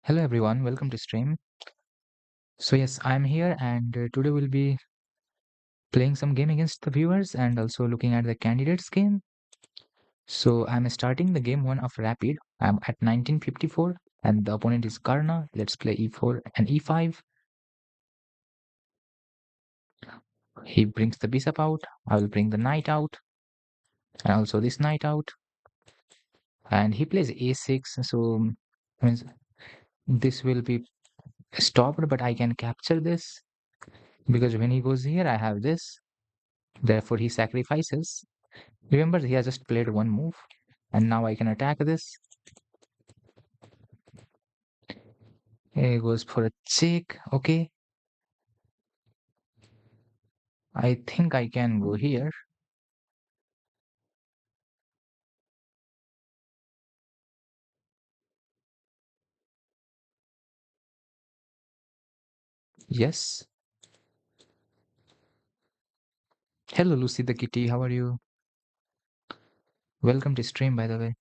Hello everyone, welcome to stream. So yes, I'm here and today we'll be playing some game against the viewers and also looking at the candidates game. So I'm starting the game 1 of Rapid. I'm at 1954 and the opponent is Karna. Let's play e4 and e5. He brings the bishop out. I will bring the knight out and also this knight out. And he plays a6. So means this will be stopped, but I can capture this because when he goes here, I have this. Therefore, he sacrifices. Remember, he has just played one move, and now I can attack this. He goes for a check. Okay, I think I can go here. Yes. Hello, Lucy the kitty. How are you? Welcome to stream, by the way.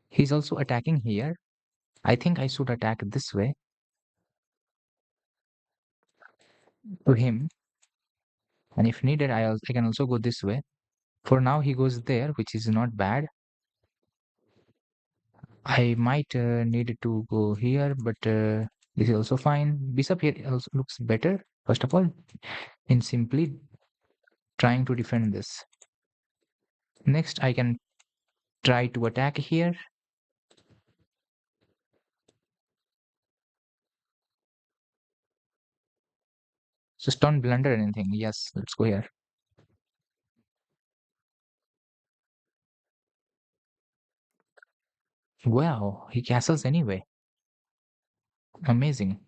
He's also attacking here. I think I should attack this way to him, and if needed, I can also go this way. For now, he goes there, which is not bad. I might need to go here, but this is also fine. Bishop here also looks better. First of all, in simply trying to defend this. Next, I can try to attack here. Just don't blunder anything. Yes, let's go here. Wow, he castles anyway. Amazing.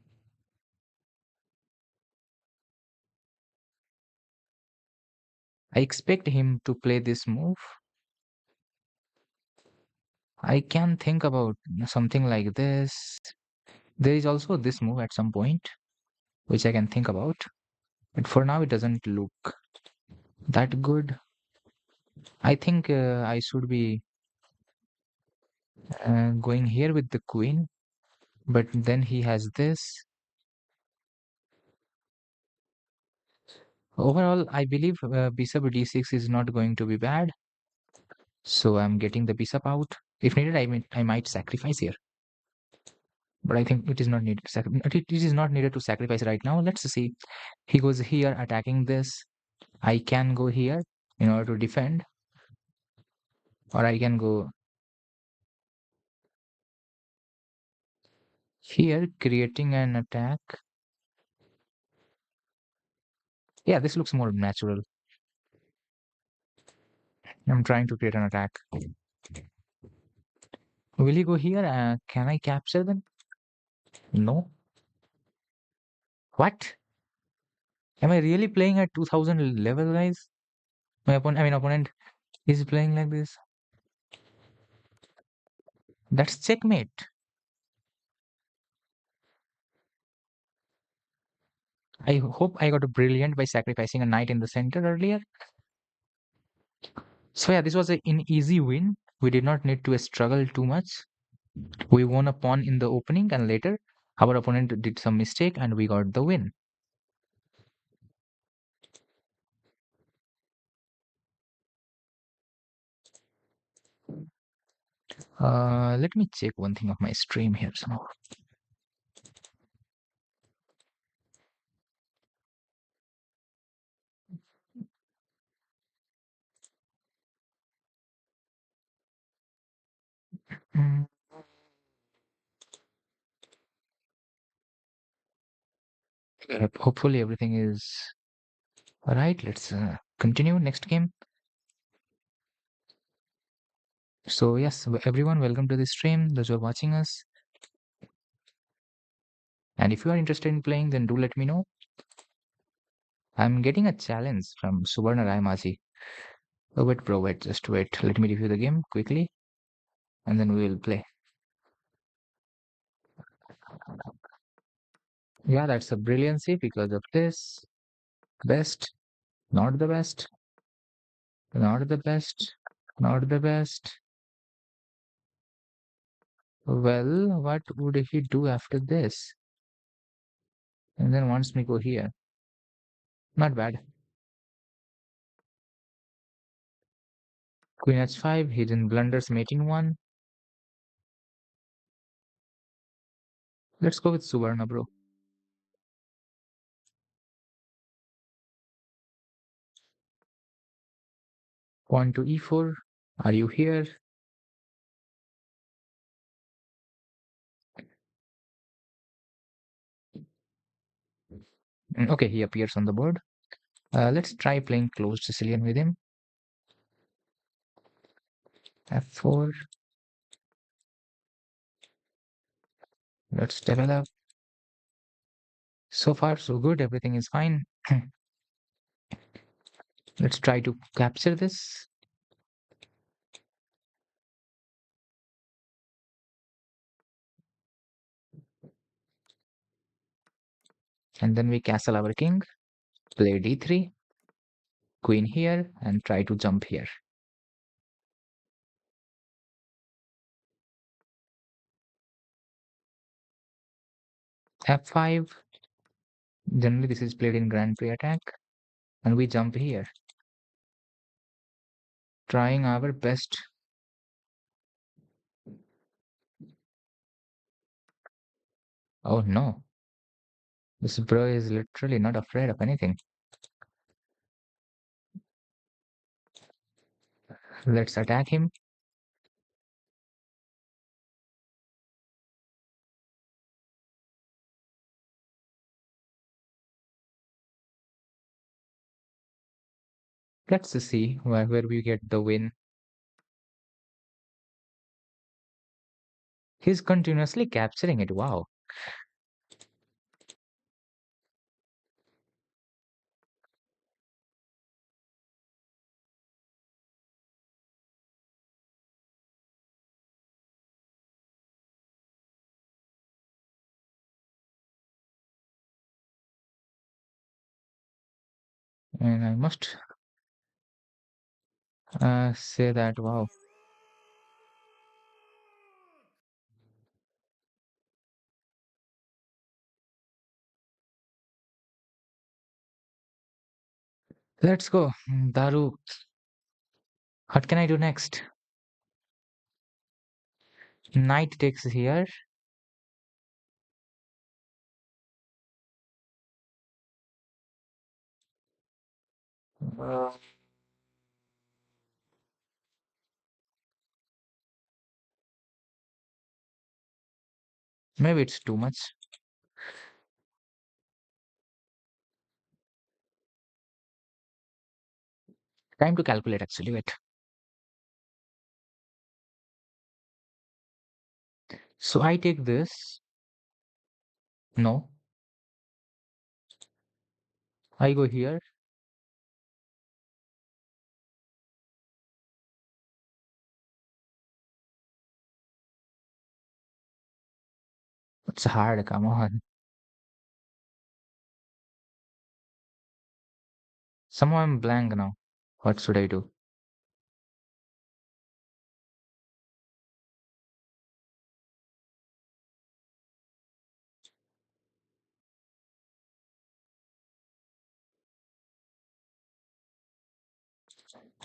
I expect him to play this move. I can think about something like this. There is also this move at some point, which I can think about. But for now, it doesn't look that good. I think I should be going here with the queen. But then he has this. Overall, I believe bishop d6 is not going to be bad. So I'm getting the bishop out. If needed, I might sacrifice here. But I think it is not needed. It is not needed to sacrifice right now. Let's see. He goes here attacking this. I can go here in order to defend, or I can go here creating an attack. Yeah, this looks more natural. I'm trying to create an attack. Will he go here? Can I capture them? No. What? Am I really playing at 2000 level, guys? Opponent is playing like this. That's checkmate. I hope I got a brilliant by sacrificing a knight in the center earlier. So yeah, this was an easy win. We did not need to struggle too much. We won a pawn in the opening and later our opponent did some mistake and we got the win. Let me check one thing of my stream here somehow. Mm, Hopefully everything is alright. Let's continue next game. So yes, everyone, welcome to the stream. Those who are watching us, and if you are interested in playing, then do let me know. I'm getting a challenge from Subarna Rayamaji. Oh, wait, bro, wait, just wait. Let me review the game quickly, and then we will play. Yeah, that's a brilliancy because of this. Best, not the best, not the best, not the best. Well, what would he do after this? And then wants me go here. Not bad. Queen h5, hidden blunders, mating one. Let's go with Suvarna, bro. Pawn to e4. Are you here? Okay, he appears on the board. Let's try playing closed Sicilian with him. f4. Let's develop. So far, so good. Everything is fine. Let's try to capture this. And then we castle our king. Play d3. Queen here. And try to jump here. f5. Generally, this is played in Grand Prix attack. And we jump here. Trying our best. Oh no. This bro is literally not afraid of anything. Let's attack him. Let's see where we get the win. He's continuously capturing it. Wow. And I must say that, wow. Let's go. Daru, what can I do next? Knight takes here. Uh, Maybe it's too much. Time to calculate actually. Wait. So I take this. No. I go here. It's hard. Come on. Somehow I'm blank now. What should I do?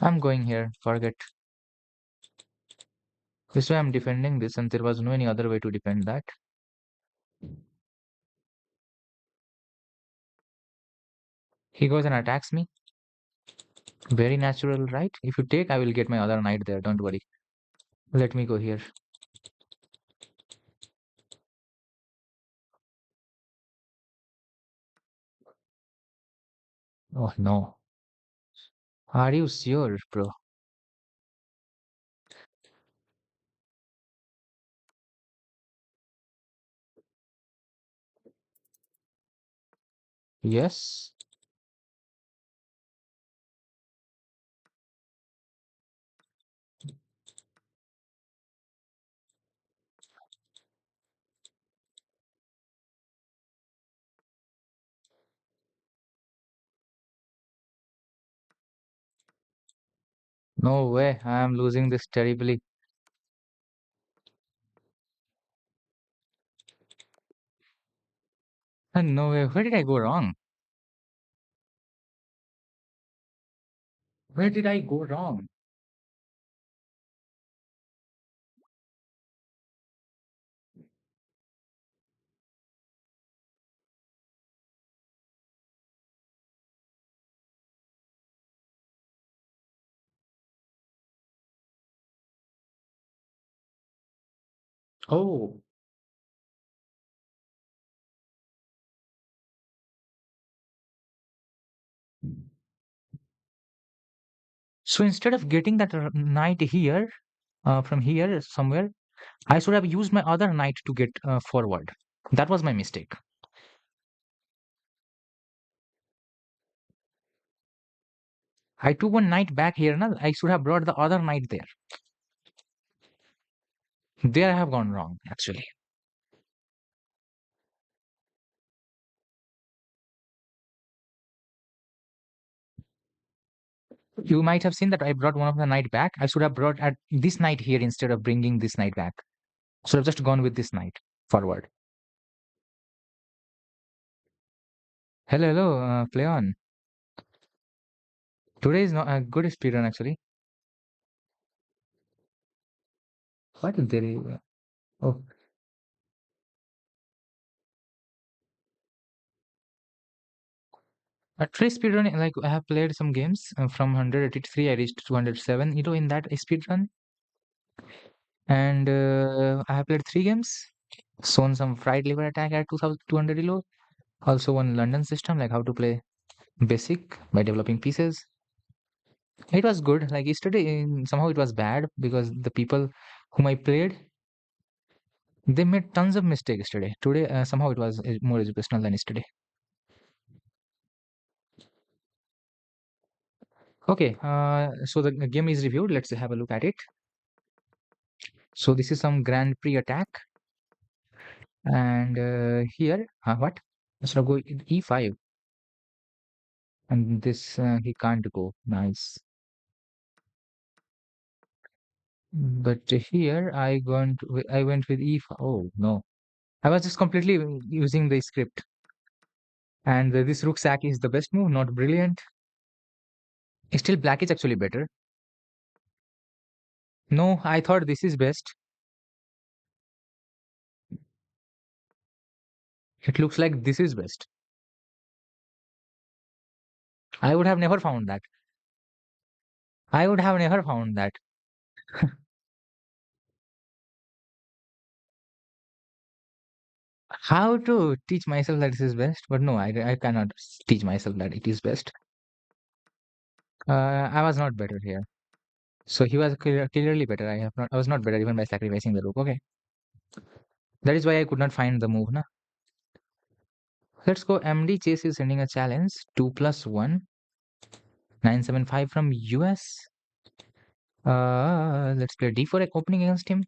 I'm going here. Forget. This way I'm defending this, and there was no any other way to defend that. He goes and attacks me. Very natural, right? If you take, I will get my other knight there. Don't worry. Let me go here. Oh no. Are you sure, bro? Yes. No way. I am losing this terribly. No way. Where did I go wrong? Where did I go wrong? Oh, so instead of getting that knight here, from here somewhere, I should have used my other knight to get forward. That was my mistake. I took one knight back here. Na? I should have brought the other knight there. There I have gone wrong, actually. You might have seen that I brought one of the knight back. I should have brought at this knight here instead of bringing this knight back. Should have just gone with this knight forward. Hello, hello, play on. Today is not a good speedrun actually. What is there? Oh, actually speedrun, like I have played some games from 183 I reached 207, in that speedrun. And I have played three games. Shown some fried liver attack at 2200 elo. Also one London system, like how to play basic by developing pieces. It was good. Like yesterday, somehow it was bad because the people whom I played, they made tons of mistakes yesterday. Today, somehow it was more educational than yesterday. Okay, so the game is reviewed. Let's have a look at it. So this is some Grand Prix attack, and here, what? So go e5, and this he can't go. Nice. But here I went with e5. Oh no, I was just completely using the script. And this rook sack is the best move, not brilliant. Still, black is actually better. No, I thought this is best. It looks like this is best. I would have never found that. I would have never found that. How to teach myself that this is best? But no, I cannot teach myself that it is best. I was not better here. So he was clearly better. I was not better even by sacrificing the rook. Okay. That is why I could not find the move. Na? Let's go. MD Chase is sending a challenge. 2 plus 1. 975 from US. Let's play D4 opening against him.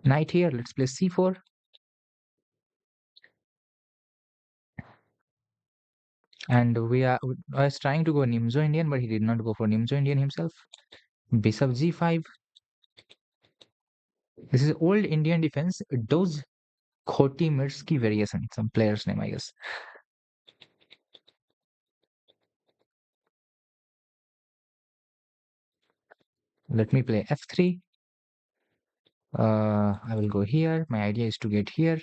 Knight here. Let's play C4. And I was trying to go Nimzo Indian, but he did not go for Nimzo Indian himself. Bishop G5. This is old Indian defense. Those Khoti Mirsky variation. Some player's name, I guess. Let me play F3. I will go here. My idea is to get here.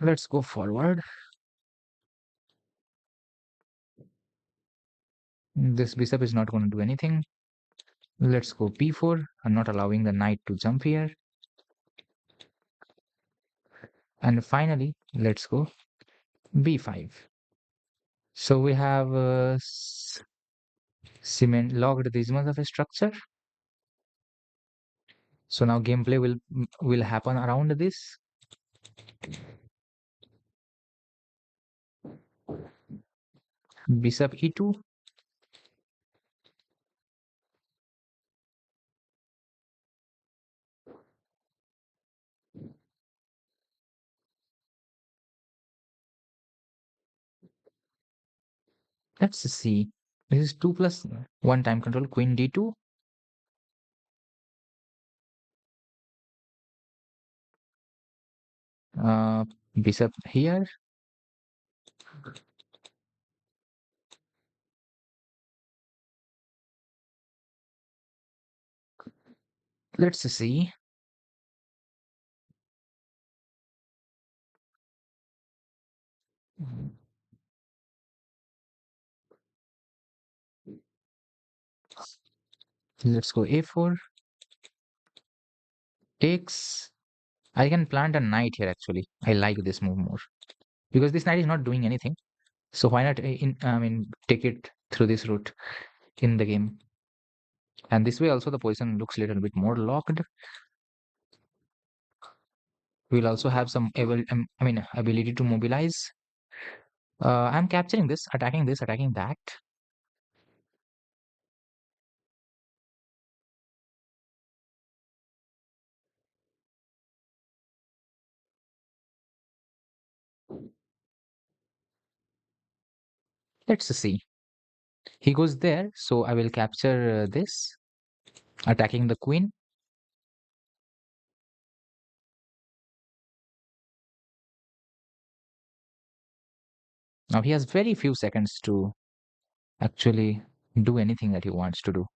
Let's go forward. This bishop is not going to do anything. Let's go p4. I'm not allowing the knight to jump here. And finally, let's go b5. So we have cement logged this much of a structure. So now gameplay will happen around this. Bishop e2. Let's see. This is 2 plus 1 time control. Queen d2. Uh, Bishop here. Let's see. Let's go a4. Takes. I can plant a knight here actually. I like this move more because this knight is not doing anything. So why not take it through this route in the game? And this way also the position looks a little bit more locked. We'll also have some ability to mobilize. I'm capturing this, attacking that. Let's see. He goes there, so I will capture this, attacking the queen. Now he has very few seconds to actually do anything that he wants to do.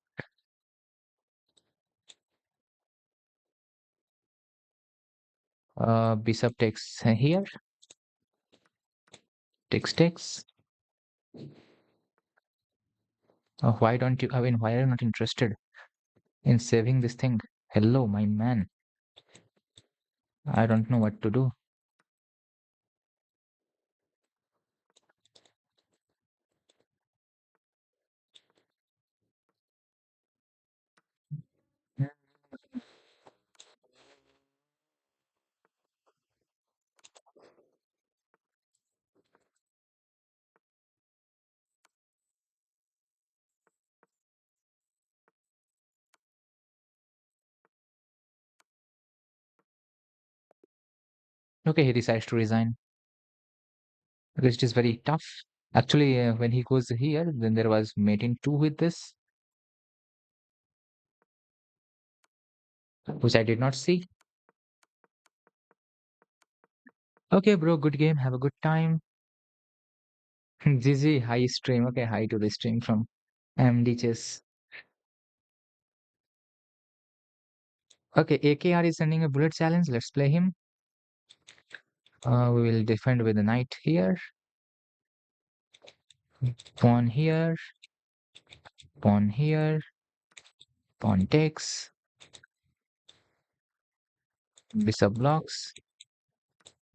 Bishop takes here, takes. Why don't you? Why are you not interested in saving this thing? Hello, my man. I don't know what to do. Okay, he decides to resign because it is very tough. Actually, when he goes here, then there was mate in two with this, which I did not see. Okay, bro, good game. Have a good time. GG, high stream. Okay, hi to the stream from MD Chess. Okay, AKR is sending a bullet challenge. Let's play him. We will defend with the knight here. Pawn here. Pawn here. Pawn takes. Bishop blocks.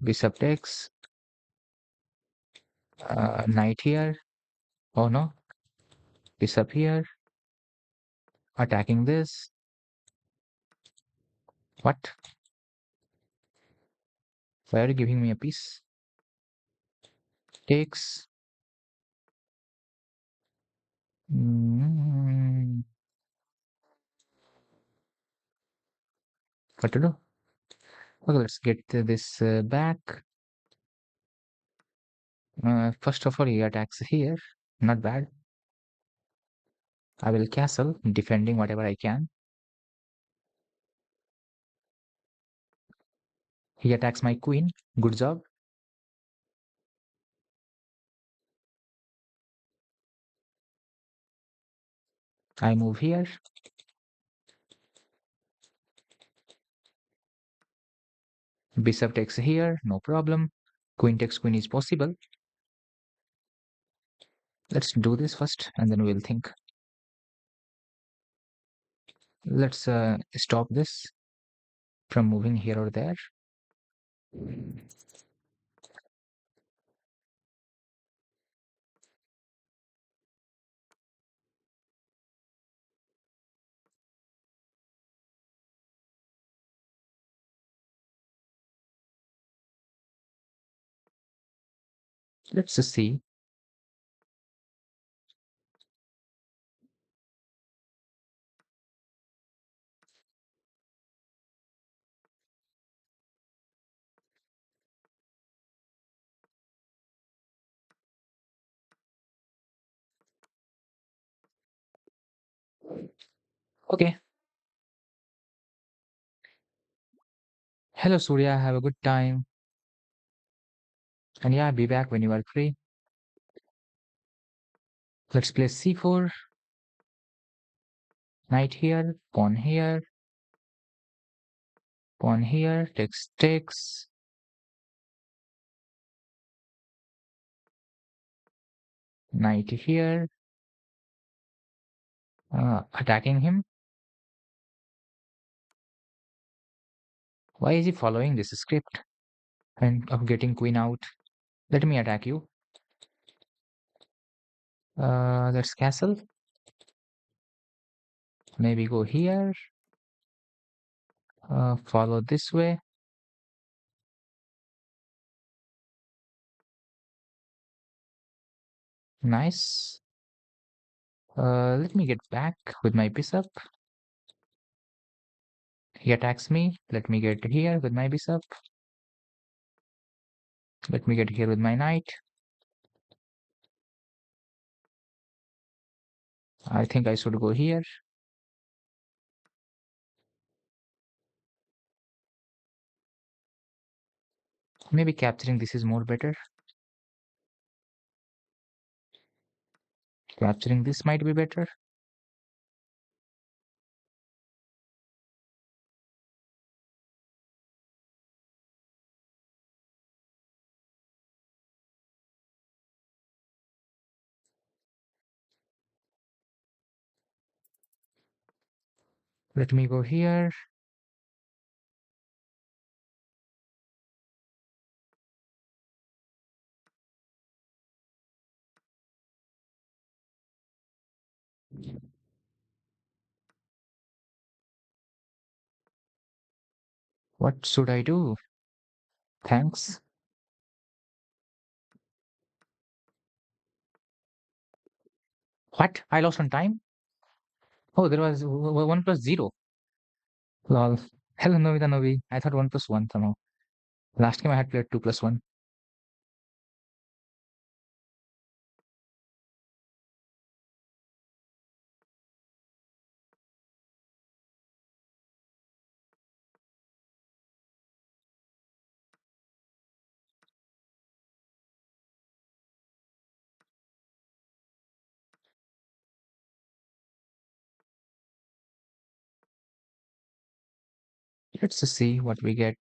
Bishop takes. Knight here. Oh no. Bishop here. Attacking this. What? Why are you giving me a piece? Takes. Mm, what to do? Okay, let's get this back. First of all, he attacks here. Not bad. I will castle, defending whatever I can. He attacks my queen. Good job. I move here. Bishop takes here. No problem. Queen takes queen is possible. Let's do this first and then we'll think. Let's stop this from moving here or there. Let's see. Okay. Hello, Surya. Have a good time. And yeah, be back when you are free. Let's play c4. Knight here. Pawn here. Takes. Knight here. Attacking him. Why is he following this script? And of getting queen out. Let me attack you. Let's castle. Maybe go here. Follow this way. Nice. Let me get back with my bishop. He attacks me. Let me get here with my bishop. Let me get here with my knight. I think I should go here. Maybe capturing this is more better. Capturing this might be better. Let me go here. What should I do? Thanks. What? I lost on time? Oh, there was 1 plus 0. Lol. Hello, Novita Novi. I thought 1 plus 1 somehow. Last game I had played 2 plus 1. Let's just see what we get.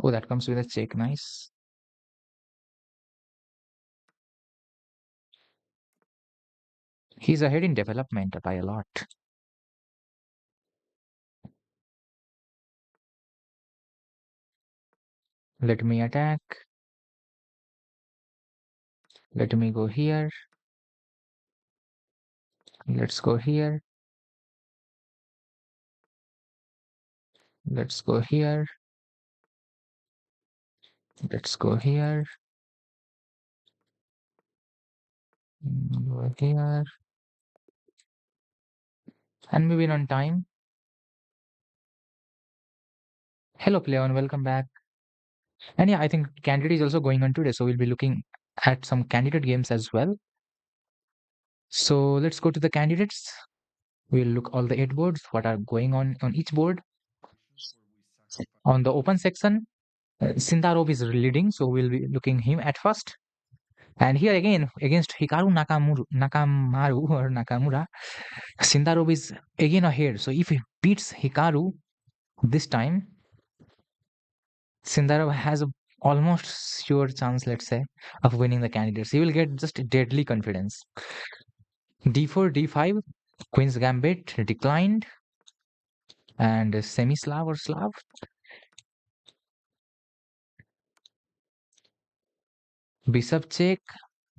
Oh, that comes with a check. Nice. He's ahead in development by a lot. Let me attack. Let me go here. Let's go here. Let's go here. Let's go here. Go here. And maybe on time. Hello, Cleon. Welcome back. And yeah, I think candidate is also going on today. So we'll be looking at some candidate games as well. So let's go to the candidates. We'll look all the 8 boards, what are going on each board. On the open section, Sindarov is leading, so we'll be looking him at first. And here again, against Nakamaru or Nakamura, Sindarov is again ahead. So if he beats Hikaru this time, Sindarov has a almost sure chance, let's say, of winning the candidates. He will get just deadly confidence. D4, D5, Queen's Gambit declined, and semi-Slav or Slav. Bishop check,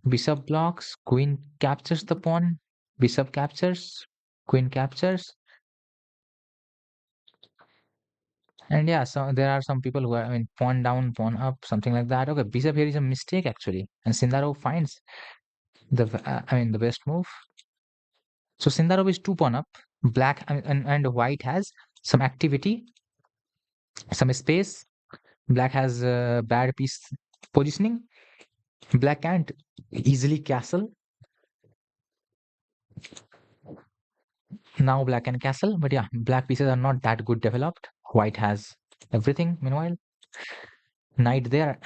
bishop blocks, queen captures the pawn, bishop captures, queen captures, And yeah, so there are some people who are, I mean, pawn down, pawn up, something like that. Okay, bishop here is a mistake actually, and Sindarov finds I mean, the best move. So Sindarov is two pawn up. Black and white has some activity, some space. Black has bad piece positioning. Black can't easily castle. Now black can castle, but yeah, black pieces are not that good developed. White has everything. Meanwhile, knight there,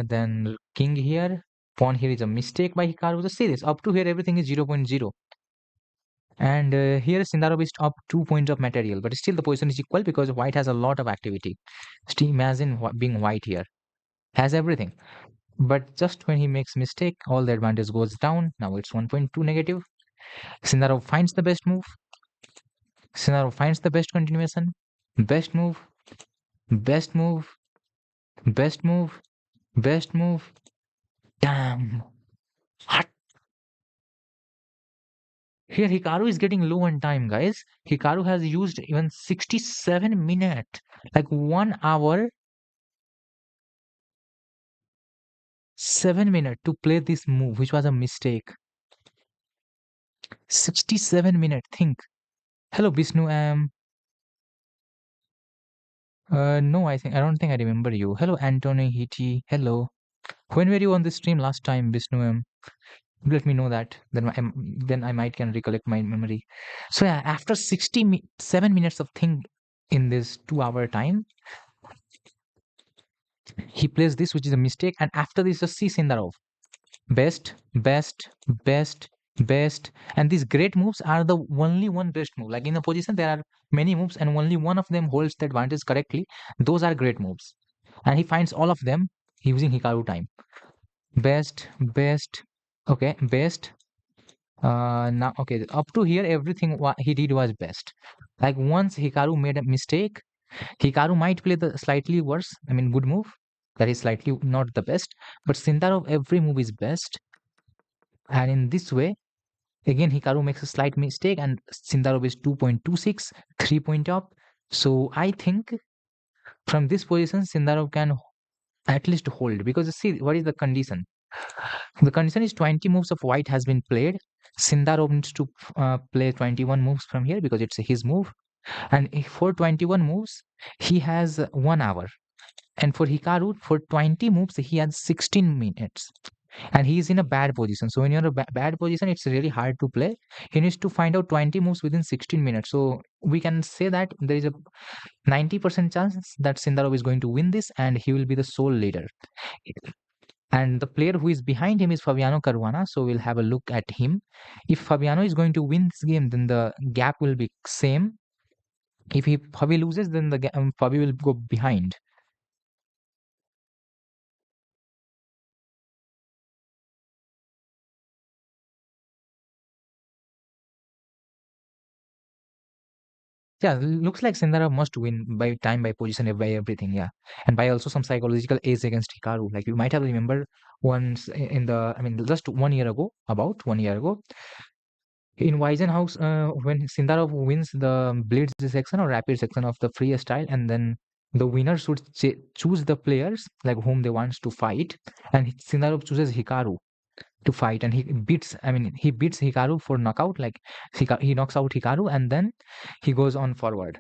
then king here. Pawn here is a mistake by Hikaru. Just see this. Up to here, everything is 0.0. And here Sindarov is up 2 points of material, but still the position is equal because white has a lot of activity. Just imagine being white here. Has everything. But just when he makes mistake, all the advantage goes down. Now it's 1.2 negative. Sindarov finds the best move. Sindarov finds the best continuation. Best move. Best move. Best move. Best move. Damn. Hot. Here Hikaru is getting low on time, guys. Hikaru has used even 67 minutes, like 1 hour 7 minutes to play this move, which was a mistake. 67 minutes. Think. Hello, Vishnu. No, I don't think I remember you. Hello, Anthony Hiti. Hello. When were you on the stream last time, Vishnu? Let me know that. Then I might can recollect my memory. So yeah, after 7 minutes of thing in this 2 hour time, he plays this, which is a mistake. And after this, just see Sindarov. Best, best, best, best. And these great moves are the only one best move. Like in a position, there are many moves, and only one of them holds the advantage correctly. Those are great moves. And he finds all of them using Hikaru time. Best, best, okay, best. Now, okay, up to here, everything he did was best. Like once Hikaru made a mistake, Hikaru might play the slightly worse, I mean, good move. That is slightly not the best. But Sindarov, every move is best. And in this way, again, Hikaru makes a slight mistake and Sindarov is 2.26, 3 point up. So I think from this position, Sindarov can at least hold because see, what is the condition? The condition is 20 moves of white has been played. Sindarov needs to play 21 moves from here because it's his move. And for 21 moves, he has 1 hour. And for Hikaru, for 20 moves, he has 16 minutes. And he is in a bad position. So when you're in a bad position, it's really hard to play. He needs to find out 20 moves within 16 minutes. So we can say that there is a 90% chance that Sindarov is going to win this and he will be the sole leader. And the player who is behind him is Fabiano Caruana. So we'll have a look at him. If Fabiano is going to win this game, then the gap will be same. If Fabi loses, then Fabi will go behind. Yeah, looks like Sindara must win by time, by position, by everything. Yeah, and by also some psychological ace against Hikaru. Like you might have remembered once in the, I mean, just 1 year ago, about 1 year ago, in Weisenhouse, when Sindarov wins the blitz section or rapid section of the freestyle, and then the winner should choose the players like whom they wants to fight, and Sindarov chooses Hikaru to fight, and he beats. I mean, he beats Hikaru for knockout. Like he knocks out Hikaru, and then he goes on forward.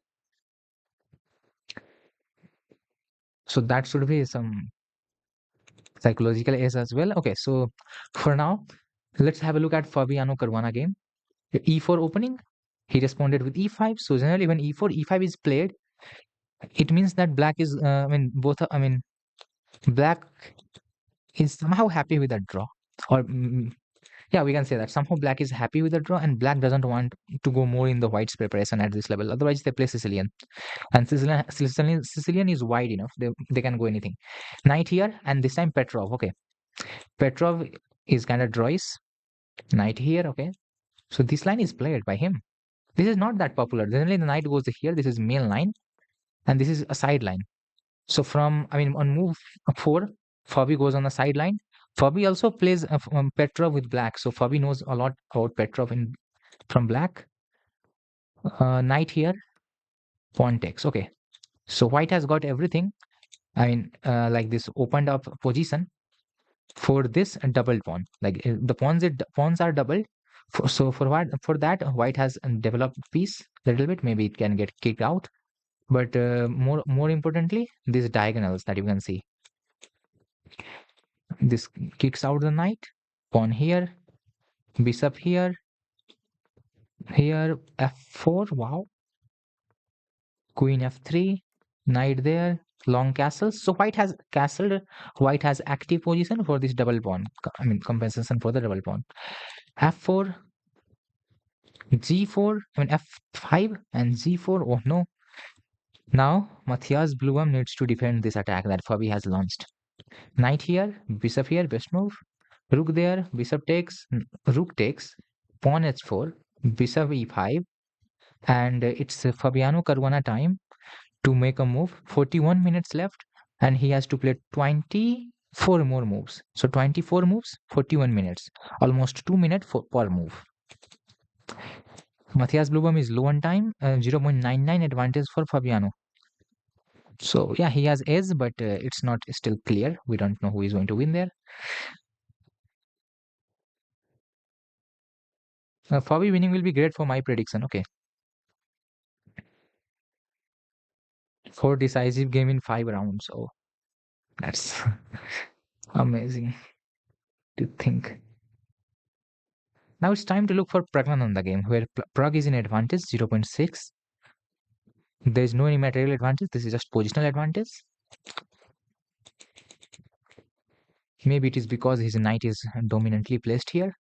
So that should be some psychological ace as well. Okay, so for now, let's have a look at Fabiano Caruana game. E4 opening, he responded with E5. So generally, when E4, E5 is played, it means that black is, I mean, black is somehow happy with that draw. Or, yeah, we can say that somehow black is happy with the draw and black doesn't want to go more in the white's preparation at this level. Otherwise, they play Sicilian. And Sicilian is wide enough. They can go anything. Knight here, and this time Petrov. Okay. Petrov is kind of drawish. Knight here, okay. So this line is played by him. This is not that popular. Generally, the knight goes here. This is main line, and this is a side line. So from, I mean, on move 4, Fabi goes on the sideline. Fabi also plays Petrov with black. So Fabi knows a lot about Petrov from black. Knight here, pawn takes. Okay. So white has got everything. I mean, like this opened up position for this double pawn. Like the pawns are doubled. So for that, white has developed piece a little bit. Maybe it can get kicked out. But more importantly, these diagonals that you can see, this kicks out the knight. Pawn here, bishop here, here f4. Wow, queen f3, knight there, long castles. So white has castled. White has active position for this double pawn. I mean compensation for the double pawn. F4, G4, I mean F5 and G4. Oh no. Now Matthias Bluem needs to defend this attack that Fabi has launched. Knight here, bishop here, best move. Rook there, bishop takes, rook takes, pawn h4, bishop e5, and it's Fabiano Caruana time to make a move. 41 minutes left, and he has to play 24 more moves. So 24 moves, 41 minutes, almost 2 minutes per move. Matthias Blubum is low on time, 0.99 advantage for Fabiano. So yeah, he has edge, but it's not still clear. We don't know who is going to win there. Fabi winning will be great for my prediction. Okay, for decisive game in 5 rounds. Oh, that's amazing to think. Now it's time to look for Pragnananda game, where Prag is in advantage 0.6. There is no any material advantage. This is just positional advantage. Maybe it is because his knight is dominantly placed here.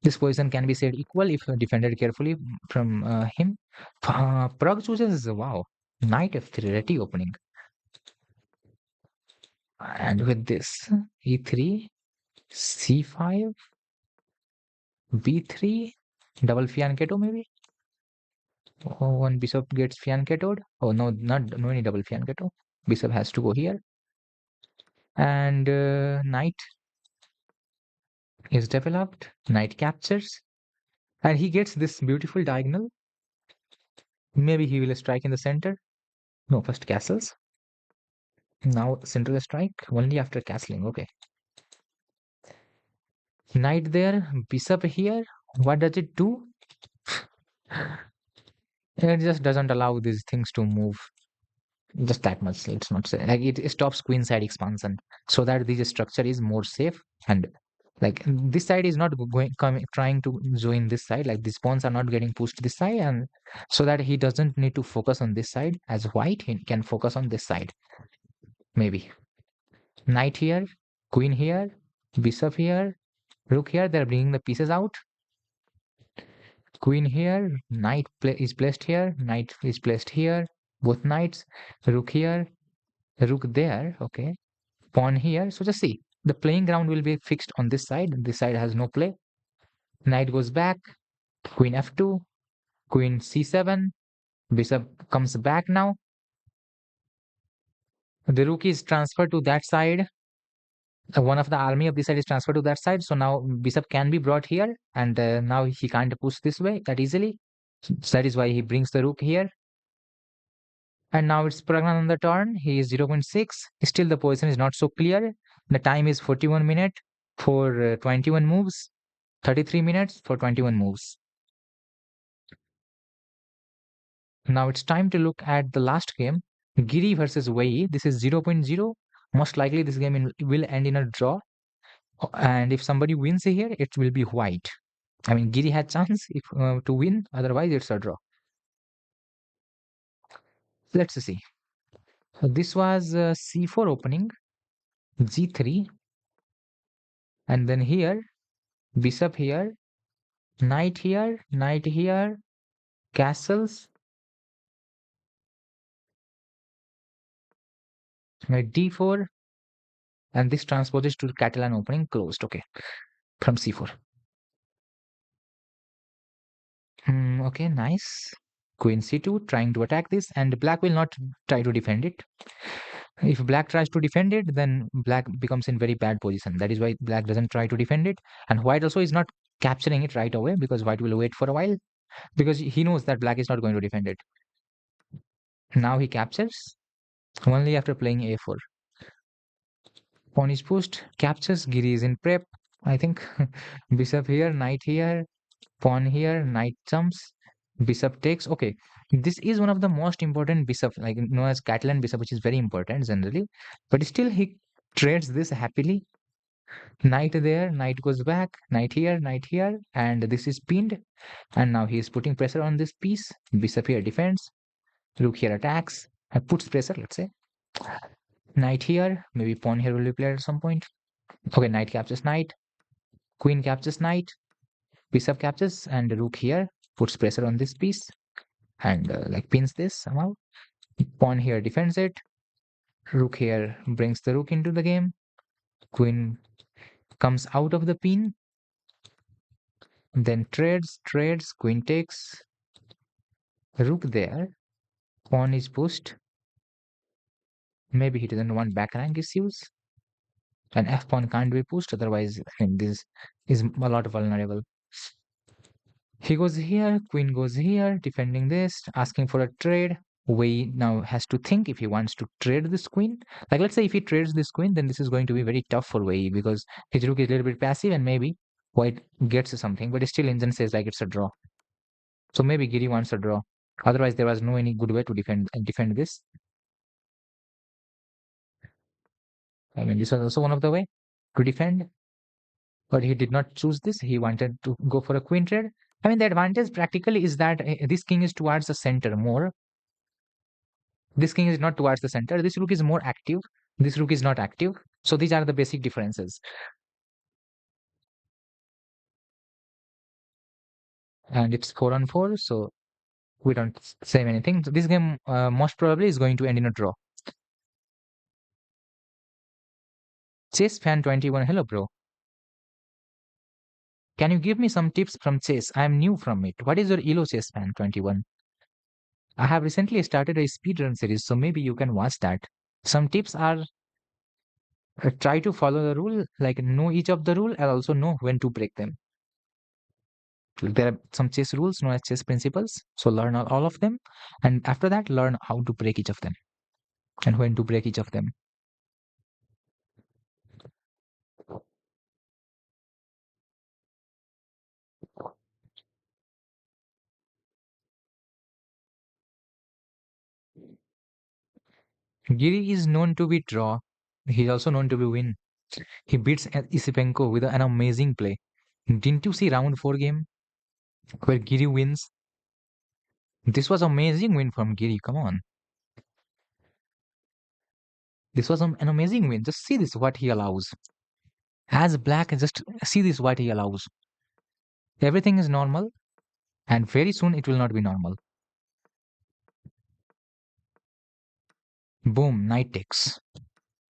This position can be said equal if defended carefully from him. Prague chooses, wow, knight f3, ready opening. And with this, e3, c5, b3, double fianchetto maybe. Oh, one bishop gets fianchettoed. Oh no, no any double fianchetto. Bishop has to go here. And knight is developed. Knight captures. And he gets this beautiful diagonal. Maybe he will strike in the center. No, first castles. Now central strike only after castling. Okay. Knight there, bishop here. What does it do? It just doesn't allow these things to move just that much. Let's not say like it stops queen side expansion so that this structure is more safe, and like this side is not going coming trying to join this side. Like these pawns are not getting pushed this side, and so that he doesn't need to focus on this side as white. He can focus on this side. Maybe knight here, queen here, bishop here, rook here. They're bringing the pieces out. Queen here, knight is placed here, knight is placed here, both knights, rook here, rook there, okay, pawn here. So just see, the playing ground will be fixed on this side has no play. Knight goes back, queen f2, queen c7, bishop comes back now. The rook is transferred to that side. One of the army of this side is transferred to that side. So now bishop can be brought here, and now he can't push this way that easily. So that is why he brings the rook here. And now it's Pragnan on the turn. He is 0.6. Still the position is not so clear. The time is 41 minutes for 21 moves, 33 minutes for 21 moves. Now it's time to look at the last game, Giri versus Wei. This is 0.0. Most likely this game will end in a draw. And if somebody wins here, it will be white. I mean, Giri had chance if to win. Otherwise, it's a draw. Let's see. So this was c4 opening, g3, and then here, bishop here, knight here, castles, knight d4, and this transposes to Catalan opening closed. Okay, from c4. Okay, nice. Queen c2 trying to attack this, and black will not try to defend it. If black tries to defend it, then black becomes in very bad position. That is why black doesn't try to defend it, and white also is not capturing it right away because white will wait for a while because he knows that black is not going to defend it. Now he captures only after playing a4. Pawn is pushed, captures, Giri is in prep. I think bishop here, knight here, pawn here, knight jumps, bishop takes. Okay, this is one of the most important bishop, like known as Catalan bishop, which is very important generally. But still, he trades this happily. Knight there, knight goes back, knight here, and this is pinned. And now he is putting pressure on this piece. Bishop here defends, rook here attacks, and puts pressure. Let's say knight here, maybe pawn here will be played at some point. Okay, knight captures knight, queen captures knight, bishop captures, and the rook here puts pressure on this piece and like pins this somehow. Pawn here defends it. Rook here brings the rook into the game. Queen comes out of the pin, then trades. Queen takes. Rook there. Pawn is pushed. Maybe he doesn't want back rank issues. And f pawn can't be pushed, otherwise I think this is a lot vulnerable. He goes here, queen goes here, defending this, asking for a trade. Wei now has to think if he wants to trade this queen. Like, let's say if he trades this queen, then this is going to be very tough for Wei because his rook is a little bit passive and maybe white gets something, but still engine says like it's a draw. So maybe Giri wants a draw. Otherwise, there was no any good way to defend this. I mean, this was also one of the way to defend, but he did not choose this. He wanted to go for a queen trade. I mean, the advantage practically is that this king is towards the center more. This king is not towards the center. This rook is more active. This rook is not active. So these are the basic differences. And it's 4-on-4, so we don't say anything. So this game most probably is going to end in a draw. Chess fan 21, hello bro. Can you give me some tips from chess? I am new from it. What is your elo chess fan 21? I have recently started a speedrun series, so maybe you can watch that. Some tips are try to follow the rule, like know each of the rule and also know when to break them. There are some chess rules known as chess principles, so learn all of them, and after that learn how to break each of them and when to break each of them. Giri is known to be draw. He's also known to be win. He beats Isipenko with an amazing play. Didn't you see round 4 game where Giri wins? This was amazing win from Giri. Come on. This was an amazing win. Just see this what he allows. As black, just see this what he allows. Everything is normal and very soon it will not be normal. Boom, knight takes.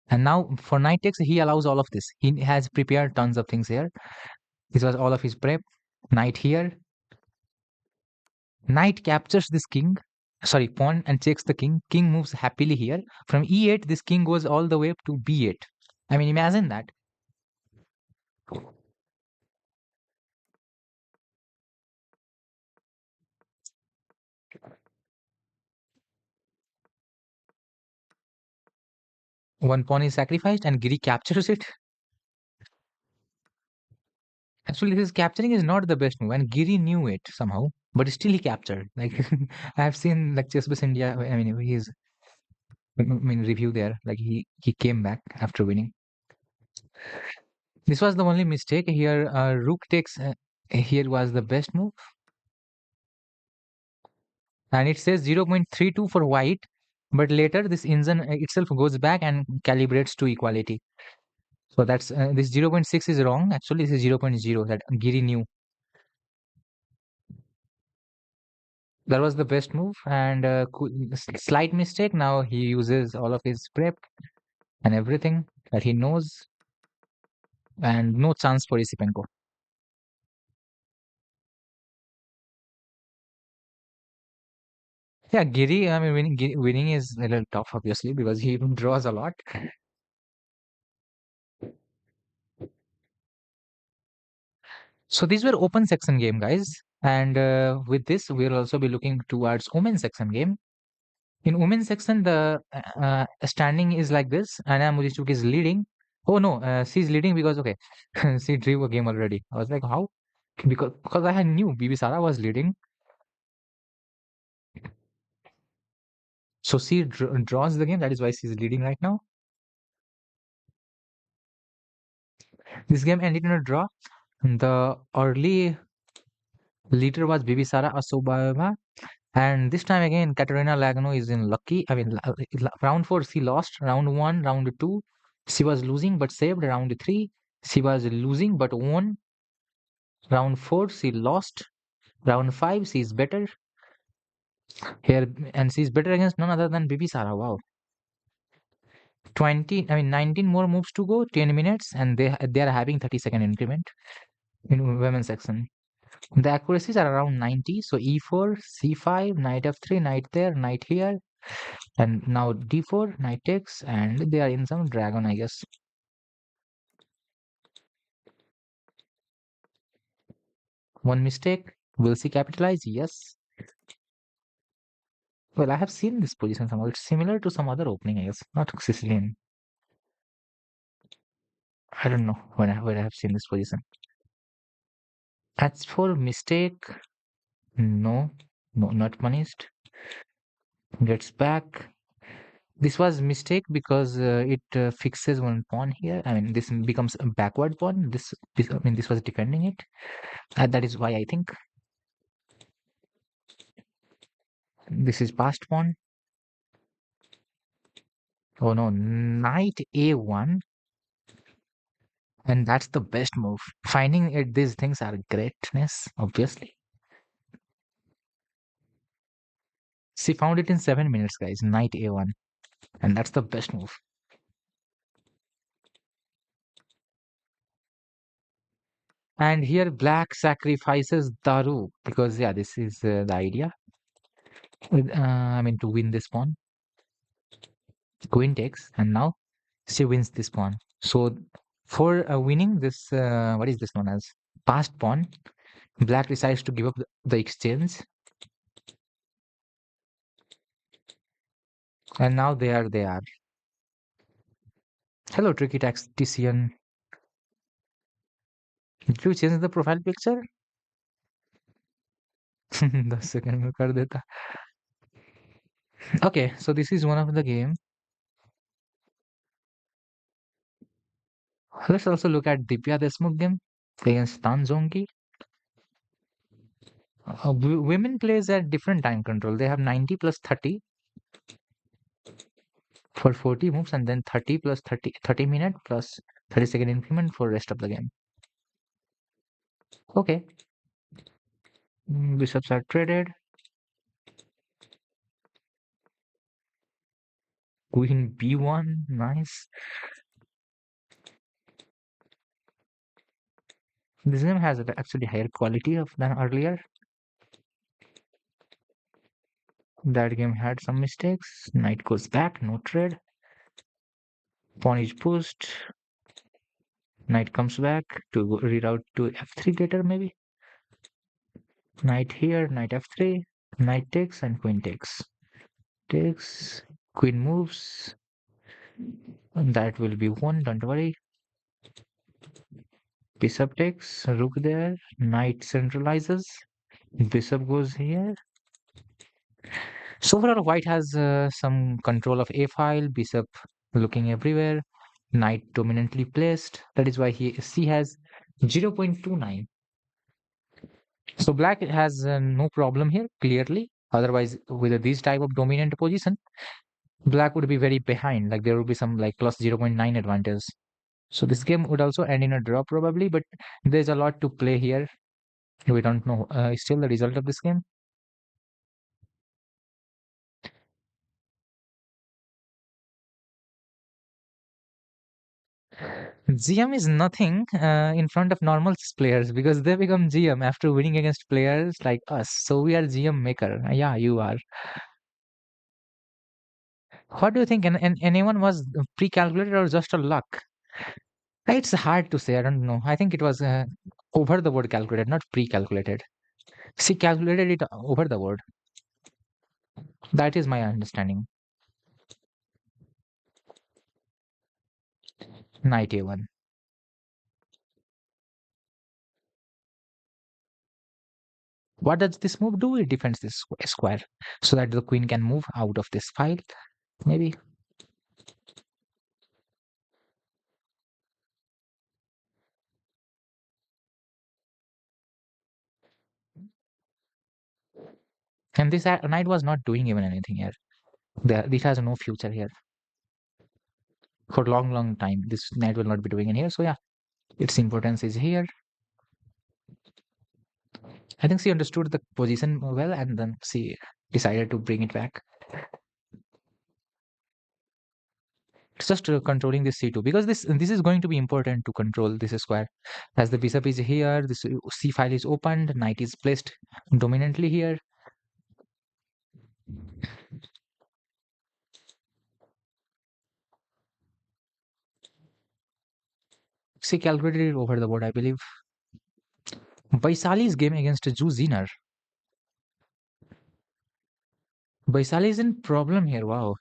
And now for knight takes, he allows all of this. He has prepared tons of things here. This was all of his prep. Knight here. Knight captures this king. Sorry, pawn and takes the king. King moves happily here. From e8, this king goes all the way up to b8. I mean, imagine that. One pawn is sacrificed and Giri captures it. Actually, his capturing is not the best move, and Giri knew it somehow, but still he captured. Like I have seen like Chessbase India. I mean, his review there. Like he came back after winning. This was the only mistake here. Rook takes here was the best move, and it says 0.32 for white, but later this engine itself goes back and calibrates to equality. So that's this 0.6 is wrong. Actually, this is 0.0 that Giri knew. That was the best move, and slight mistake. Now he uses all of his prep and everything that he knows, and no chance for Isipenko. Yeah, Giri. I mean, winning is a little tough, obviously, because he draws a lot. So these were open section game, guys, and with this we'll also be looking towards women section game. In women's section, the standing is like this. Anna Mujishuk is leading. Oh no, she's leading because okay, she drew a game already. I was like, how? Because I had knew Bibi Sara was leading, so she draws the game. That is why she's leading right now. This game ended in a draw. The early leader was Bibi Sara Asobaba, and this time again, Katerina Lagno is in lucky. I mean, round four she lost. Round one, round two, she was losing but saved. Round three, she was losing but won. Round four, she lost. Round five, she's better here, and she's better against none other than Bibi Sara. Wow, 19 more moves to go, 10 minutes, and they are having 30-second increment in women's section. The accuracies are around 90. So e4, c5, knight f3, knight there, knight here, and now d4, knight takes, and they are in some dragon, I guess. One mistake. Will she capitalize? Yes. Well, I have seen this position somehow. It's similar to some other opening, I guess. Not Sicilian. I don't know where I have seen this position. As for mistake, no, no, not punished. Gets back. This was mistake because it fixes one pawn here. I mean, this becomes a backward pawn. I mean, this was defending it. That is why I think this is passed pawn. Oh no, knight a1, and that's the best move. Finding it, these things are greatness, obviously. She found it in 7 minutes, guys. Knight a1, and that's the best move. And here, black sacrifices Daru because yeah, this is the idea. I mean, to win this pawn, queen takes, and now she wins this pawn. So for winning this, what is this known as? Passed pawn. Black decides to give up the exchange, and now they are. Hello, tricky tactician. Did you change the profile picture? 10 second में कर देता. Okay, so this is one of the game. Let's also look at Divya Deshmukh game against Tan Zongi. Women plays at different time control. They have 90 plus 30 for 40 moves, and then 30 plus 30 minute plus 30-second increment for rest of the game. Okay. Bishops are traded. Queen b1, nice. This game has actually higher quality of than earlier. That game had some mistakes. Knight goes back, no trade. Pawn is pushed. Knight comes back to reroute to f3 later maybe. Knight here, knight f3, knight takes and queen takes. Takes, queen moves. And that will be one, don't worry. Bishop takes, rook there, knight centralizes. Bishop goes here. So far, white has some control of a file, bishop looking everywhere, knight dominantly placed. That is why c has 0.29. So black has no problem here, clearly. Otherwise, with this type of dominant position, black would be very behind. Like there would be some like plus 0.9 advantage. So this game would also end in a draw probably, but there's a lot to play here. We don't know still the result of this game. GM is nothing in front of normal players because they become GM after winning against players like us. So we are GM maker. Yeah, you are. What do you think? And anyone was pre-calculated or just a luck? It's hard to say. I don't know. I think it was over the board calculated, not pre-calculated. She calculated it over the board. That is my understanding. Knight a1. What does this move do? It defends this square so that the queen can move out of this file. Maybe. And this knight was not doing even anything here. This has no future here for long, long time. This knight will not be doing in here. So yeah, its importance is here. I think she understood the position well, and then she decided to bring it back. It's just controlling this c2 because this is going to be important to control this square. As the bishop is here, this c file is opened, knight is placed dominantly here. She calculated it over the board, I believe. Baisali's game against Zhu Ziner. Baisali is in problem here. Wow.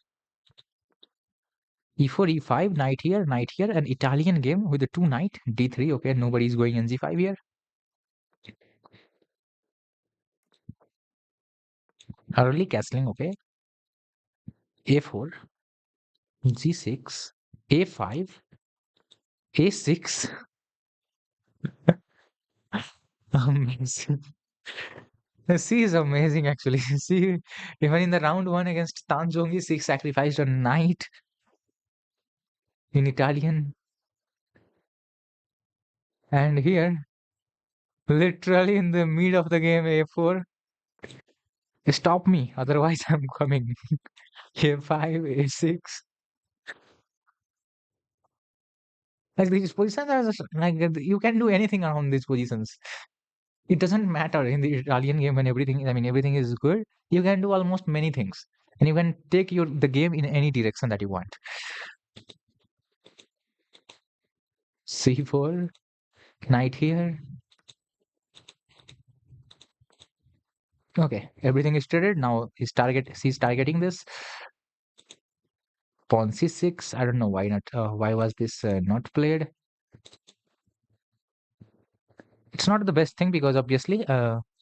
E4, E5, knight here. An Italian game with the two knight, D3. Okay, nobody's going in G5 here. Early castling. Okay. A4, G6, A5, A6. Amazing. She is amazing actually. She even in the round one against Tan Zhongyi, she sacrificed a knight in Italian. And here, literally in the mid of the game, A4. Stop me, otherwise I'm coming. A5, A6. Like these positions are just, like you can do anything around these positions. It doesn't matter in the Italian game when everything. I mean, everything is good. You can do almost many things, and you can take the game in any direction that you want. C4, knight here. Okay, everything is traded. Now she's targeting this pawn c6. I don't know why not. Why was this not played? It's not the best thing because obviously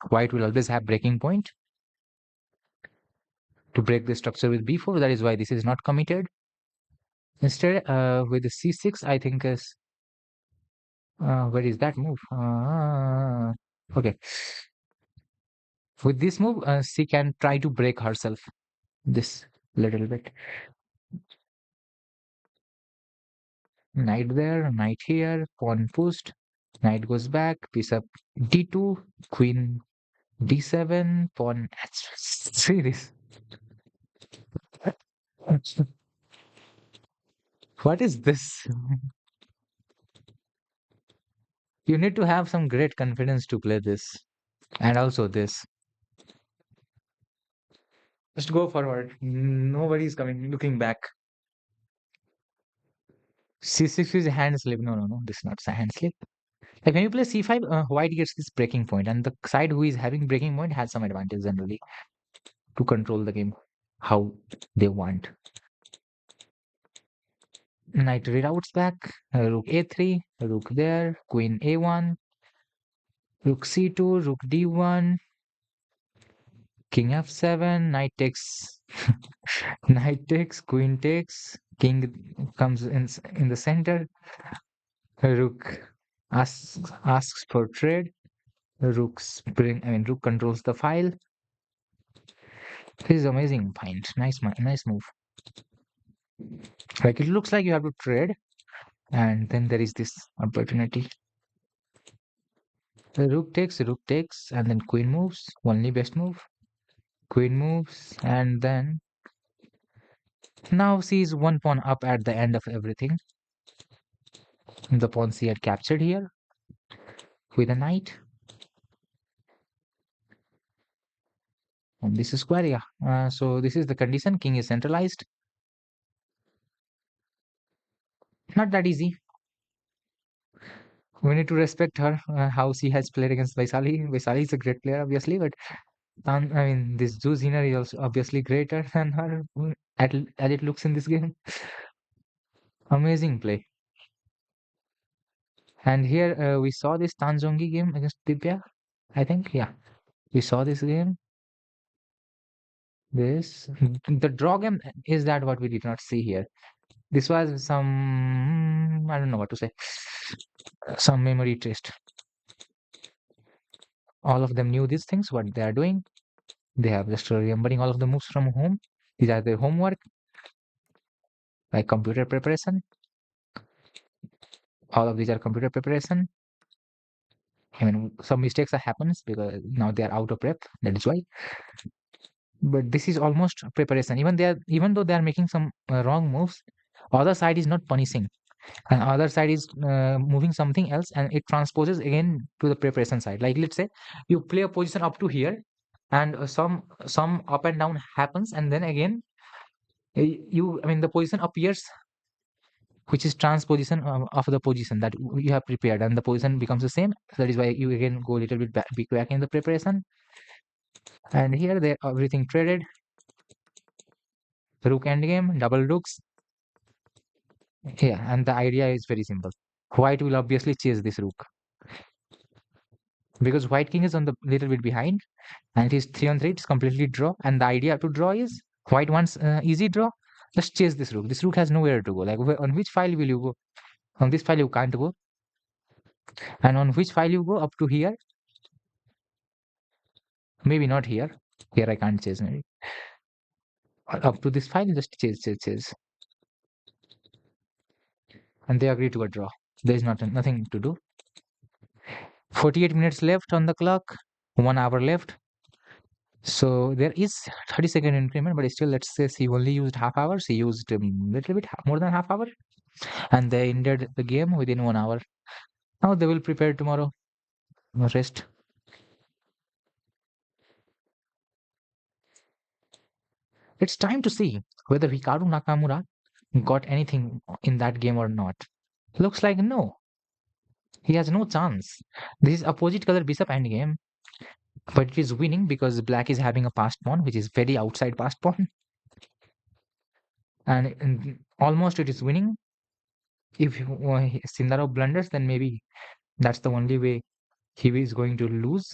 white will always have breaking point to break the structure with b4. That is why this is not committed. Instead, with the c6, I think is where is that move? Okay, with this move, she can try to break herself this little bit. Knight there, knight here, pawn pushed, knight goes back, piece up d2, queen d7, pawn see this. What is this? You need to have some great confidence to play this. And also this. Just go forward. Nobody's coming, looking back. C6 is a hand slip. No, no, no. This is not a hand slip. Like when you play C5, white gets this breaking point, and the side who is having breaking point has some advantage generally to control the game how they want. Knight reroutes back, rook a3, rook there, queen a1, rook c2, rook d1, king f7, knight takes, knight takes, queen takes, king comes in the center, rook asks for trade, rook controls the file. This is amazing find. Nice move. Like it looks like you have to trade, and then there is this opportunity. The rook takes, and then queen moves. Only best move. Queen moves, and then now she is one pawn up at the end of everything. The pawn she had captured here with a knight. And this is square, yeah. So this is the condition. King is centralized. Not that easy. We need to respect her, how she has played against Vaisali. Vaisali is a great player, obviously, but I mean, this Zhu Ziner is also obviously greater than her as it looks in this game. Amazing play. And here we saw this Tanjongi game against Divya, I think. Yeah, we saw this game. This the draw game is that what we did not see here. This was some I don't know what to say. Some memory test. All of them knew these things, what they are doing. They have just remembering all of the moves from home. These are their homework, like computer preparation. All of these are computer preparation. I mean, some mistakes are happens because now they are out of prep. That is why. But this is almost preparation. Even though they are making some wrong moves, other side is not punishing, and other side is moving something else, and it transposes again to the preparation side. Like let's say you play a position up to here, and some up and down happens, and then again you I mean the position appears which is transposition of the position that you have prepared, and the position becomes the same. That is why you again go a little bit back in the preparation. And here they everything traded. Rook endgame, double rooks. Yeah, and the idea is very simple. White will obviously chase this rook because white king is on the little bit behind, and it is 3 on 3. It's completely draw, and the idea to draw is white wants easy draw. Let's chase this rook. This rook has nowhere to go. Like on which file will you go? On this file you can't go, and on which file you go up to here? Maybe not here. Here I can't chase maybe. Up to this file, just chase, and they agree to a draw. There is nothing to do. 48 minutes left on the clock. 1 hour left. So there is 30-second increment, but still, let's say he only used half hour. He used little bit more than half hour, and they ended the game within 1 hour. Now they will prepare tomorrow. Rest. It's time to see whether Hikaru Nakamura got anything in that game or not. Looks like no. He has no chance. This is opposite color bishop endgame, but it is winning because black is having a passed pawn, which is very outside passed pawn, and almost it is winning. If Sindarov blunders, then maybe that's the only way he is going to lose.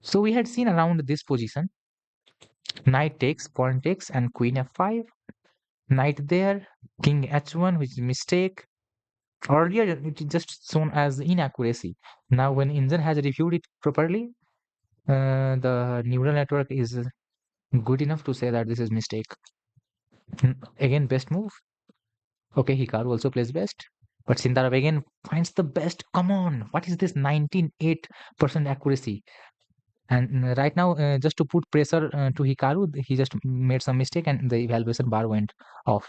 So we had seen around this position, knight takes, pawn takes, and queen f5. Knight there, king h1, which is mistake. Earlier, it is just shown as inaccuracy. Now, when Injan has reviewed it properly, the neural network is good enough to say that this is mistake. Again, best move. Okay, Hikaru also plays best. But Sindarov again finds the best. Come on, what is this 98% accuracy? And right now, just to put pressure to Hikaru, he just made some mistake and the evaluation bar went off.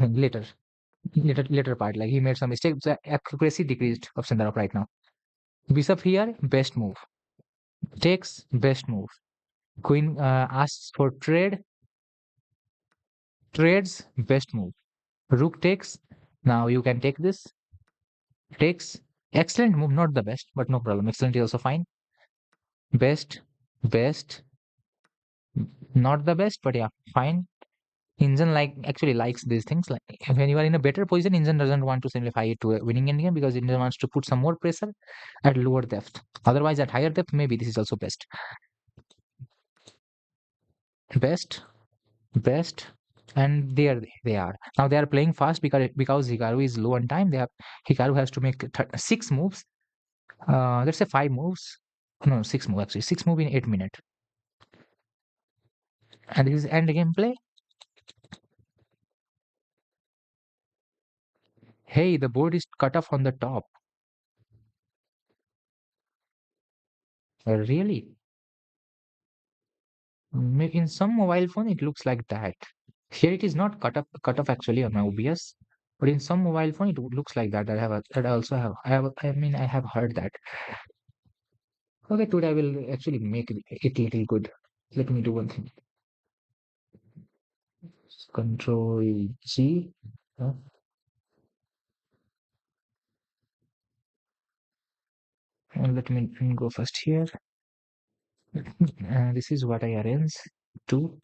later, later part, like he made some mistake, so accuracy decreased of Sindarov right now. Bishop here, best move. Takes, best move. Queen asks for trades, best move. Rook takes. Now you can take this. Takes. Excellent move, not the best, but no problem. Excellent is also fine. Best, best, not the best, but yeah, fine. Injan actually likes these things. Like when you are in a better position, Injan doesn't want to simplify it to a winning endgame because Injan wants to put some more pressure at lower depth. Otherwise, at higher depth, maybe this is also best. Best, best, and there they are. Now they are playing fast because Hikaru is low on time. Hikaru has to make 6 moves. Let's say 5 moves. No, 6 moves actually. 6 moves in 8 minutes. And this is end game play. Hey, the board is cut off on the top. Really? In some mobile phone, it looks like that. Here it is not cut off actually on my OBS, but in some mobile phone it looks like that. That I also have. I mean, I have heard that. Okay, today I will actually make it little good. Let me do one thing. Control G. uh, Let me go first here. This is what I arrange. Two.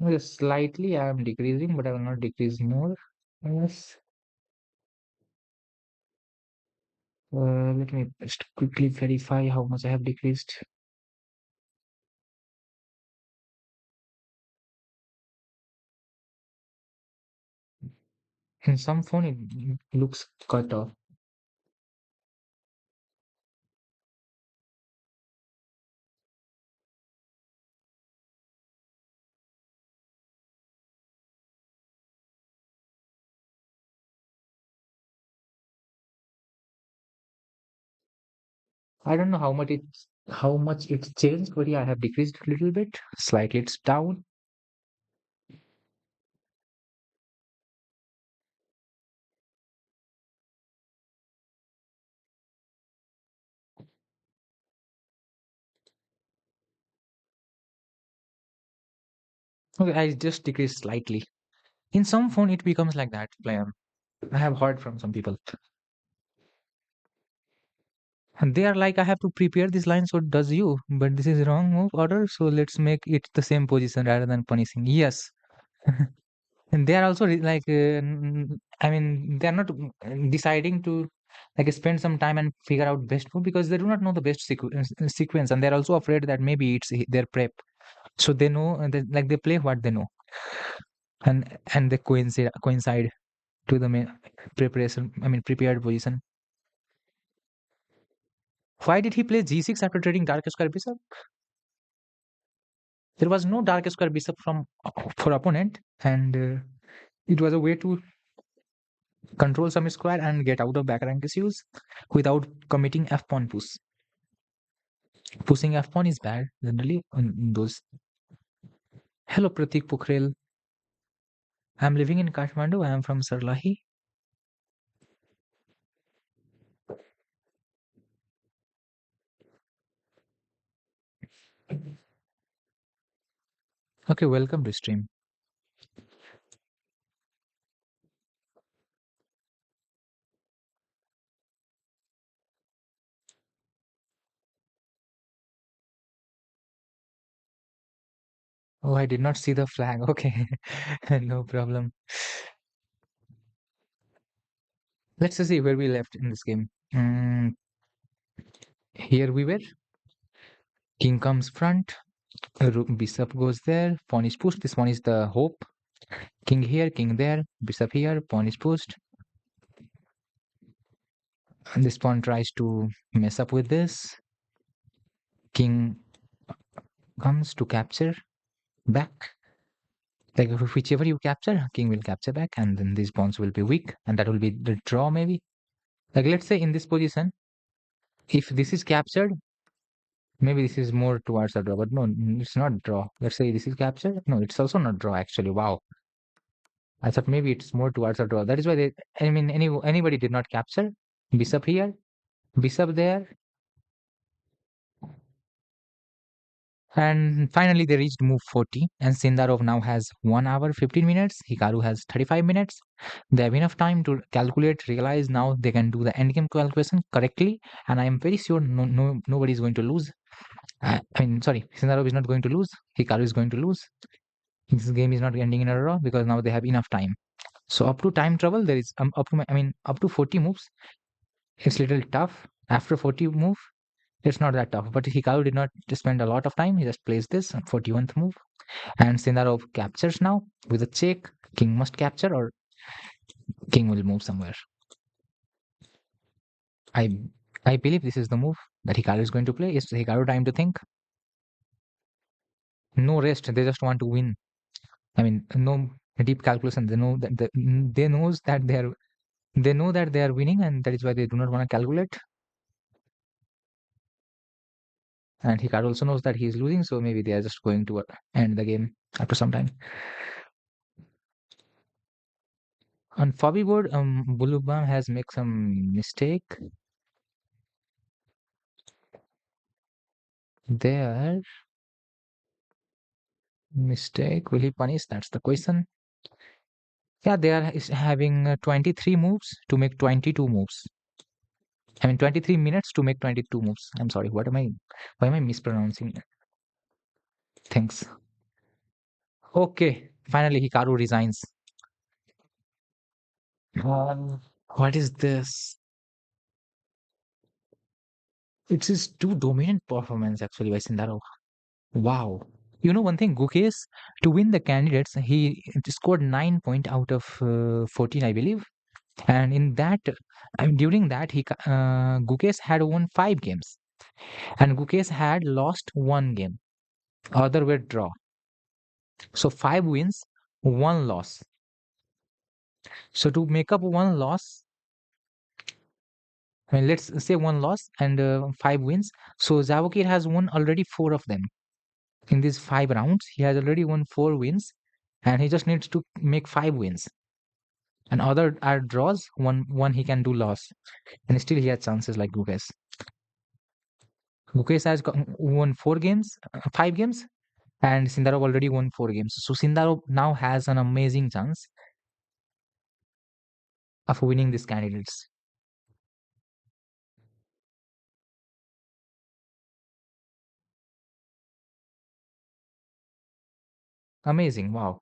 Yes, slightly I am decreasing, but I will not decrease more. Yes. Let me just quickly verify how much I have decreased. In some phone, it looks cut off. I don't know how much it's changed, but yeah, I have decreased a little bit. Slightly, it's down. Okay, I just decreased slightly. In some phone, it becomes like that. I have heard from some people. And they are like, I have to prepare this line, so does you. But this is wrong move order, so let's make it the same position rather than punishing. Yes. And they are also I mean, they are not deciding to like spend some time and figure out best move because they do not know the best sequence, and they're also afraid that maybe it's their prep. So they know, like they play what they know, and they coincide to the preparation. I mean, prepared position. Why did he play g6 after trading dark square bishop? There was no dark square bishop from for opponent, and it was a way to control some square and get out of back rank issues without committing f pawn push. Pushing f pawn is bad generally in those. Hello Pratik Pokhrel. I'm living in Kathmandu. I am from Sarlahi. Okay, welcome to stream. Oh, I did not see the flag. Okay, no problem. Let's just see where we left in this game. Here we were. King comes front. Bishop goes there. Pawn is pushed. This one is the hope. King here, king there. Bishop here. Pawn is pushed. And this pawn tries to mess up with this. King comes to capture back. Like whichever you capture, king will capture back, and then these pawns will be weak, and that will be the draw maybe. Like let's say in this position, if this is captured, maybe this is more towards a draw, but no, it's not draw. Let's say this is captured. No, it's also not draw actually. Wow. I thought maybe it's more towards a draw. That is why I mean, anybody did not capture. Bishop here, bishop there, and finally they reached move 40. And Sindarov now has 1 hour 15 minutes. Hikaru has 35 minutes. They have enough time to calculate, realize now they can do the endgame calculation correctly. And I am very sure nobody is going to lose. I mean, sorry, Sindarov is not going to lose. Hikaru is going to lose. This game is not ending in a draw because now they have enough time. So up to time trouble, there is I mean up to 40 moves. It's little tough. After 40 move, it's not that tough. But Hikaru did not spend a lot of time. He just plays this on 41th move. And Sindarov captures now with a check. King must capture or king will move somewhere. I I believe this is the move that Hikaru is going to play. It's Hikaru time to think. No rest. They just want to win. I mean, no deep calculation. They know that they knows that They know that they are winning, and that is why they do not want to calculate. And Hikaru also knows that he is losing, so maybe they are just going to end the game after some time. On Fabi board, Bulubam has made some mistake there. Mistake. Will he punish? That's the question. Yeah, they are having 23 moves to make 22 moves. I mean, 23 minutes to make 22 moves. I'm sorry. Why am I mispronouncing things? Okay. Finally, Hikaru resigns. What is this? It's his too dominant performance actually by Sindaro. Wow. You know one thing, Gukesh, to win the candidates, he scored 9 point out of 14, I believe. And in that, I mean, during that, Gukesh had won 5 games, and Gukesh had lost 1 game. Other were draw. So 5 wins, 1 loss. So to make up 1 loss, I mean, let's say 1 loss and 5 wins. So Zavokir has won already 4 of them in these 5 rounds. He has already won 4 wins, and he just needs to make 5 wins. And other are draws. One he can do loss, and still he has chances like Gukesh. Gukesh has won 4 games, 5 games, and Sindarov already won 4 games. So Sindarov now has an amazing chance of winning these candidates. Amazing! Wow.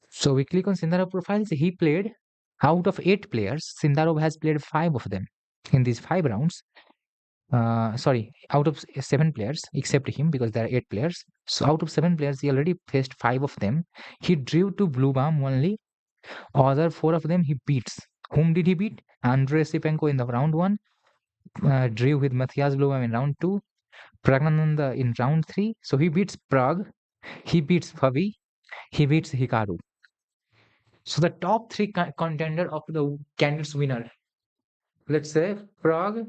So we click on Sindarov profiles. He played out of 8 players. Sindarov has played 5 of them in these 5 rounds. Sorry, out of 7 players, except him because there are 8 players. So out of 7 players, he already faced 5 of them. He drew to Blue Balm only. Other 4 of them he beats. Whom did he beat? Andrei Sipenko in the round one. Drew with Matthias Blue Balm in round two. Pragnananda in round three. So he beats Prague. He beats Favi. He beats Hikaru. So the top three contender of the candidates winner. Let's say Prague,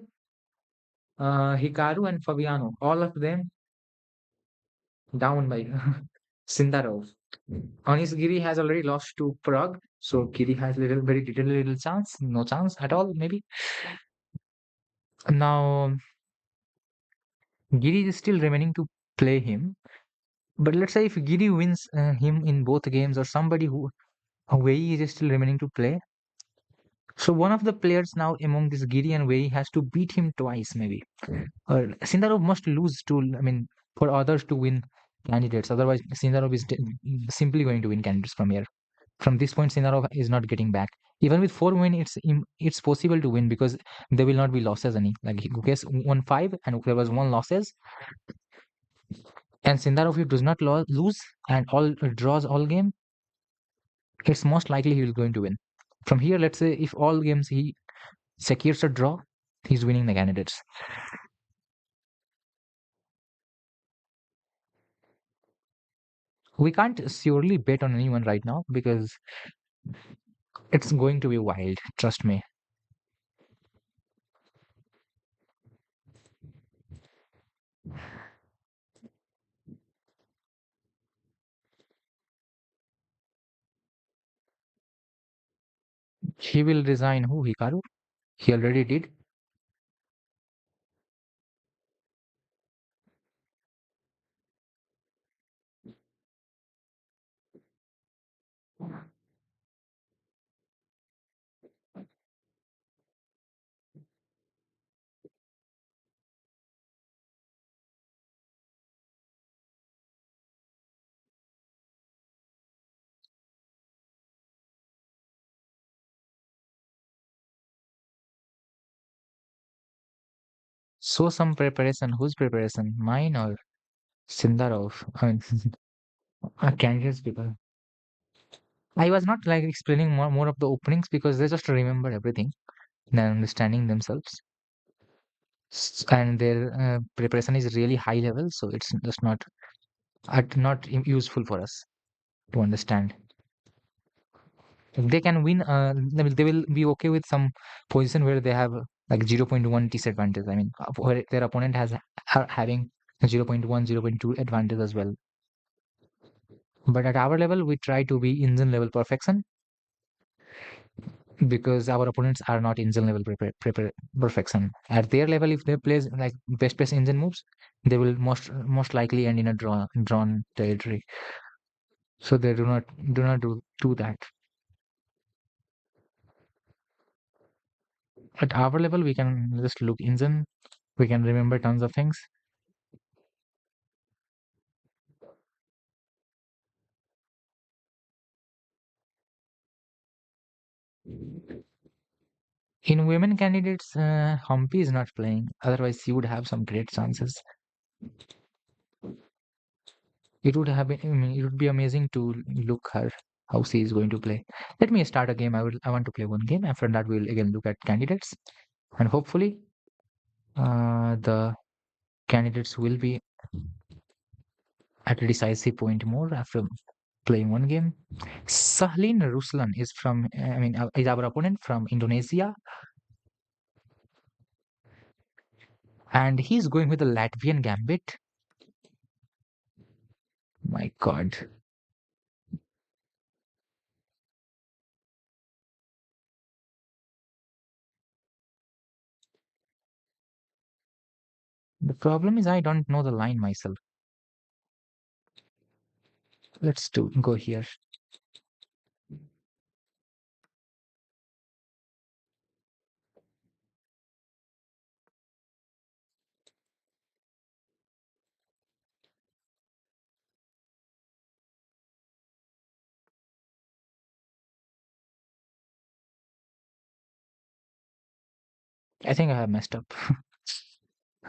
Hikaru, and Fabiano. All of them down by Sindarov. Giri has already lost to Prague, so Giri has little chance, no chance at all, maybe. Now Giri is still remaining to play him, but let's say if Giri wins him in both games, or somebody who Wei is still remaining to play. So one of the players now among this Giri and Wei has to beat him twice, maybe. Or Sindarov must lose to, I mean, for others to win candidates. Otherwise, Sindarov is simply going to win candidates from here. From this point, Sinarov is not getting back. Even with 4 wins, it's possible to win because there will not be losses any. Like Gukesh won 5 and there was 1 losses. And Sindarov, if he does not lose and all draws all game, it's most likely he will going to win. From here, let's say if all games he secures a draw, he's winning the candidates. We can't surely bet on anyone right now because it's going to be wild. Trust me. He will resign who? Hikaru? He already did. So some preparation. Whose preparation? Mine or Sindarov? I mean, candidates people. I was not like explaining more of the openings because they just remember everything and understanding themselves. And their preparation is really high level, so it's just not useful for us to understand. They can win. They will be okay with some position where they have like zero point 0.1 disadvantage. I mean, where their opponent has having zero point 0.1, zero point 0.2 advantage as well. But at our level, we try to be engine level perfection because our opponents are not engine level perfection. At their level, if they play like best engine moves, they will most likely end in a drawn territory. So they do not do that. At our level, we can just look engine. We can remember tons of things. In women candidates, Humpy is not playing. Otherwise, she would have some great chances. It would have been. I mean, it would be amazing to look her how she is going to play. Let me start a game. I want to play one game. After that, we'll again look at candidates, and hopefully, the candidates will be at a decisive point more after playing one game. Sahlin Ruslan is from. I mean, is our opponent from Indonesia, and he's going with the Latvian gambit. My God. The problem is I don't know the line myself. Let's do go here. I think I have messed up.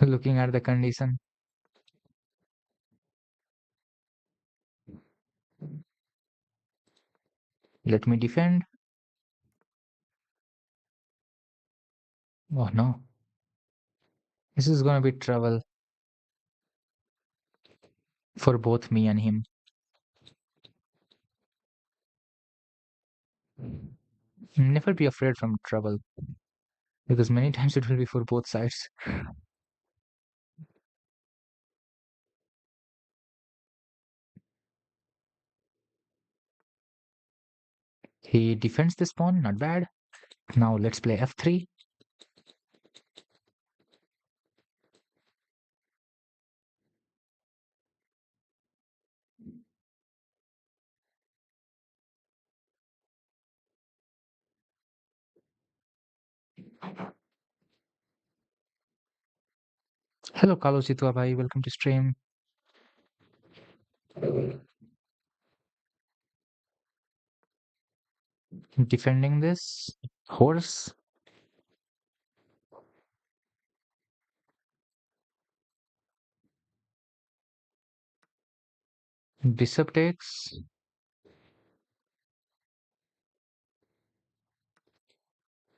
Looking at the condition. Let me defend. Oh no. This is gonna be trouble for both me and him. Never be afraid from trouble because many times it will be for both sides. He defends this pawn, not bad. Now let's play f3. Hello, Carlos Jitua bhai. Welcome to stream. Defending this horse. Bishop takes.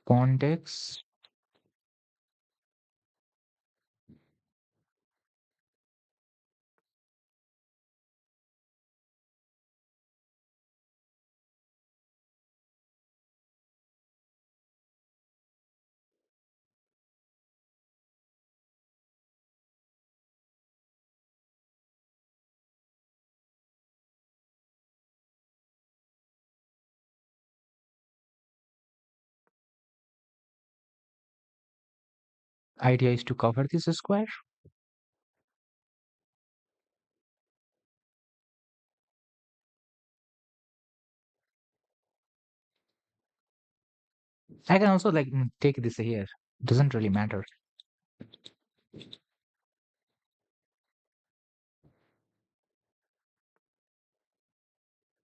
Pawn takes. Idea is to cover this square. I can also like take this here. Doesn't really matter.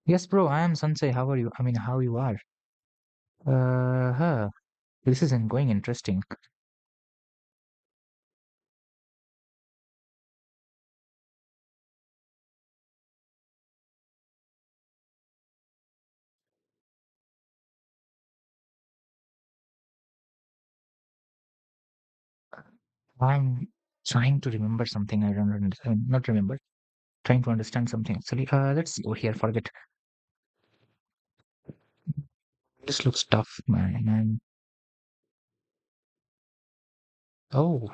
Yes, bro. I am Sansei. How are you? I mean, how you are? Huh. This isn't going interesting. I'm trying to remember something. I don't understand. I mean, not remember. Trying to understand something actually. Let's go here. Forget. This looks tough, man. Oh,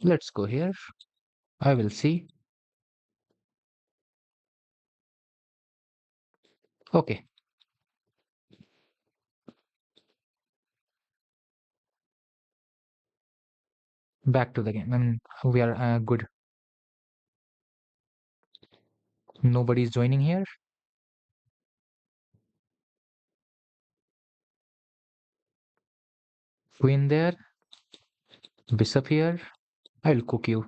let's go here. I will see. Okay, back to the game. We are good. Nobody is joining here. Queen there. Bishop here. I'll cook you.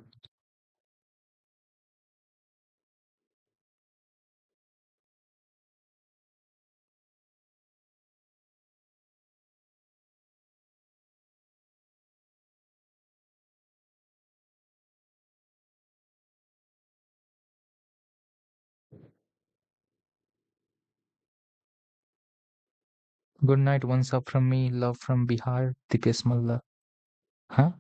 Good night. Once up from me. Love from Bihar. Dipesh Malla. Huh?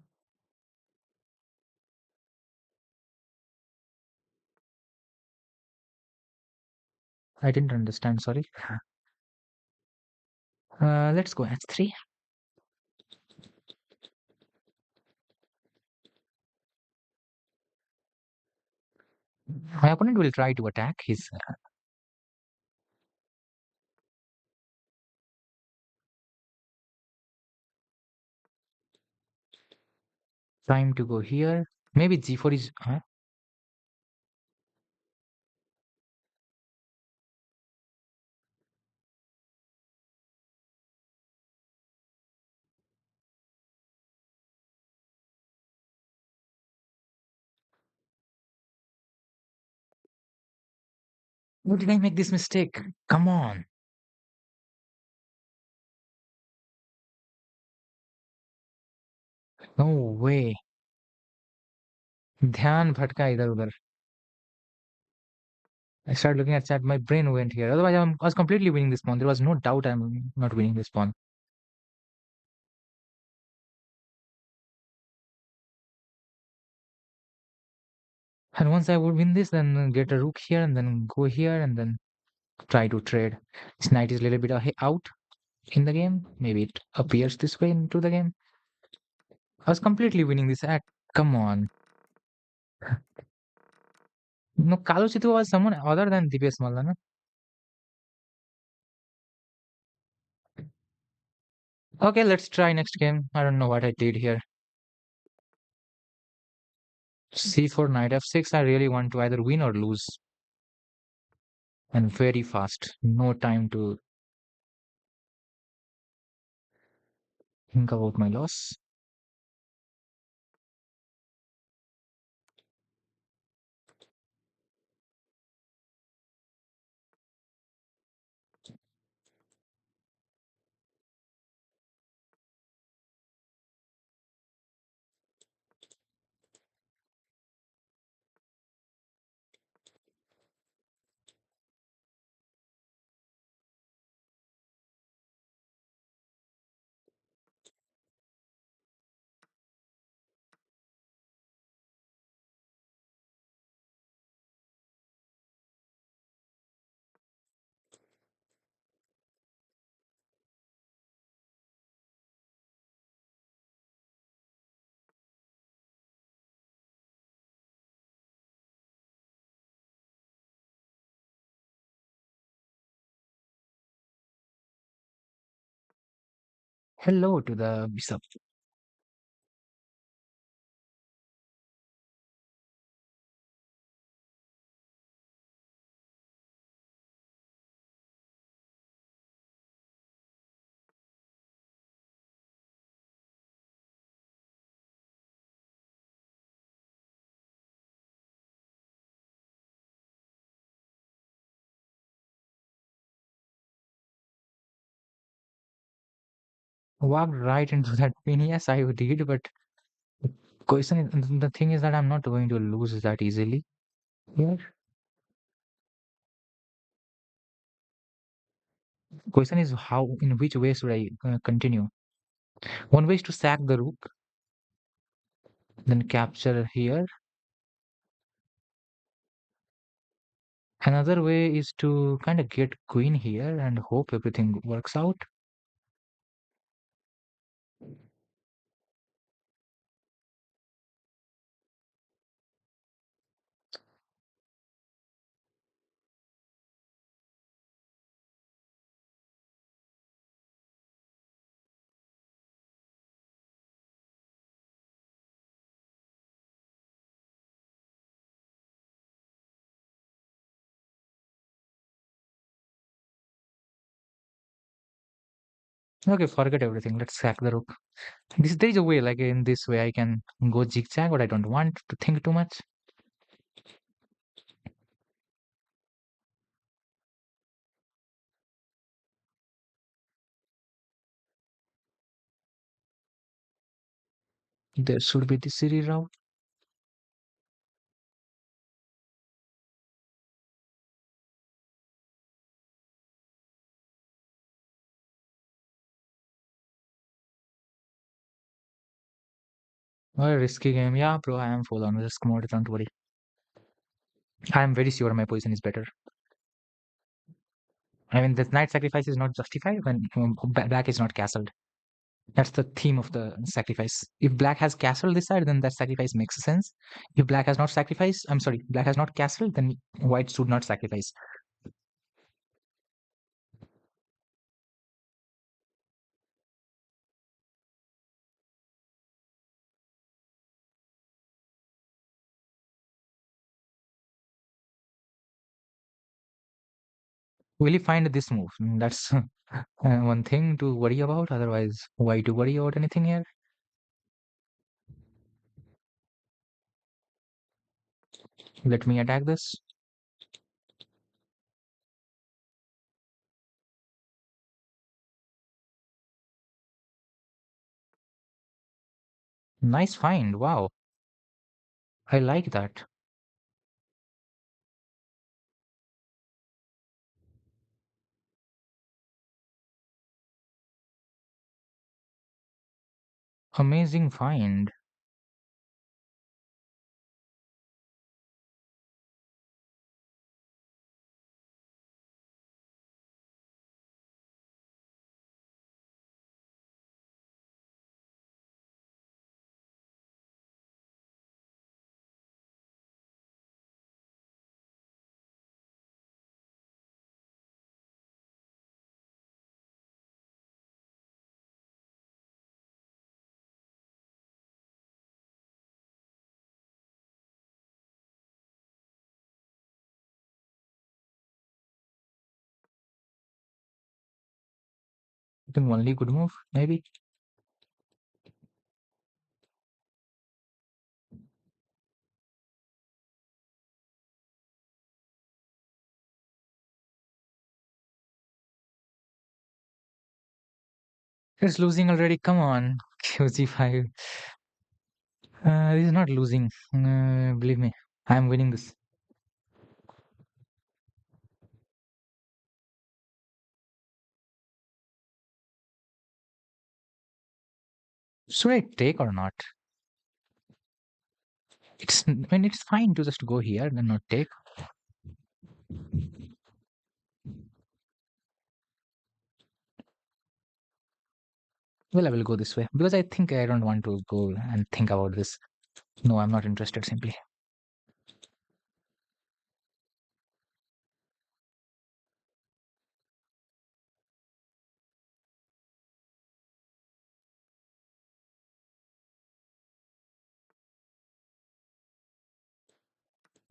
I didn't understand. Sorry. Let's go H3. My opponent will try to attack his time to go here. Maybe G4 is. Huh? Why did I make this mistake? Come on. No way. ध्यान भटका इधर उधर. I started looking at chat. My brain went here. Otherwise, I was completely winning this pawn. There was no doubt I'm not winning this pawn. And once I would win this, then get a rook here and then go here and then try to trade. This knight is a little bit out in the game. Maybe it appears this way into the game. I was completely winning this act. Come on. No, Kalu Chitu was someone other than Dipesh Malla, no? Okay, let's try next game. I don't know what I did here. C4, knight f6. I really want to either win or lose. And very fast. No time to think about my loss. Hello to the bishop. Walked right into that pin. Yes, I did, but the thing is that I'm not going to lose that easily here. Question is how, in which way should I continue? One way is to sack the rook, then capture here. Another way is to kind of get queen here and hope everything works out. Okay, forget everything. Let's sack the rook. There is a way, like in this way, I can go zigzag, but I don't want to think too much. There should be the Siri route. Or a risky game. Yeah, bro, I am full on risk mode. Don't worry. I am very sure my position is better. I mean, the knight sacrifice is not justified when black is not castled. That's the theme of the sacrifice. If black has castled this side, then that sacrifice makes sense. If black has not sacrificed, I'm sorry, black has not castled, then white should not sacrifice. Will he find this move? That's one thing to worry about. Otherwise, why to worry about anything here? Let me attack this. Nice find. Wow. I like that. Amazing find. I think only good move, maybe. It's losing already. Come on. QG5. This is not losing. Believe me. I'm winning this. Should I take or not? It's fine to just go here and not take. Well, I will go this way because I think I don't want to go and think about this. No, I'm not interested simply.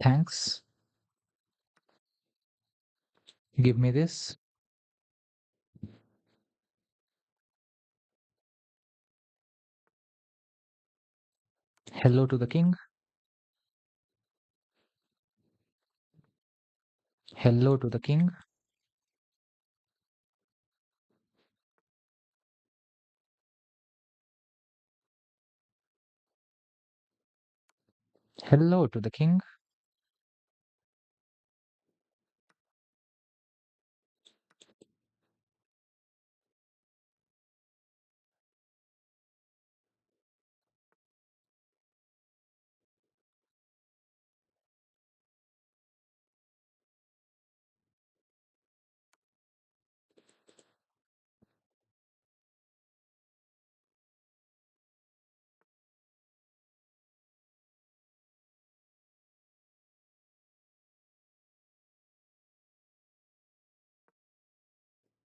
Thanks. Give me this. Hello to the king. Hello to the king. Hello to the king.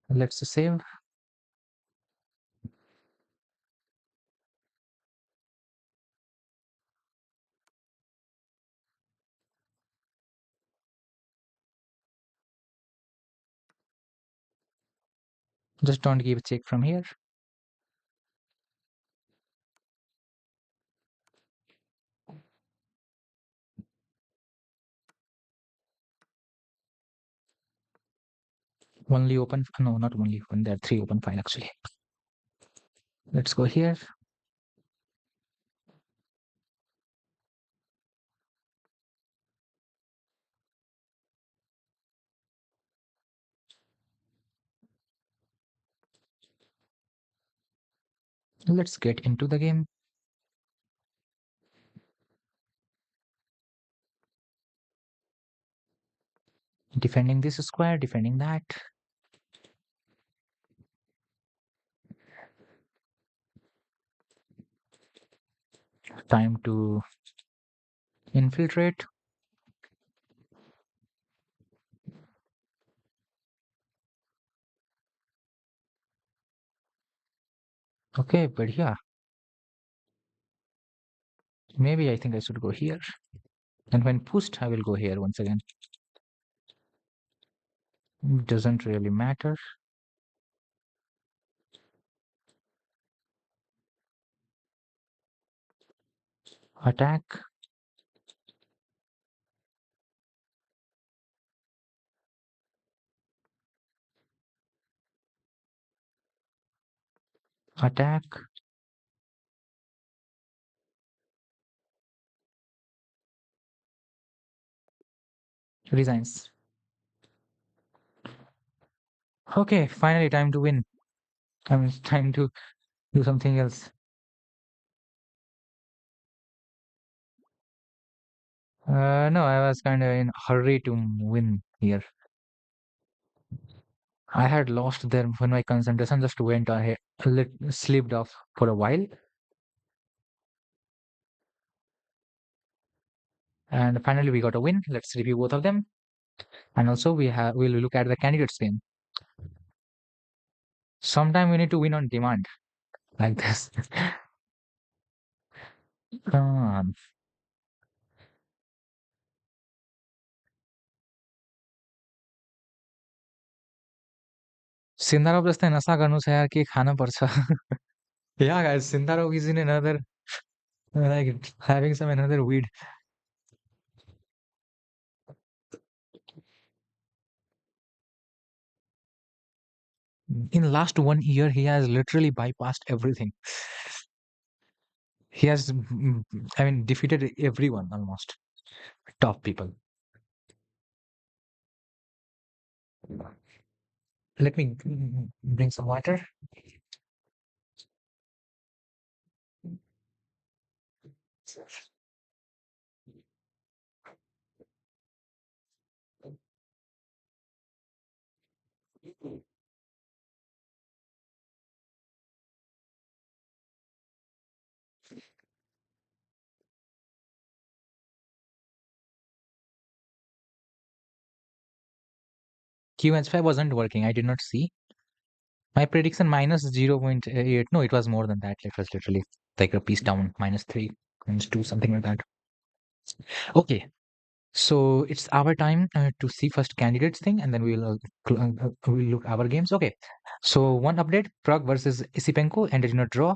Let's save. Just don't give a check from here. Only open, no, not only one. There are three open file actually. Let's go here. Let's get into the game. Defending this square, defending that. Time to infiltrate. Okay, but yeah, maybe I think I should go here. And when pushed, I will go here once again. Doesn't really matter. Attack, attack, resigns. Okay, finally time to win. I mean, it's time to do something else. No, I was kind of in a hurry to win here. I had lost there when my concentration just went ahead, slipped off for a while. And finally we got a win. Let's review both of them. And also we'll look at the candidates game. Sometime we need to win on demand like this. Come on. Sindarov जस्तै नशा गर्नु छ यार के खान पर्छ. Yeah, guys, Sindarov is in another like having some another weed. In last 1 year, he has literally bypassed everything. He has, I mean, defeated everyone almost. Top people. Let me bring some water. QH5 wasn't working. I did not see. My prediction minus 0.8. No, it was more than that. It was literally like a piece down, -3, -2, something like that. Okay. So it's our time to see first candidates thing, and then we'll look our games. Okay. So one update: Prague versus Isipenko ended in a draw.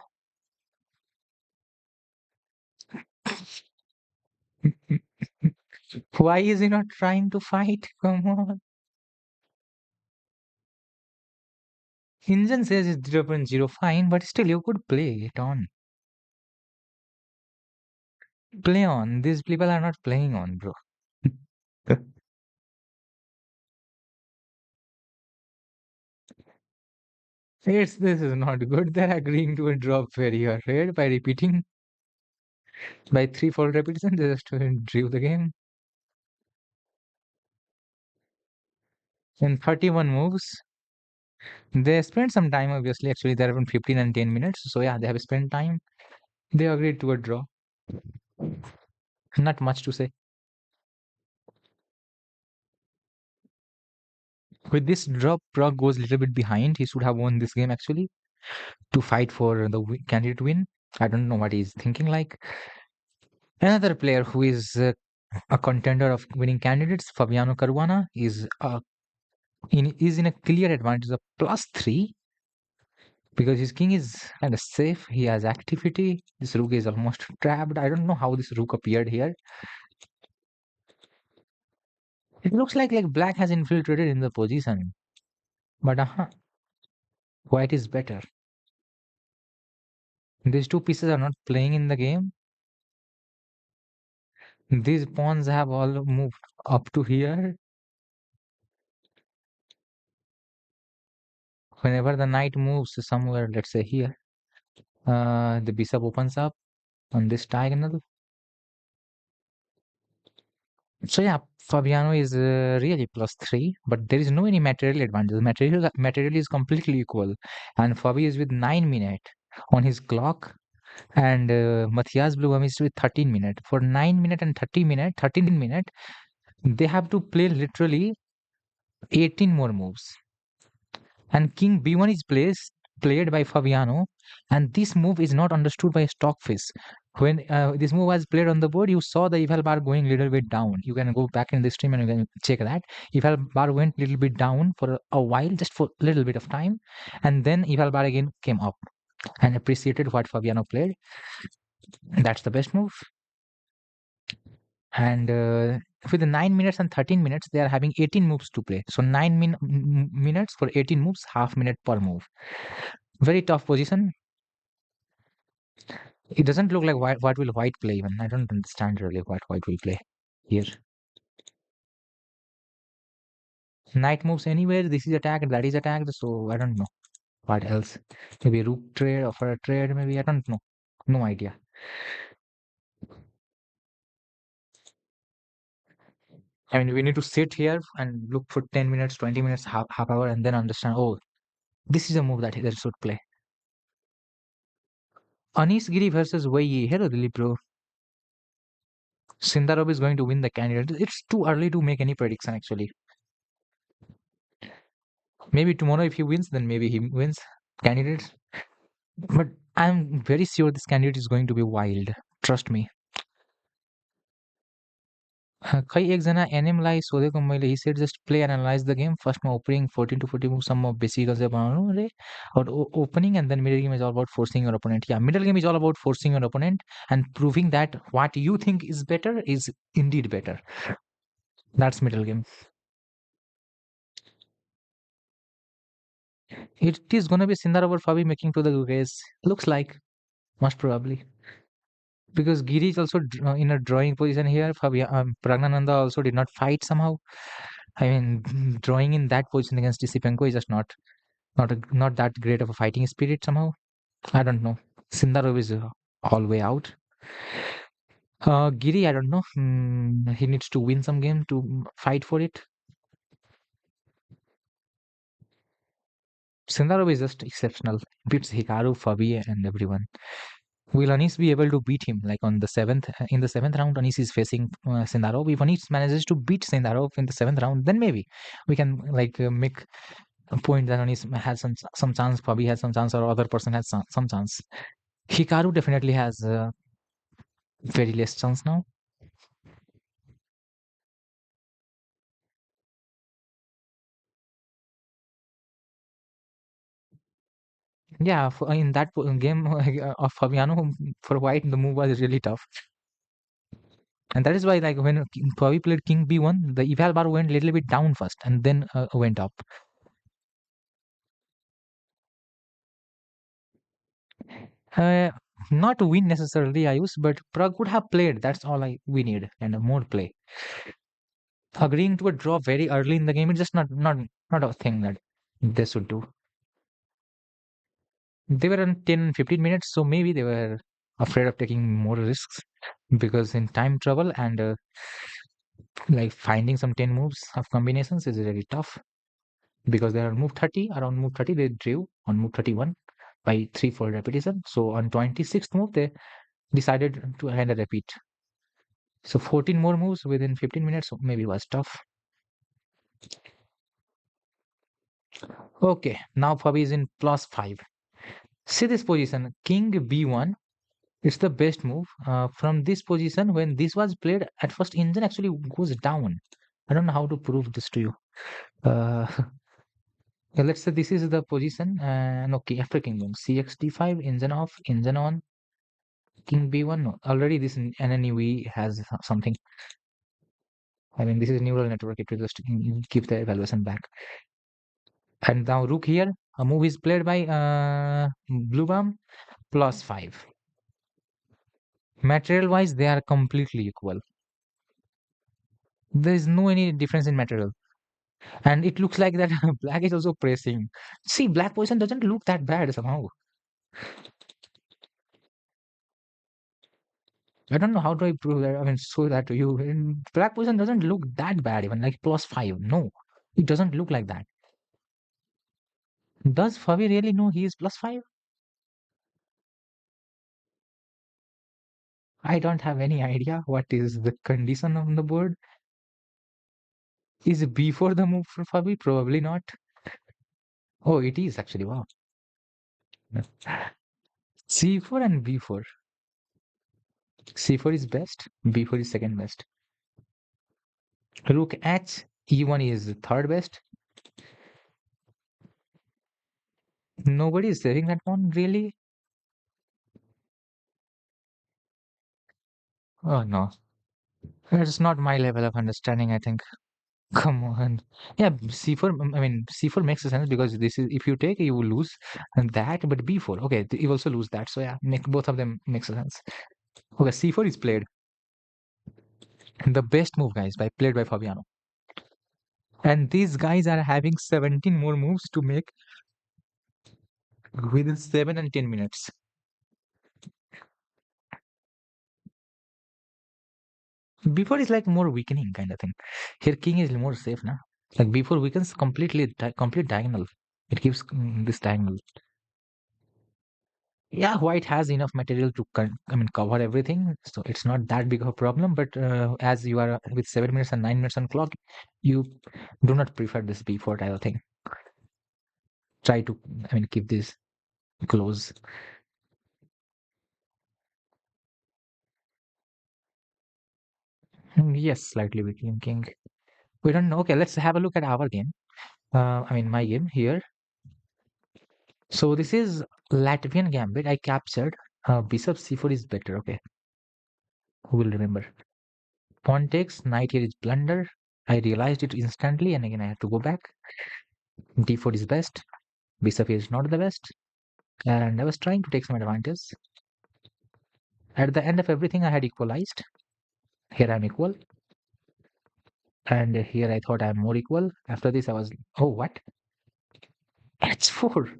Why is he not trying to fight? Come on. Engine says it's 0.0 fine, but still you could play it on. Play on. These people are not playing on, bro. This is not good. They're agreeing to a drop where you are red by repeating by 3-4 repetitions. They just drew the game in 31 moves. They spent some time, obviously. Actually, they're around 15 and 10 minutes. So yeah, they have spent time. They agreed to a draw. Not much to say. With this drop, Prague goes a little bit behind. He should have won this game actually to fight for the candidate win. I don't know what he's thinking like. Another player who is a contender of winning candidates, Fabiano Caruana, is in a clear advantage of +3 because his king is kind of safe. He has activity. This rook is almost trapped. I don't know how this rook appeared here. It looks like black has infiltrated in the position, but white is better. These two pieces are not playing in the game. These pawns have all moved up to here. Whenever the knight moves somewhere, let's say here, the bishop opens up on this diagonal. So yeah, Fabiano is really +3, but there is no any material advantage. Material is completely equal, and Fabi is with 9 minutes on his clock, and Matthias Blum is with 13 minutes. For 9 minutes and 30 minutes, 13 minutes, they have to play literally 18 more moves. And King B1 is played by Fabiano, and this move is not understood by Stockfish. When this move was played on the board, you saw the eval bar going a little bit down. You can go back in the stream and you can check that. Eval bar went a little bit down for a while, just for a little bit of time, and then eval bar again came up and appreciated what Fabiano played. That's the best move. And with the 9 minutes and 13 minutes, they are having 18 moves to play. So minutes for 18 moves, half minute per move. Very tough position. It doesn't look like what will white play even. I don't understand really what white will play here. Knight moves anywhere. This is attacked. That is attacked. So I don't know what else. Maybe rook trade or for a trade. Maybe I don't know. No idea. I mean, we need to sit here and look for 10 minutes, 20 minutes, half hour, and then understand. Oh, this is a move that they should play. Anis Giri versus Wei Yi. Hello, Dilip bro. Sindarov is going to win the candidate. It's too early to make any prediction actually. Maybe tomorrow if he wins, then maybe he wins candidates. But I'm very sure this candidate is going to be wild. Trust me. खै एकजना एनएमलाई सोधेको मैले he said just play and analyze the game. First my opening 14 to 40 moves some of basic concept बनाउनु अरे or opening and then middle game is all about forcing your opponent. Yeah, middle game is all about forcing your opponent and proving that what you think is better is indeed better. That's middle game. It is gonna be Sindar over Fabi making to the race. Looks like most probably. Because Giri is also in a drawing position here. Pragnananda also did not fight somehow. I mean, drawing in that position against Disipenko is just not that great of a fighting spirit somehow. I don't know. Sindarov is all way out. Giri, I don't know. He needs to win some game to fight for it. Sindarov is just exceptional. Beats Hikaru, Fabi, and everyone. Will Anis be able to beat him? Like on the in the seventh round, Anis is facing Sindarov. If Anis manages to beat Sindarov in the seventh round, then maybe we can make a point that Anis has some chance, Fabi has some chance, or other person has some chance. Hikaru definitely has very less chance now. Yeah, in that game of Fabiano for white, the move was really tough. And that is why, like when Fabi played King B1, the eval bar went a little bit down first and then went up. Uh, Not to win necessarily, I use, but Prague would have played. That's all we need, and more play. Agreeing to a draw very early in the game is just not a thing that they should do. They were on 10, 15 minutes, so maybe they were afraid of taking more risks because in time trouble and like finding some 10 moves of combinations is really tough because they are move 30, around move 30 they drew on move 31 by 3-4 repetition. So on 26th move they decided to hand a repeat. So 14 more moves within 15 minutes maybe was tough. Okay, now Fabi is in plus 5. See this position, king b1. It's the best move. From this position, when this was played, at first engine actually goes down. I don't know how to prove this to you. Uh, yeah, let's say this is the position. And okay, after king boom, cx d5, engine off, engine on, king b1. No, already this NNEV has something. I mean, this is neural network. It will just give the evaluation back. And now rook here. A move is played by blue bum plus 5. Material wise, they are completely equal. There is no any difference in material. And it looks like that black is also pressing. See, black position doesn't look that bad somehow. I don't know how do I prove that. I mean, show that to you. Black position doesn't look that bad, even like plus 5. No, it doesn't look like that. Does Fabi really know he is plus 5? I don't have any idea what is the condition on the board. Is before the move for Fabi? Probably not. Oh, it is actually. Wow. C4 and B4. C4 is best. B4 is second best. Rook H. E1 is third best. Nobody is saving that one, really? Oh no. That's not my level of understanding, I think. Come on. Yeah, C4, I mean, C4 makes sense because this is, if you take, you will lose and that, but B4, okay, you also lose that. So yeah, make both of them makes sense. Okay, C4 is played. The best move, guys, played by Fabiano. And these guys are having 17 more moves to make within 7 and 10 minutes. Before is like more weakening kind of thing. Here, king is more safe now. Like before weakens completely, complete diagonal. It gives this diagonal. Yeah, white has enough material to, I mean, cover everything. So it's not that big of a problem. But as you are with 7 minutes and 9 minutes on clock, you do not prefer this b4 type of thing. Try to, I mean, keep this close. Yes, slightly weakening king. We don't know. Okay, let's have a look at our game. I mean, my game here. So this is Latvian gambit. I captured. Bishop c4 is better. Okay, who will remember? Pawn takes. Knight here is blunder. I realized it instantly, and again I have to go back. D4 is best. Bishop here is not the best, and I was trying to take some advantage. At the end of everything, I had equalized. Here I'm equal, and here I thought I'm more equal. After this, I was, oh, what? H4.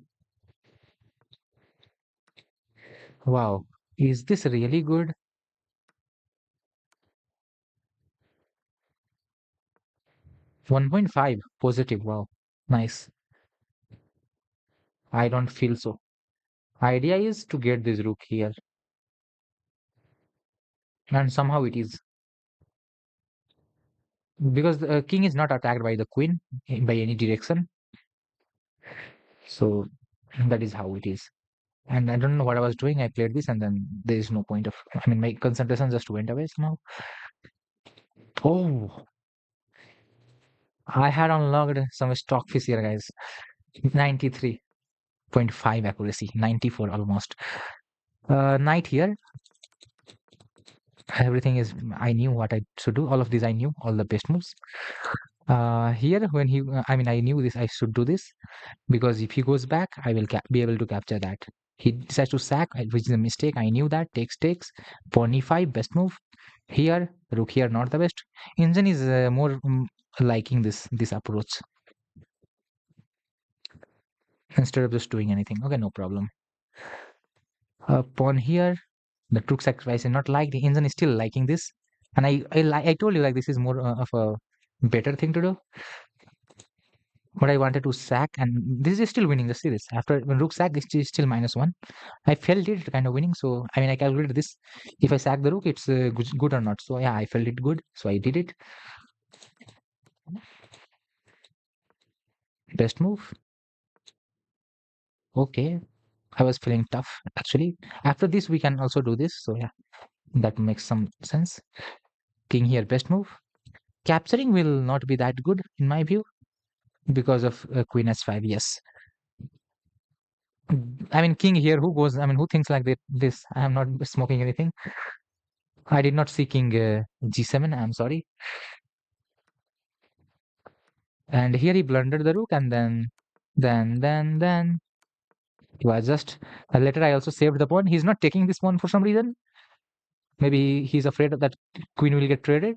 Wow, is this really good? 1.5 positive. Wow, nice. I don't feel so. Idea is to get this rook here, and somehow it is because the king is not attacked by the queen by any direction. So that is how it is. And I don't know what I was doing. I played this, and then there is no point of. I mean, my concentration just went away somehow. Oh, I had unlocked some stockfish here, guys. 93.5 accuracy, 94 almost. Knight here. Everything is. I knew what I should do. All of these I knew. All the best moves. Here when he, I mean, I knew this. I should do this because if he goes back, I will be able to capture that. He decides to sack, which is a mistake. I knew that. Takes. Pawn e5, best move. Here, rook here, not the best. Engine is more liking this approach instead of just doing anything. Okay, no problem. Pawn here, the rook sacrifice is not like the engine is still liking this, and I told you like this is more of a better thing to do. But I wanted to sack, and this is still winning. Just see this. After when rook sack, this is still -1. I felt it kind of winning. So I mean, I calculated this. If I sack the rook, it's good or not. So yeah, I felt it good. So I did it. Best move. Okay, I was feeling tough actually. After this, we can also do this. So yeah, that makes some sense. King here, best move. Capturing will not be that good in my view because of Queen S5. Yes, I mean King here. Who goes? I mean, who thinks like that? This I am not smoking anything. I did not see King G7. I'm sorry. And here he blundered the rook, and then he was just. Later, I also saved the pawn. He's not taking this pawn for some reason. Maybe he's afraid that queen will get traded.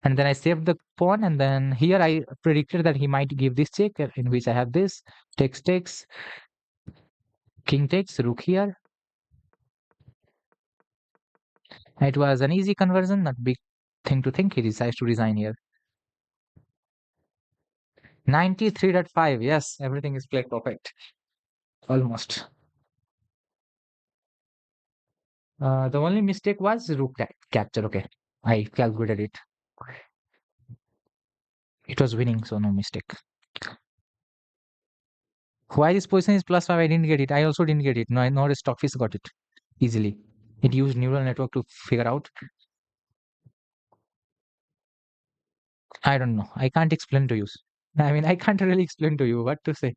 And then I saved the pawn, and then here I predicted that he might give this check, in which I have this takes, king takes, rook here. It was an easy conversion, not big thing to think. He decides to resign here. 93.5. Yes, everything is played perfect. Almost. The only mistake was rook capture. Okay, I calculated it. It was winning, so no mistake. Why this position is +5? I didn't get it. I also didn't get it. No, not a Stockfish got it easily. It used neural network to figure out. I don't know. I can't explain to you. I mean, I can't really explain to you what to say.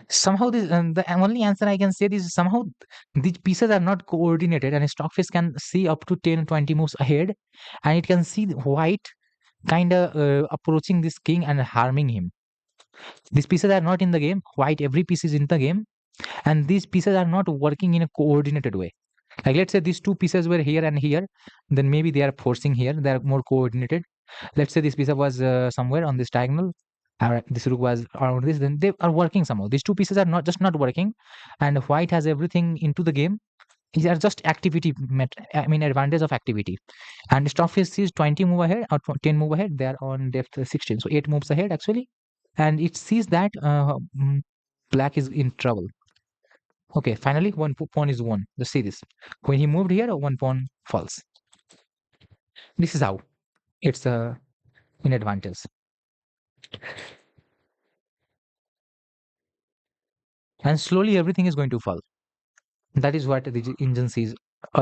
Somehow, this the only answer I can say is somehow these pieces are not coordinated, and Stockfish can see up to 10, 20 moves ahead, and it can see the white kind of approaching this king and harming him. These pieces are not in the game. White, every piece is in the game, and these pieces are not working in a coordinated way. Like let's say these two pieces were here and here, then maybe they are forcing here. They are more coordinated. Let's say this piece was somewhere on this diagonal, or this rook was around this. Then they are working somehow. These two pieces are not working, and white has everything into the game. These are just activity. I mean advantage of activity. And Stockfish is 20 move ahead or 10 move ahead. They are on depth 16, so 8 moves ahead actually, and it sees that black is in trouble. Okay, finally one pawn is won. Just see this. When he moved here, one pawn falls. This is how it's in advantage. And slowly everything is going to fall. That is what the engine sees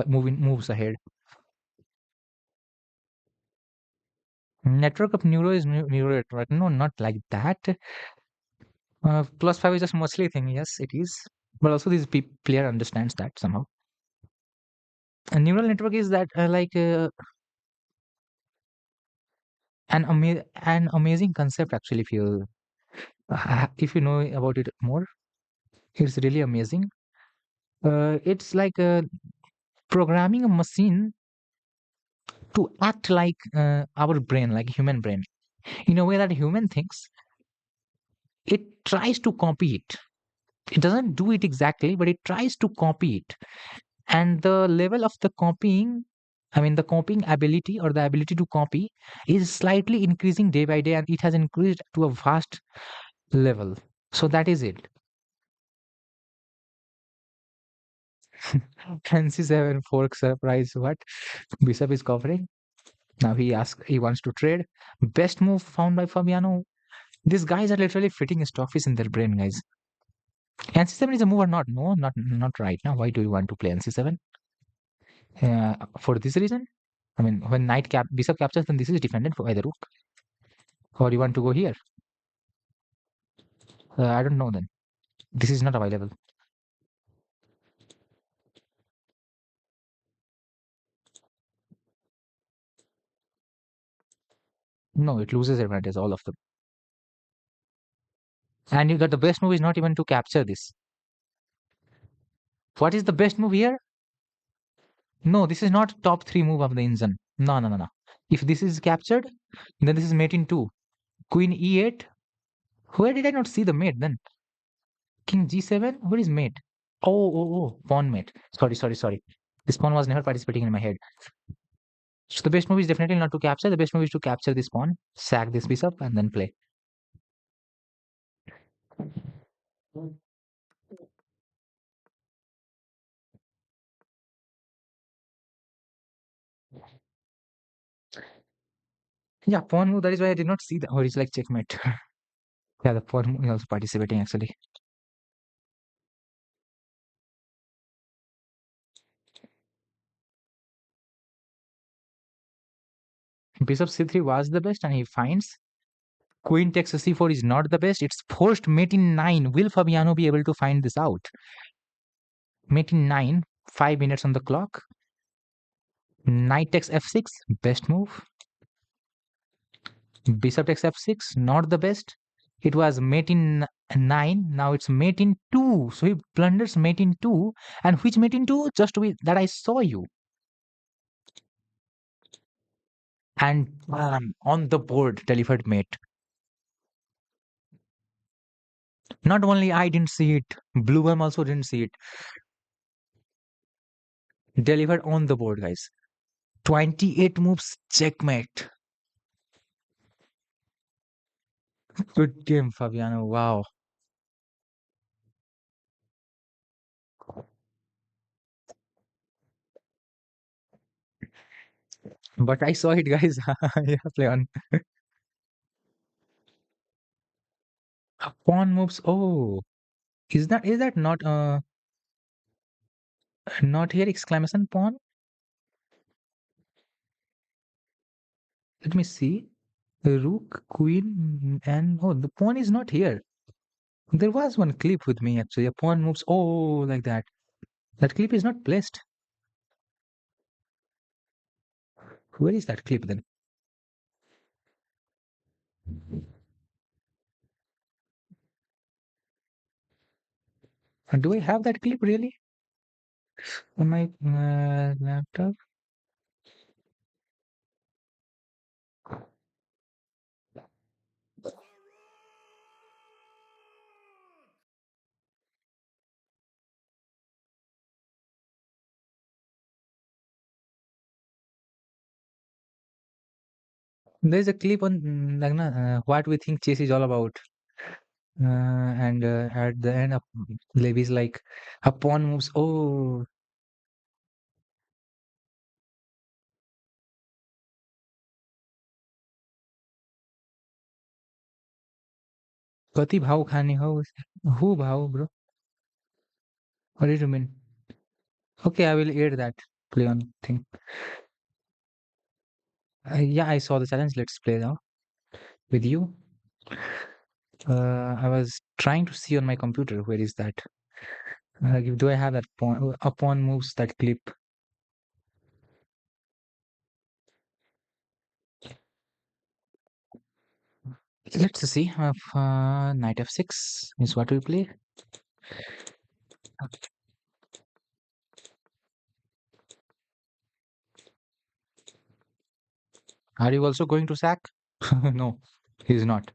moves ahead. Network of neuro is neuro network. No, not like that. +5 is just mostly thing. Yes, it is. But also this player understands that somehow. A neural network is that like an amazing concept actually. If you know about it more, it's really amazing. It's like programming a machine to act like our brain, like human brain, in a way that human thinks. It tries to copy it. It doesn't do it exactly, but it tries to copy it. And the level of the copying, I mean, the copying ability or the ability to copy is slightly increasing day by day, and it has increased to a vast level. So that is it. Fancy 7 fork surprise. What? Bishop is covering. Now he wants to trade. Best move found by Fabiano. These guys are literally fitting stockfish in their brain, guys. NC7 is a move or not? No, not right now. Why do you want to play NC7? For this reason? I mean, when bishop captures, then this is defended by the rook. Or you want to go here? I don't know then. This is not available. No, it loses advantage, all of them. And you got the best move is not even to capture this. What is the best move here? No, this is not top 3 move of the engine. No, no, no, no. If this is captured, then this is mate in 2. Queen E8. Where did I not see the mate then? King G7? Where is mate? Oh, pawn mate. Sorry. This pawn was never participating in my head. So the best move is definitely not to capture. The best move is to capture this pawn, sack this piece up, and then play. Yeah, pawn move. That is why I did not see the. Or it's like checkmate. Yeah, the pawn move is also participating actually. Bishop c3 was the best, and he finds queen takes c4 is not the best. It's forced mate in 9. Will Fabiano be able to find this out? Mate in 9, 5 minutes on the clock. Knight takes f6, best move. Bishop takes f6, not the best. It was mate in 9, now it's mate in 2. So he blunders mate in 2. And which mate in 2? Just with that I saw you. And on the board, delivered mate. Not only I didn't see it, Blue Worm also didn't see it. Delivered on the board, guys. 28 moves, checkmate. Good game, Fabiano. Wow. But I saw it, guys. Yeah, play on. Pawn moves. Oh, is that not here? Exclamation pawn. Let me see. Rook, queen, and oh, the pawn is not here. There was one clip with me actually. A pawn moves. Oh, like that. That clip is not placed. Where is that clip then? Do I have that clip really on my laptop? There's a clip on like, what we think chess is all about. And at the end, Levy's like, a pawn moves. Oh, कति भाव खाने हो who भाव bro? What did you mean? Okay, I will add that play on thing. Yeah, I saw the challenge. Let's play now with you. I was trying to see on my computer. Where is that? Do I have that pawn? A pawn moves that clip. Let's see. Knight f6 is what we play. Are you also going to sack? No, he's not.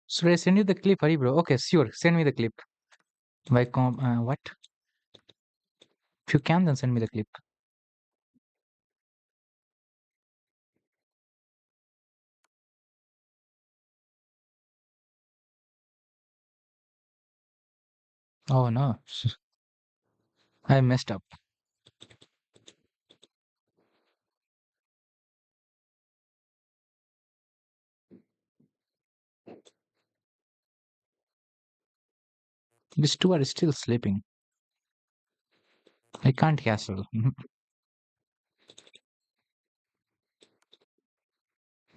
Should I send you the clip, Hari bro? Okay, sure. Send me the clip. What? If you can, then send me the clip. Oh no, I messed up. These two are still sleeping. I can't castle. I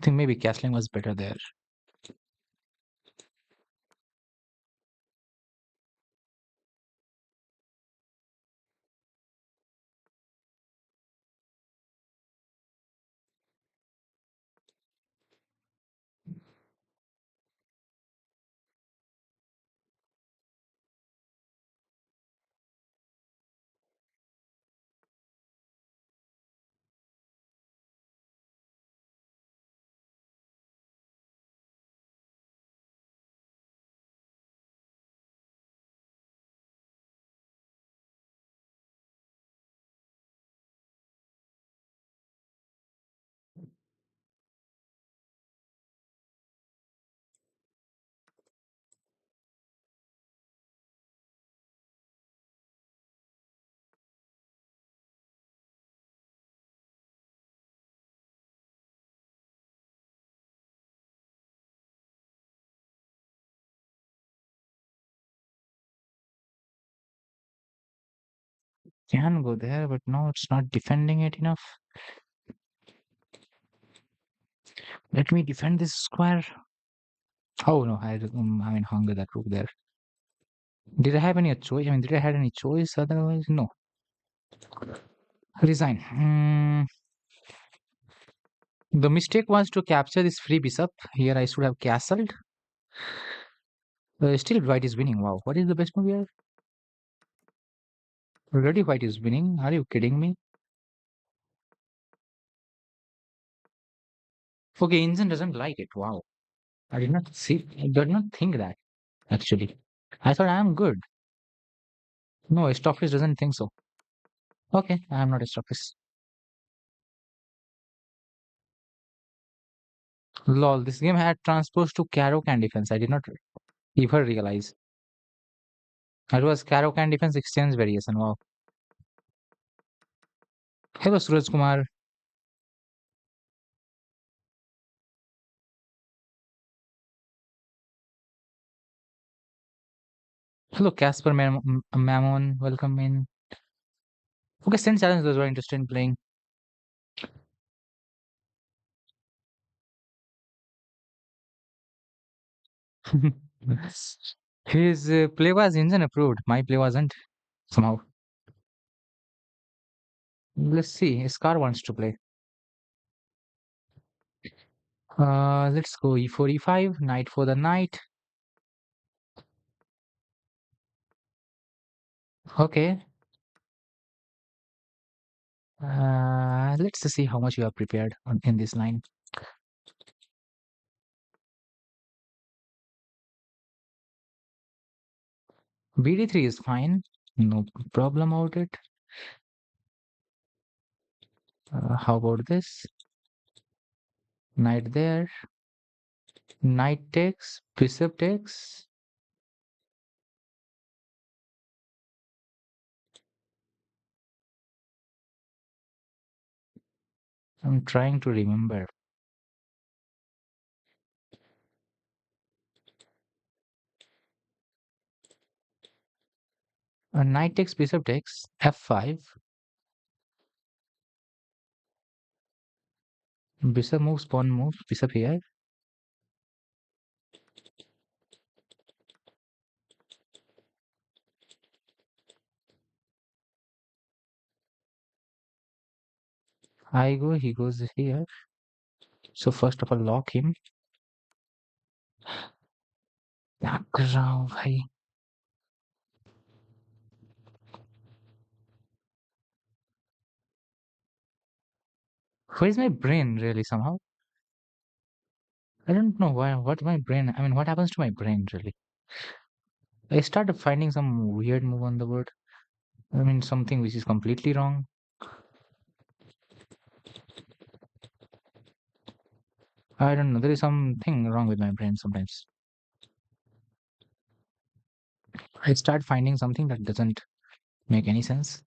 think maybe castling was better there. Can go there, but no, it's not defending it enough. Let me defend this square. Oh no, I mean hung that rook there. Did I have any choice? I mean, did I had any choice otherwise? No. Resign. The mistake was to capture this free bishop. Here I should have castled. Still white is winning. Wow. What is the best move here? Already white is winning. Are you kidding me? Okay, Inzen doesn't like it. Wow. I did not think that, actually. I thought I am good. No, Stockfish doesn't think so. Okay, I am not a Stockfish. Lol, this game had transposed to Caro-Can defense. I did not even realize. It was Caro-Can defense exchange variation. Wow. Hello, Suraj Kumar. Hello, Casper Mammon. Welcome in. Okay, send challenge those who are interested in playing. His play was engine approved. My play wasn't somehow. Let's see. Scar wants to play. Let's go e4, e5, knight for the knight. Okay. Let's see how much you are prepared in this line. BD3 is fine. No problem about it. How about this? Knight there. Knight takes. Bishop takes. I'm trying to remember. Knight takes. Bishop takes. F5. Bishop moves. Pawn moves. Bishop here. I go. He goes here. So first of all, lock him. क्या कर रहा हूँ भाई? Where's my brain really somehow? I don't know why. What my brain? I mean, what happens to my brain really? I started finding some weird move on the board. I mean, something which is completely wrong. I don't know. There is something wrong with my brain sometimes. I start finding something that doesn't make any sense.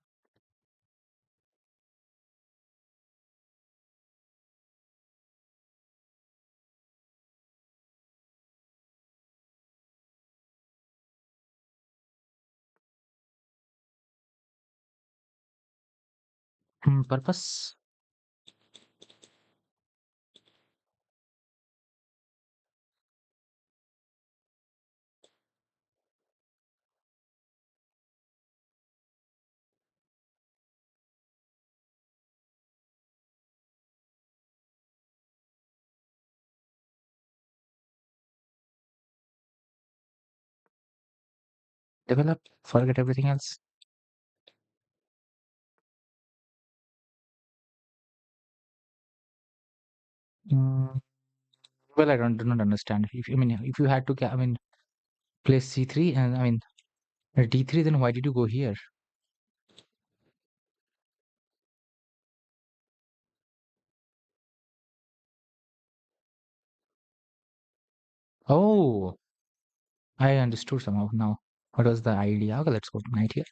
Purpose. Develop. Forget everything else. Mm, well, I do not understand. If I mean, if you had to, I mean, play c3 and I mean d3, then why did you go here? Oh, I understood somehow now. What was the idea? Okay, let's go to knight here.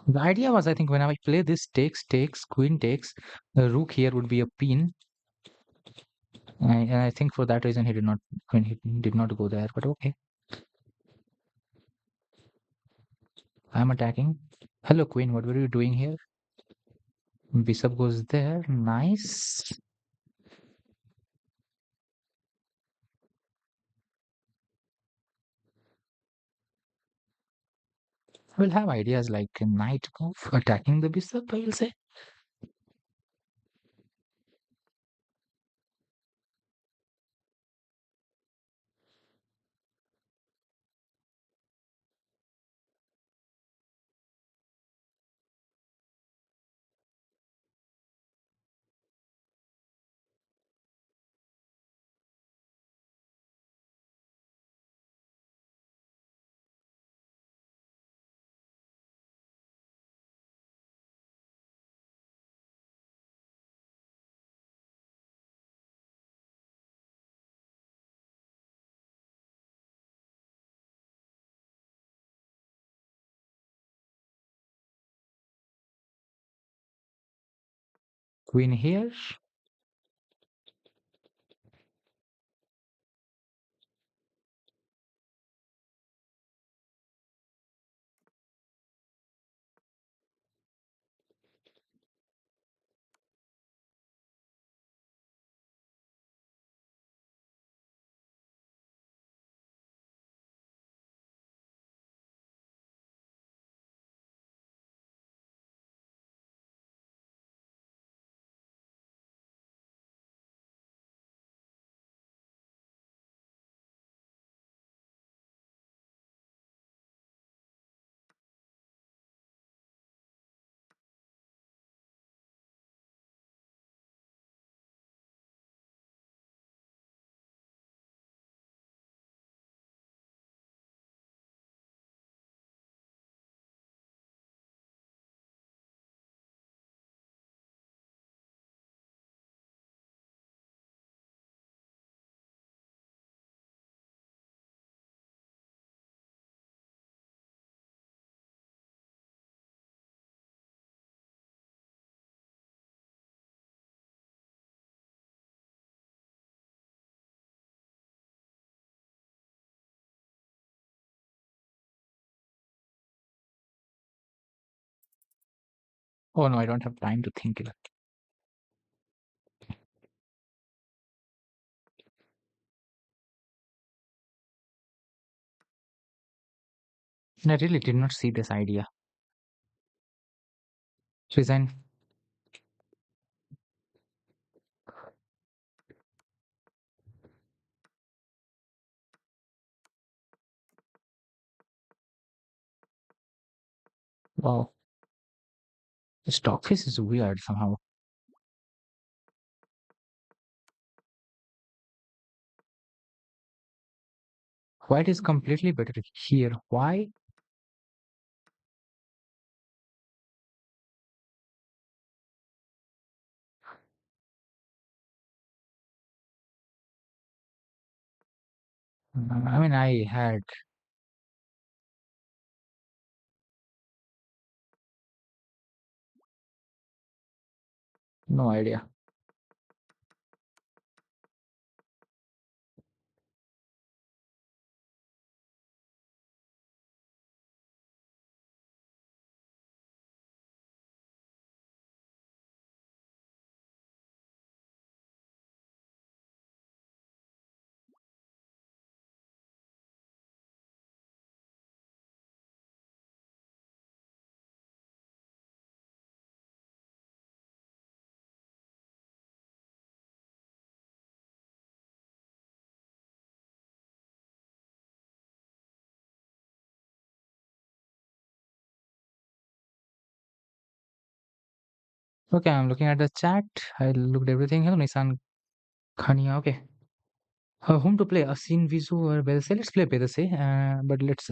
The idea was, I think, when I play this takes, queen takes, the rook here would be a pin, and I think for that reason he did not, when he did not go there. But okay, I'm attacking. Hello, queen. What were you doing here? Bishop goes there. Nice. I will have ideas like a knight move, attacking the bishop, I will say. Queen here. Oh no, I don't have time to think it. I really did not see this idea. Resign. Wow. The stock face is weird somehow. White is completely better here. Why? I mean, I had no idea. Okay, I'm looking at the chat. I looked everything. Hello, Nissan Khania. Okay. Whom to play? Asin, Visu, or Bedase? Let's play Bedase. But let's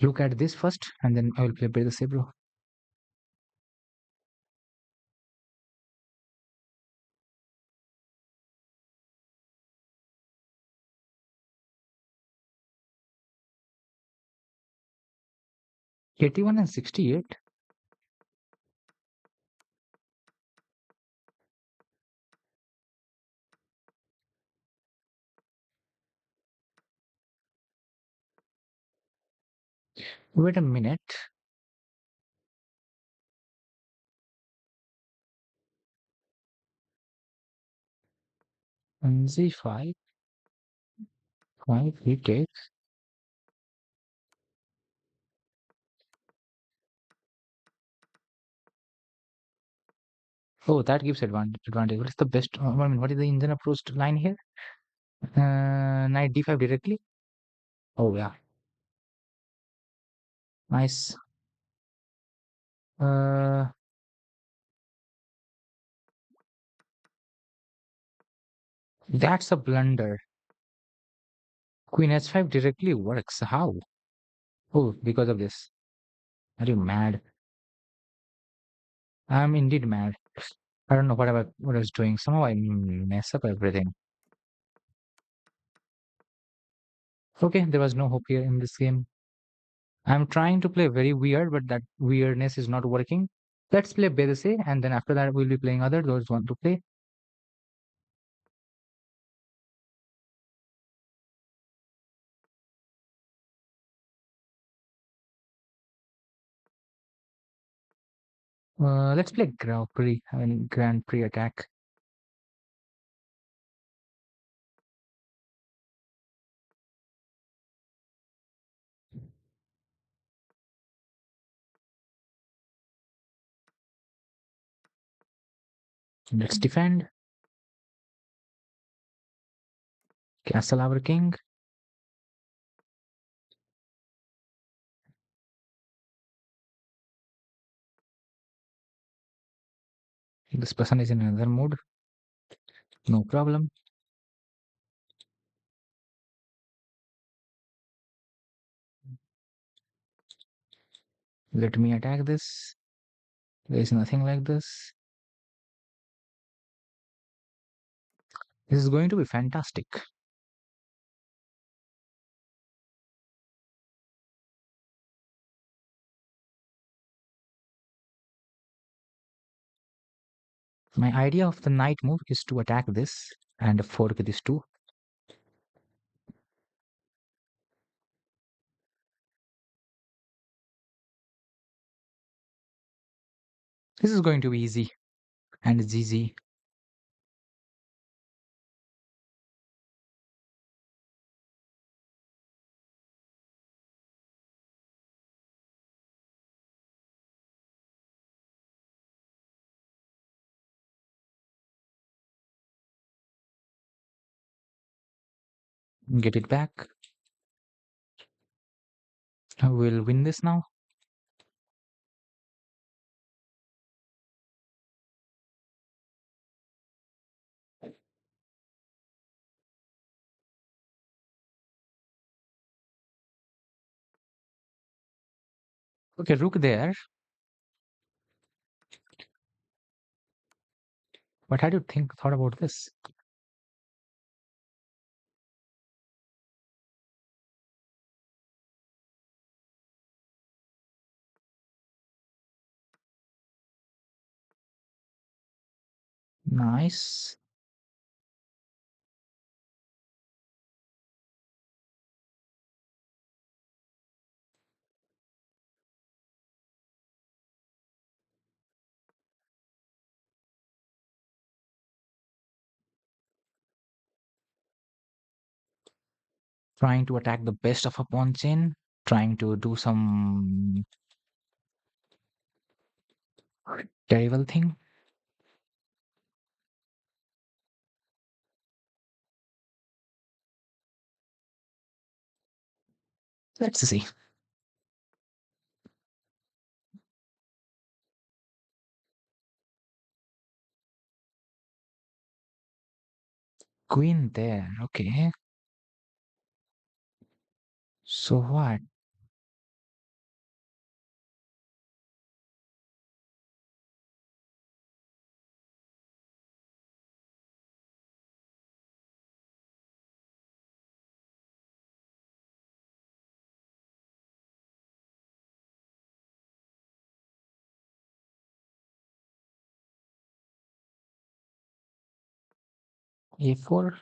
look at this first, and then I will play Bedase, bro. '81 and 68. Wait a minute. And Z5, 5, he takes. Oh, that gives advantage. What is the best? I mean, what is the Indian approach line here? Knight D5 directly. Oh yeah, nice. Uh, that's a blunder. Queen H5 directly works. How? Oh, because of this. Are you mad? I'm indeed mad. I don't know what I was doing. Somehow I mess up everything. Okay, there was no hope here in this game. I'm trying to play very weird, but that weirdness is not working. Let's play Bedese, and then after that we'll be playing other those want to play. Let's play Grand Prix. I mean Grand Prix attack. Let's defend. Castle our king. This person is in another mood. No problem. Let me attack this. There is nothing like this. This is going to be fantastic. My idea of the knight move is to attack this and fork this two. This is going to be easy and easy. Get it back. We'll win this now. Okay, rook there. What had you thought about this? Nice. Trying to attack the best of a pawn chain. Trying to do some terrible thing. Let's see. Queen there. Okay. So what? A4?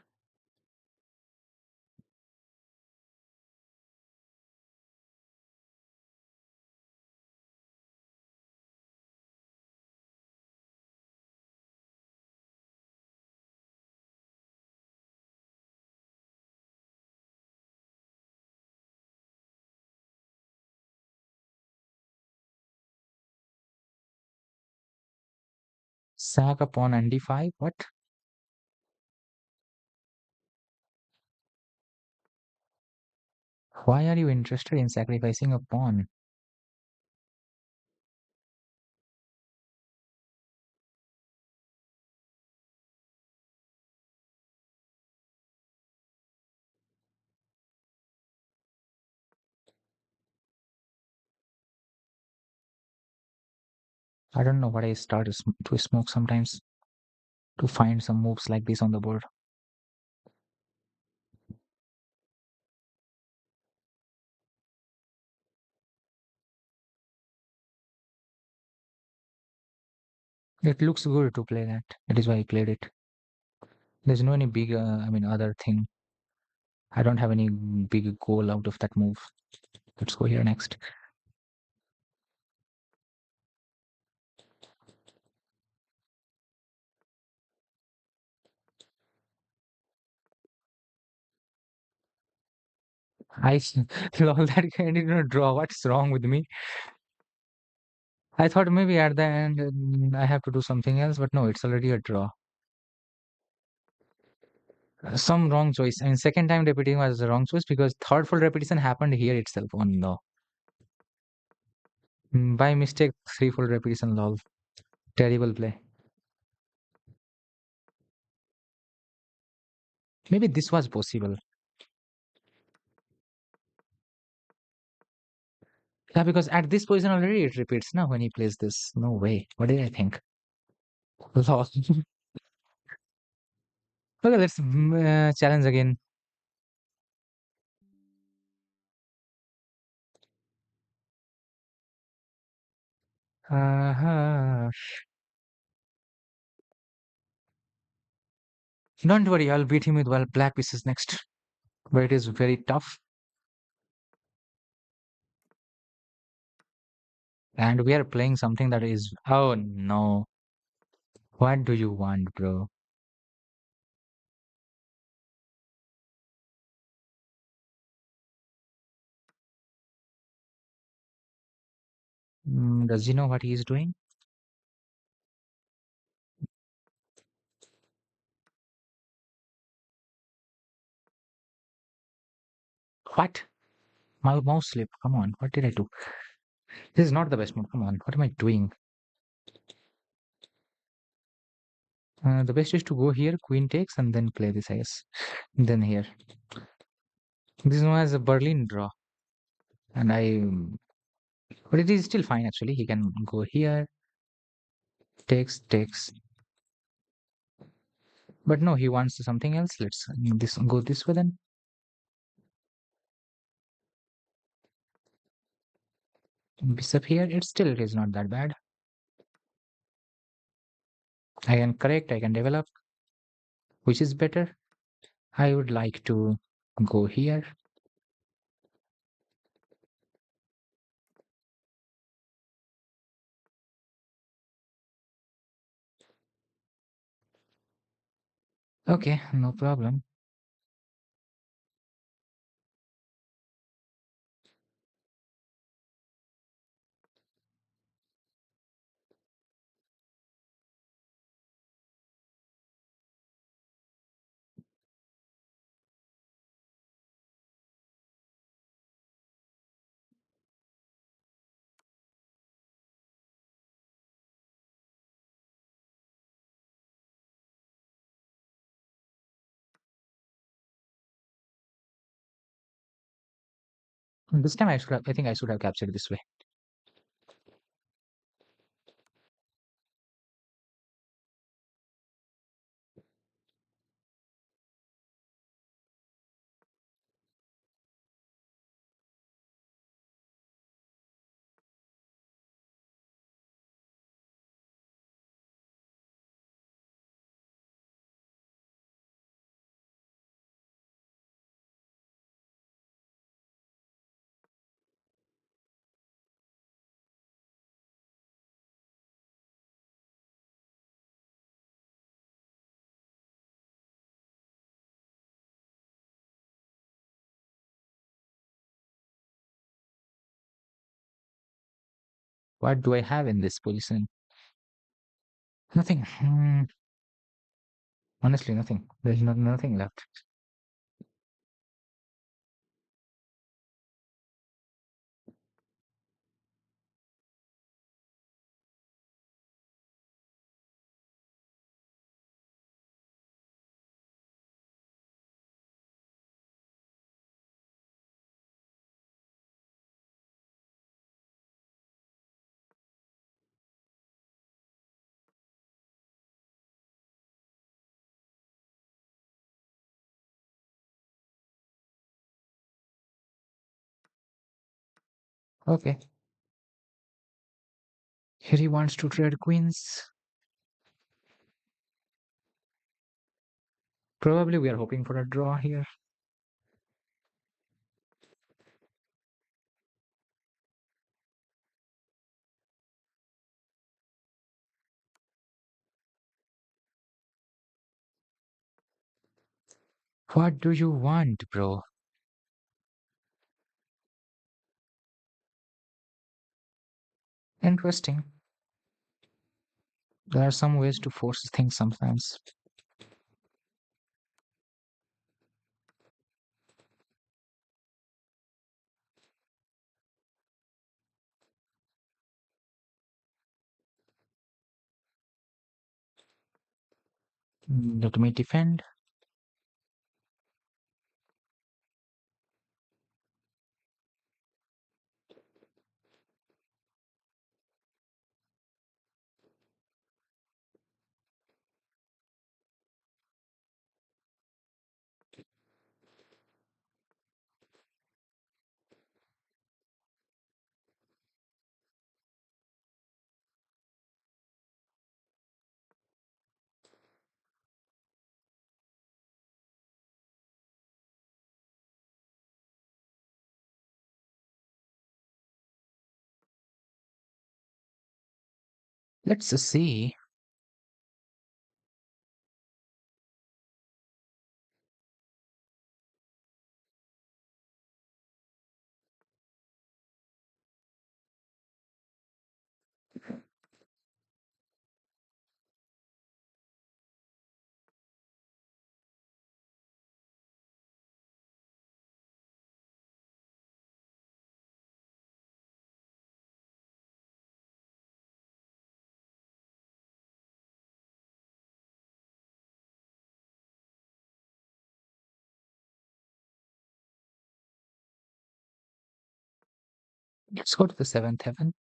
Sack a pawn and d5? What? Why are you interested in sacrificing a pawn? I don't know what I start to smoke sometimes to find some moves like this on the board. It looks good to play that. That is why I played it. There's no any big, other thing. I don't have any big goal out of that move. Let's go here next. Lol, that guy did not draw. What's wrong with me? I thought maybe at the end I have to do something else, but no, it's already a draw. Some wrong choice. I mean, second time repeating was the wrong choice because third full repetition happened here itself. Oh no. By mistake, three full repetition, lol. Terrible play. Maybe this was possible. Yeah, because at this position already it repeats now when he plays this. No way. What did I think? Lol. Okay, let's challenge again. Uh, don't worry, I'll beat him with well black pieces next. But it is very tough. And we are playing something that is. Oh no. What do you want, bro? Does he know what he is doing? What? My mouse slip. Come on. What did I do? This is not the best move. Come on. What am I doing? The best is to go here, queen takes, and then play this, I guess. Then here. This one has a Berlin draw. And but it is still fine actually. He can go here, takes. But no, he wants something else. Let's this go this way then. Bishop here. It is not that bad. I can correct, I can develop. Which is better? I would like to go here. Okay, no problem. This time I think I should have captured this way. What do I have in this position? Nothing. Honestly, nothing. There's nothing left. Okay. Here he wants to trade queens. Probably we are hoping for a draw here. What do you want, bro? Interesting. There are some ways to force things sometimes. Let me defend. Let's see. Let's go to the seventh heaven.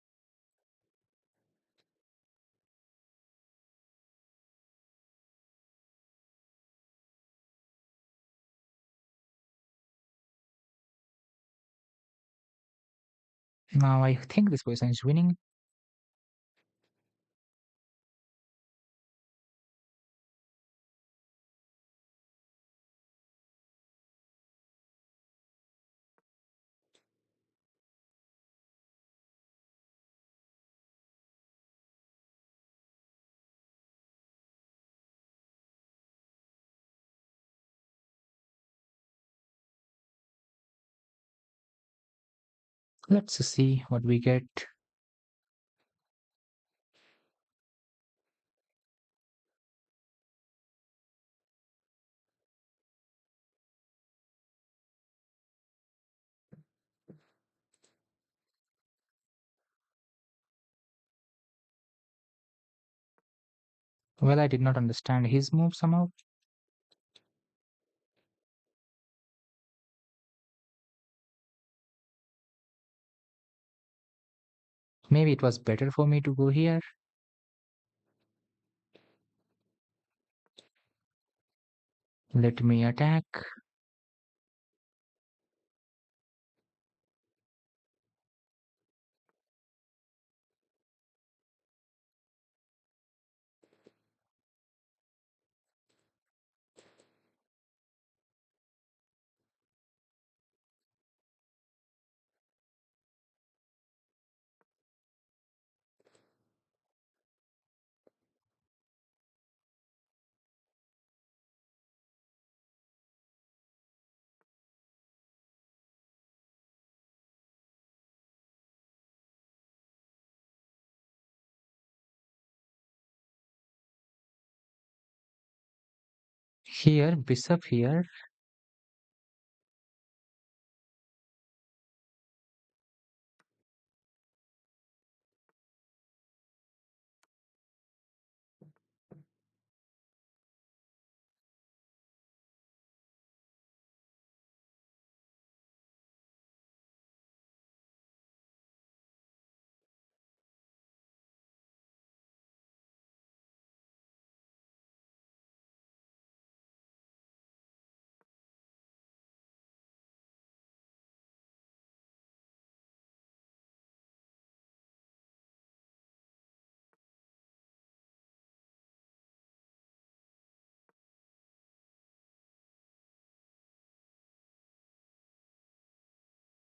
Now I think this person is winning. Let's see what we get. Well, I did not understand his move somehow. Maybe it was better for me to go here. Let me attack. Here, bishop here.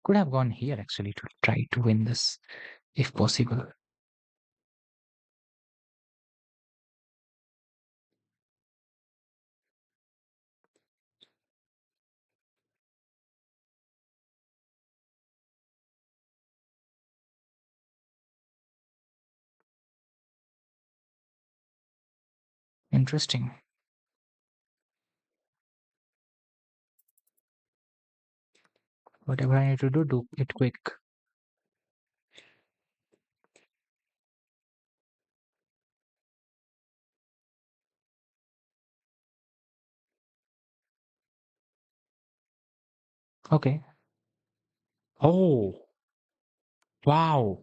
Could have gone here actually to try to win this if possible. Interesting. Whatever I need to do, do it quick. Okay. Oh, wow.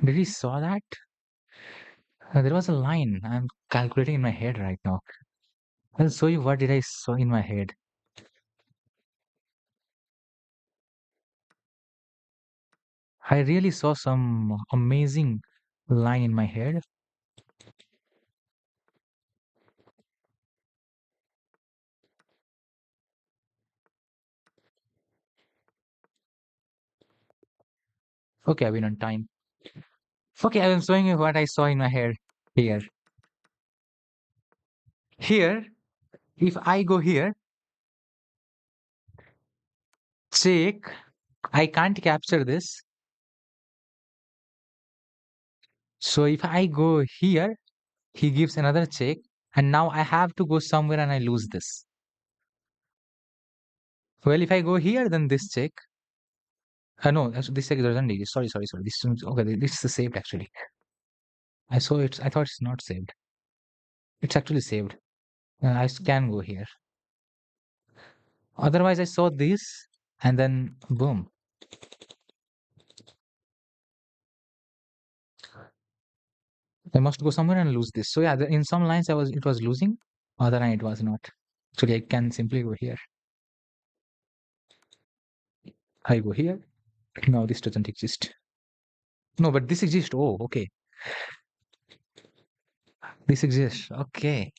Did he saw that? There was a line. I'm calculating in my head right now. I'll show you what did I saw in my head. I really saw some amazing line in my head. Okay, I've been on time. Okay, I'm showing you what I saw in my head here. Here, if I go here, check, I can't capture this. So if I go here, he gives another check, and now I have to go somewhere and I lose this. Well, if I go here, then this check. No, this check doesn't exist. Sorry. Okay, this is saved actually. I saw it. I thought it's not saved. It's actually saved. Can go here. Otherwise, I saw this, and then boom. I must go somewhere and lose this. So yeah, in some lines it was losing, other line it was not. Actually, I can simply go here. I go here. No, this doesn't exist. No, but this exists. Oh, okay. This exists. Okay.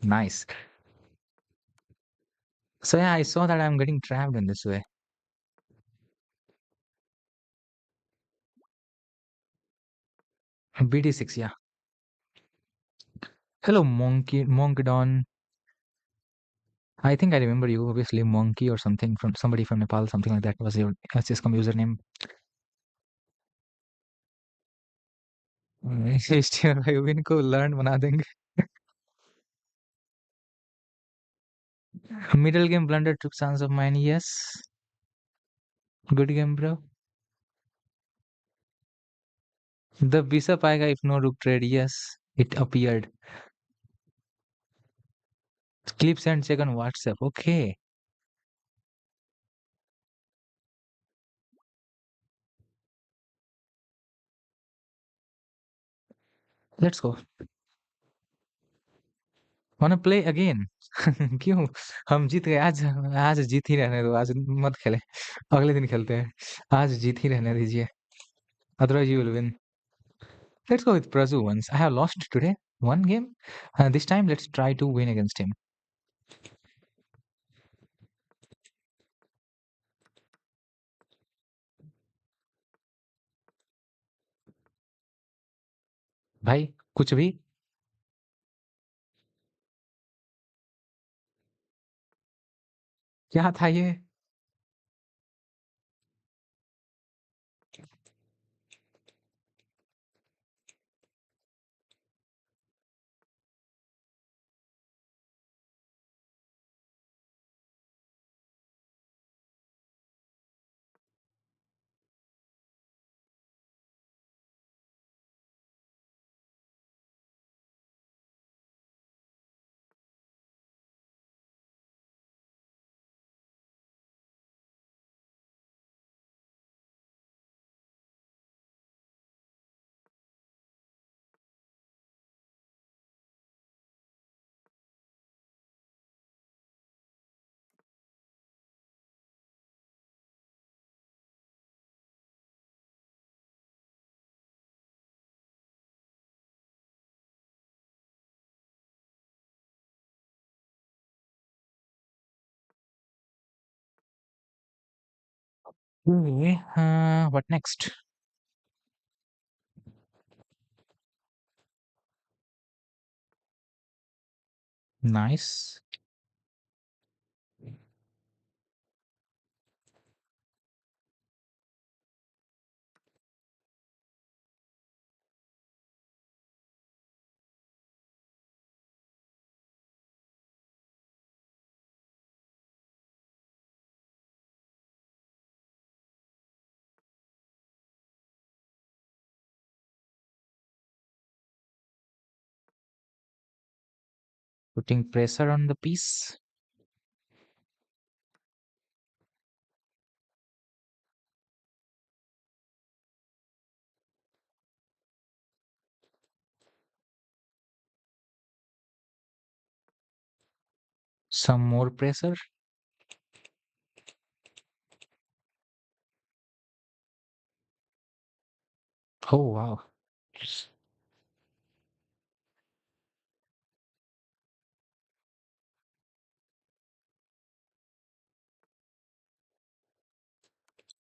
Nice. So yeah, I saw that I'm getting trapped in this way. BD6, yeah. Hello, Monk Don. I think I remember you, obviously, Monkey or something from somebody from Nepal, something like that was your SSCOM username. इनको learn बना देंगे. Middle game blunder took chance of mine. Yes. Good game, bro. The bishop आएगा if no rook trade. Yes. It appeared. Clips and check on WhatsApp. Okay. Let's go. wanna play again? क्यों? हम जीत गए आज। आज जीत ही रहने दो, आज मत खेले, अगले दिन खेलते हैं। आज जीत ही रहने दीजिए, otherwise you will win. Let's go with Prazu once. I have lost today one game. This time let's try to win against him. भाई कुछ भी। क्या था ये? Okay, what next? Nice. Putting pressure on the piece. Some more pressure. Oh wow.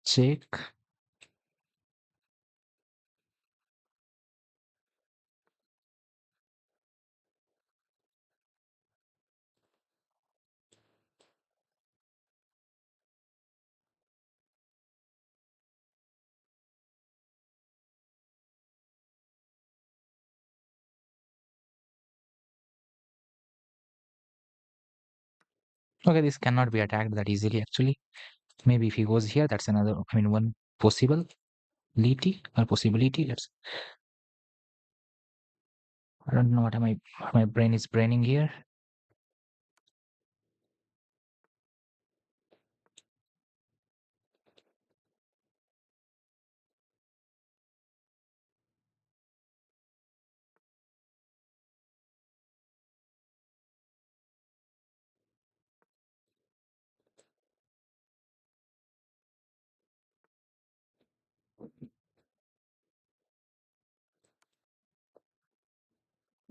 Check. Okay, this cannot be attacked that easily actually. Maybe if he goes here, that's another, I mean, one possibility. Let's, I don't know what my brain is braining here.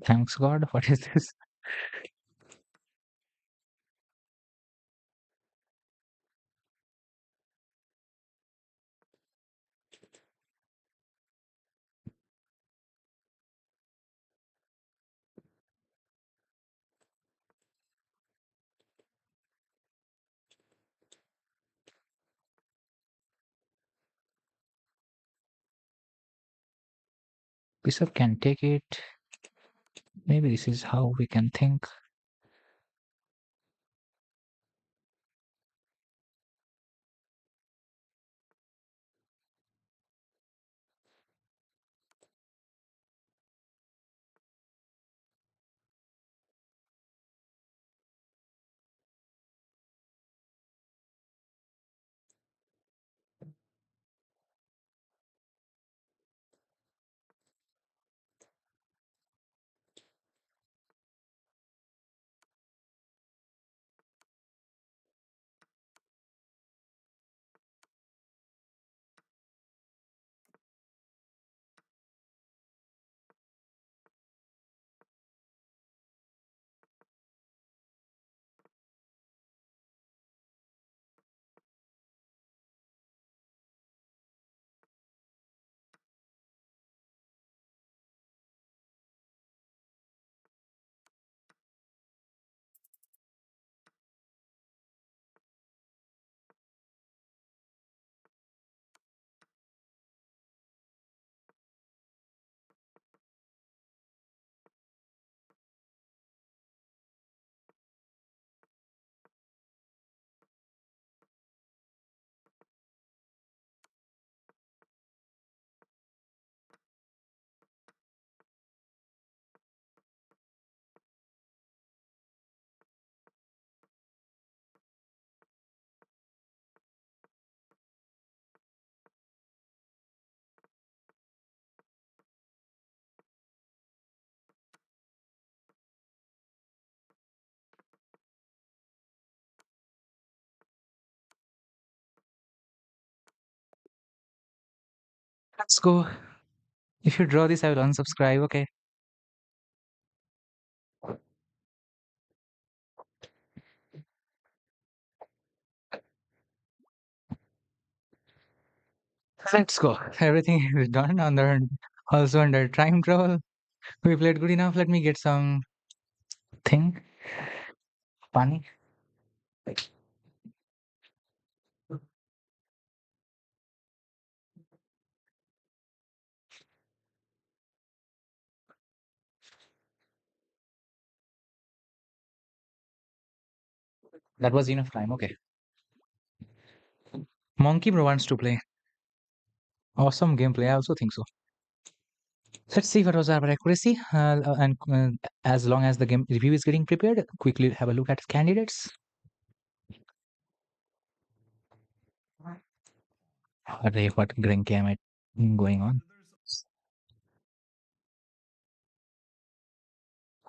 Thanks God. What is this? Bishop can take it. Maybe this is how we can think. Let's go. If you draw this, I will unsubscribe. Okay. Let's go. Everything is done under also under time travel. We played good enough. Let me get some thing. Pani. That was enough time. Okay. Monkey Bro wants to play. Awesome gameplay. I also think so. Let's see what was our accuracy. And as long as the game review is getting prepared, quickly have a look at candidates. Array, what Grenke am I going on?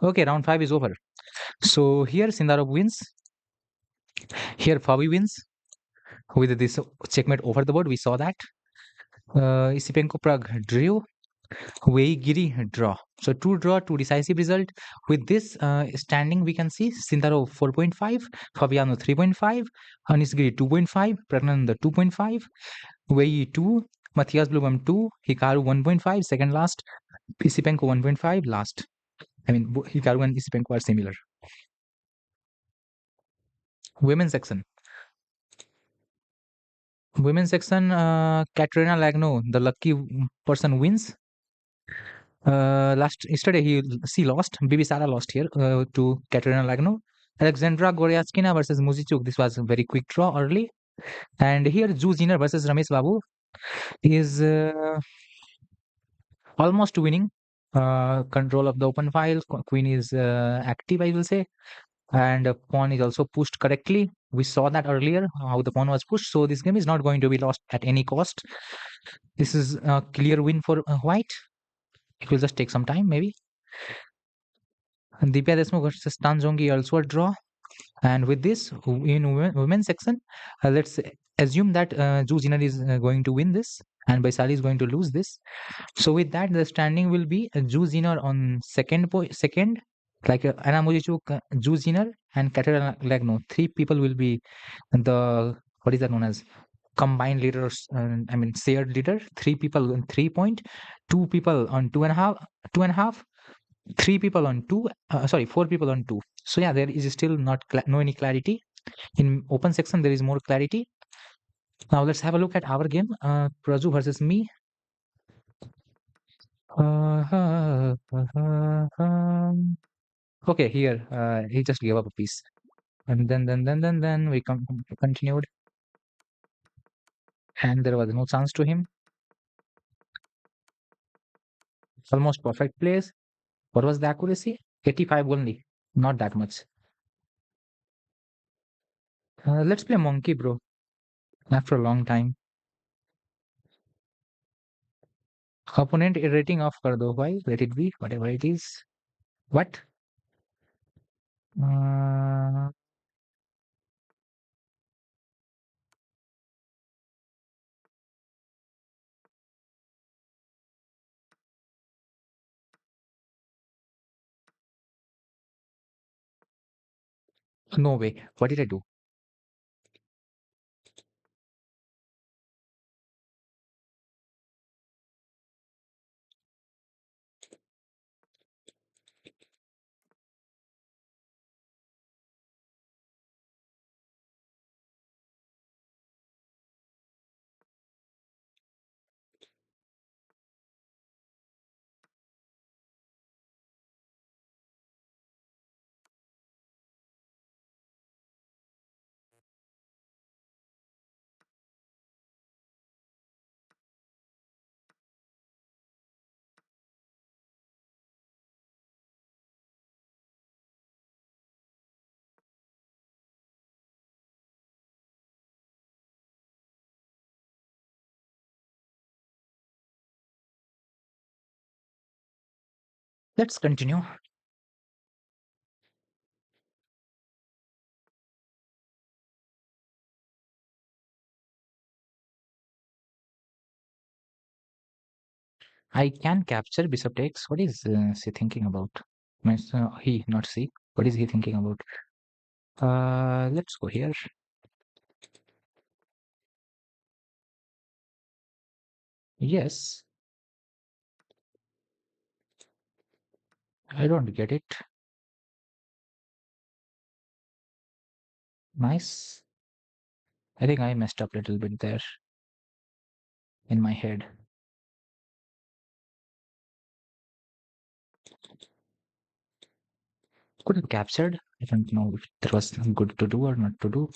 Okay, round 5 is over. So here Sindarov wins. Here Fabi wins with this checkmate over the board. We saw that. Isipenko Prague drew. Wei Giri draw. So two draw, two decisive result. With this standing, we can see Sindarov 4.5, Fabiano 3.5, Anisgiri 2.5, Pragnananda 2.5, Wei 2, Matthias Blumam 2, Hikaru 1.5, second last, Isipenko 1.5, last. I mean, Hikaru and Isipenko are similar. Women's section. Women's section, Katerina Lagno, the lucky person wins. Last yesterday she lost. Bibi Sara lost here to Katerina Lagno. Alexandra Goryatskina versus Muzichuk. This was a very quick draw early. And here Zhu Ziner versus Ramesh Babu is almost winning. Control of the open file. Queen is active, I will say. And pawn is also pushed correctly. We saw that earlier, how the pawn was pushed. So this game is not going to be lost at any cost. This is a clear win for white. It will just take some time, maybe. And Divya Deshmukh versus Tanjongi also a draw. And with this, in women's section, let's assume that Zhu Zinar is going to win this and Baisali is going to lose this. So with that, the standing will be Zhu Zinar on second, like Anna Mojichuk, Zhu Zinar, and Katerina Lagno. Three people will be the what is that known as combined leaders. I mean shared leader. Three people on 3 point, two people on two and a half, three people on two. Sorry, four people on two. So yeah, there is still not no any clarity. In open section, there is more clarity. Now let's have a look at our game. Praju versus me. Okay, here he just gave up a piece, and then we continued, and there was no chance to him. Almost perfect place. What was the accuracy? 85 only, not that much. Let's play monkey, bro. After a long time. Opponent rating off kar do. Why? Let it be whatever it is. What? Uh, no way. What did I do? Let's continue. I can capture bishop takes. What is she thinking about? Means, he, not she. What is he thinking about? Let's go here. Yes, I don't get it. Nice. I think I messed up a little bit there in my head. Could have captured. I don't know if that was good to do or not to do.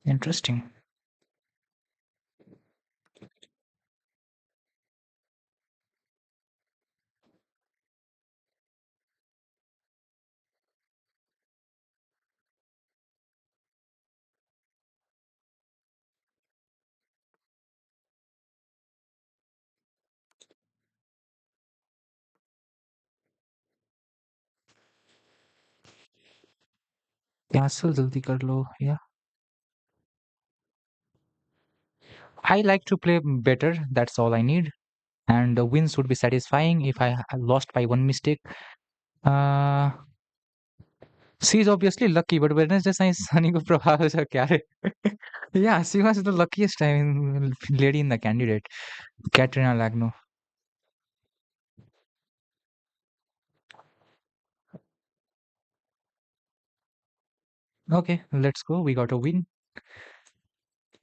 Interesting. Castle jaldi kar lo. Yeah. I like to play better. That's all I need. And the wins would be satisfying if I lost by one mistake. Uh, she is obviously lucky, but Wednesday Science Sunny ko prabhav aisa kya hai? Yeah, she was the luckiest I mean, lady in the candidate, Katrina Lagno. Okay, let's go. We got a win.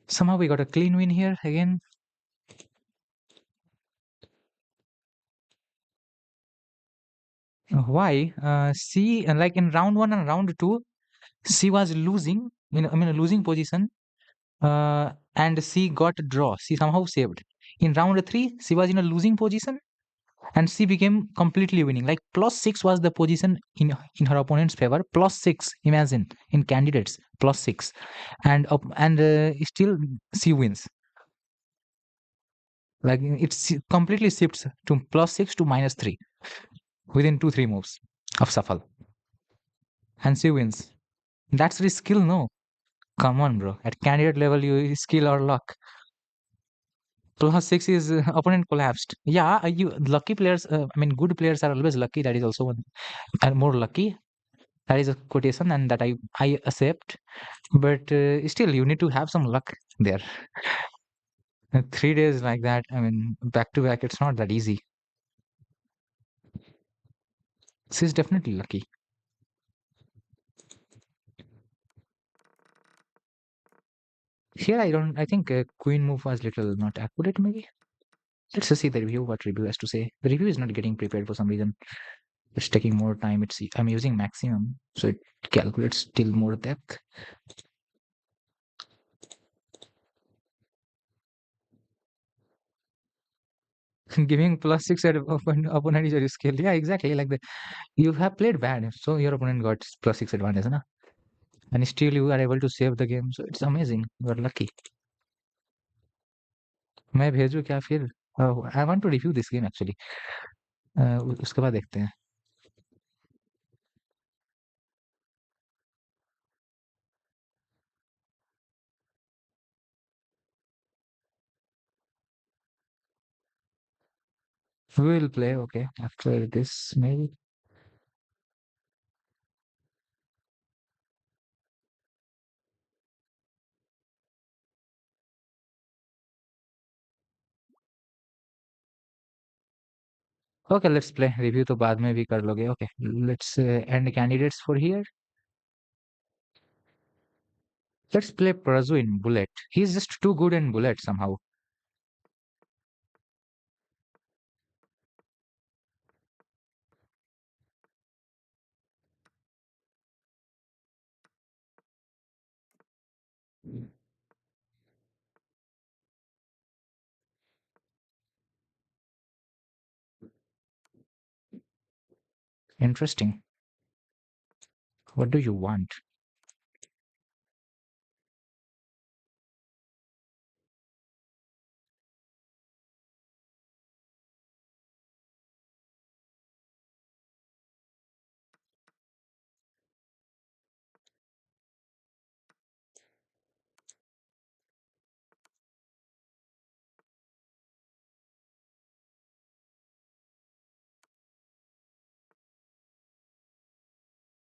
Somehow we got a clean win here again. Why? She like in round one and round two, she was losing. I mean, a losing position. And she got a draw. She somehow saved. In round three, she was in a losing position and she became completely winning. Like +6 was the position in her opponent's favor. +6, imagine in candidates +6, and still she wins. Like completely shifts to +6 to -3 within 2-3 moves of shuffle, and she wins. That's the skill, no? Come on, bro. At candidate level, you skill or luck. +6 is opponent collapsed. Yeah, you lucky players. I mean, good players are always lucky. That is also one, are more lucky. That is a quotation, and that I accept. But still, you need to have some luck there. 3 days like that. I mean, back to back. It's not that easy. She's definitely lucky. Here, I don't. I think queen move was little not accurate. Maybe. Let's just see the review. What review has to say. The review is not getting prepared for some reason. It's taking more time. I'm using maximum, so it calculates still more depth. Giving +6 at opponent is very skill. Yeah, exactly. Like that. You have played bad, so your opponent got +6 advantage, na? And still you are able to save the game. So it's amazing. You are lucky. मैं भेजूँ क्या फिर? I want to review this game actually. उसके बाद देखते हैं. We will play. Okay, after this maybe. Okay, let's play. Review तो बाद में भी कर लोगे. Okay, let's end candidates for here. Let's play Prazu in Bullet. He's just too good in Bullet somehow. Interesting. What do you want?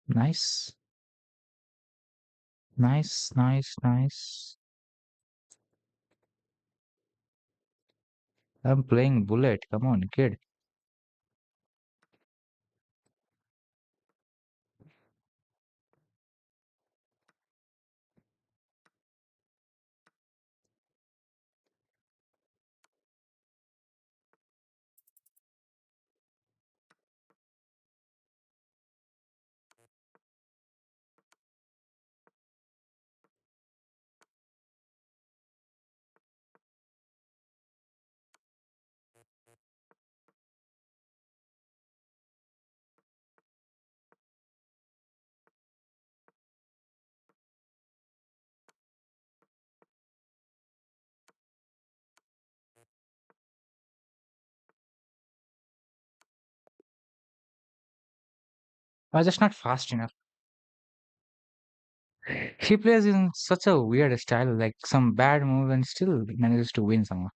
Nice. Nice, nice, nice. I'm playing bullet. Come on, kid. I was just not fast enough. He plays in such a weird style, like some bad move and still manages to win somehow.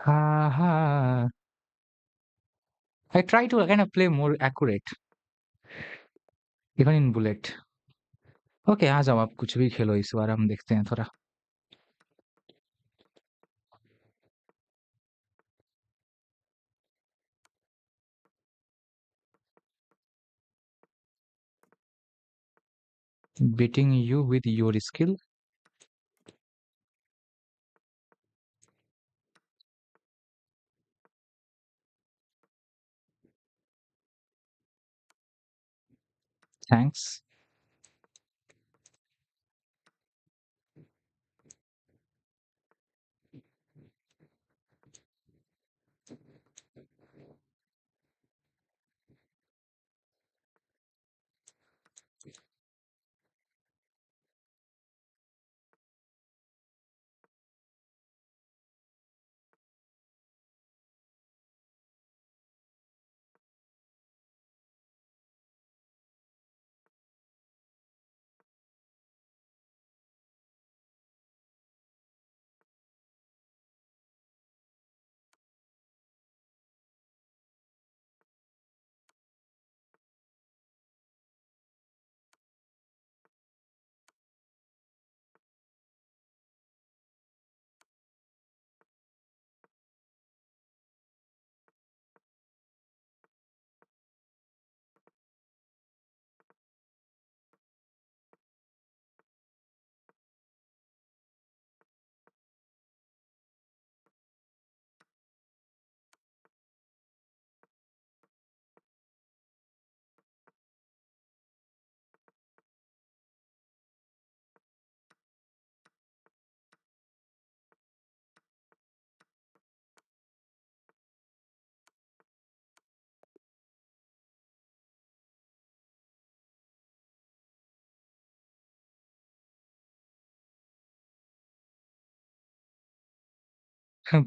Ha ha. I try to kind of play more accurate, even in bullet. Okay आ जाओ आप कुछ भी खेलो इस बार हम देखते हैं थोड़ा beating you with your skill. Thanks.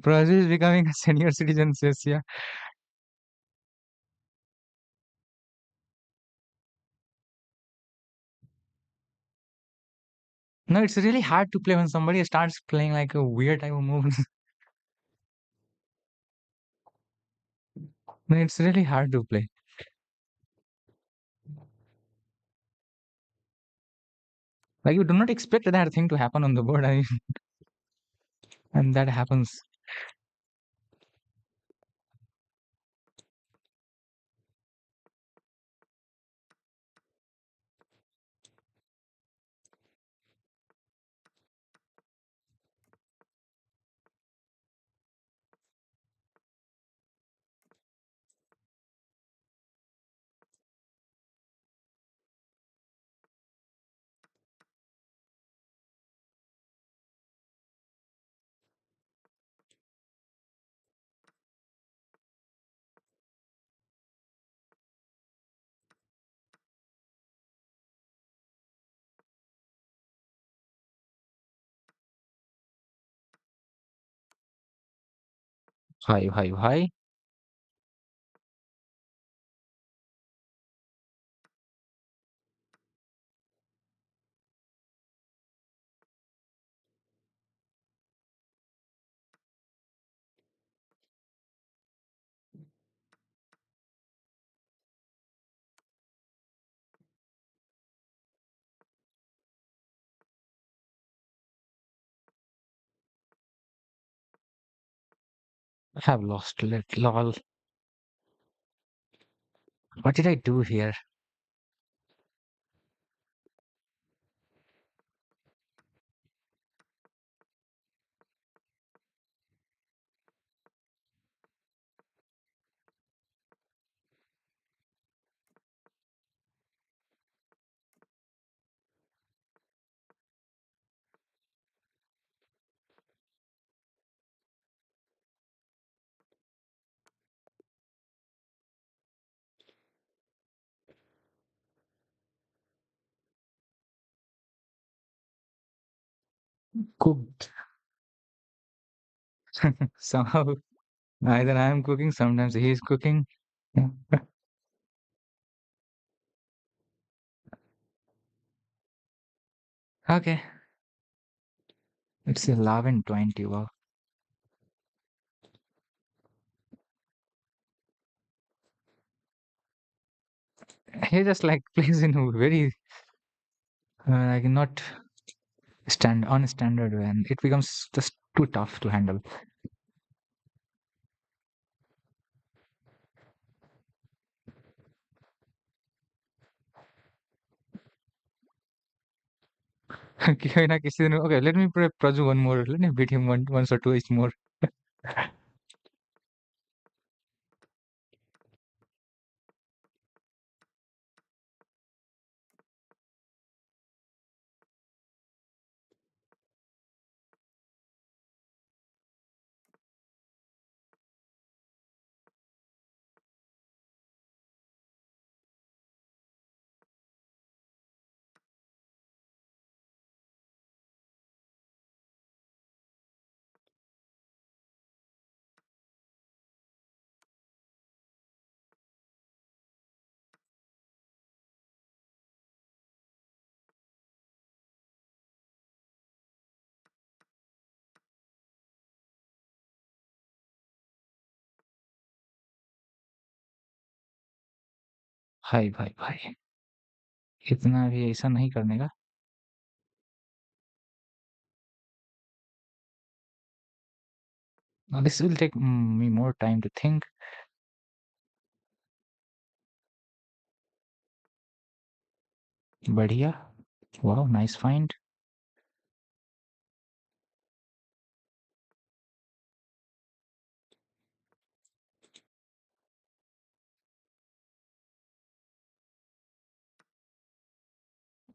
Brazil is becoming a senior citizen, says yeah. No, it's really hard to play when somebody starts playing like a weird type of move. No, it's really hard to play. Like you do not expect that thing to happen on the board, and that happens. Hi, hi, hi. I have lost it. Lol. What did I do here? Cooked. Somehow, either I am cooking, sometimes he is cooking. Okay, it's 11:20. Wow. He just like plays in a very like not stand on standard way, and it becomes just too tough to handle. Okay, na किसी दिन okay, let me pray Praju one more. Let me beat him once or twice more. हाय भाई भाई, इतना भी ऐसा नहीं करने का. Now, this will take me more time to think. बढ़िया. Wow, nice find.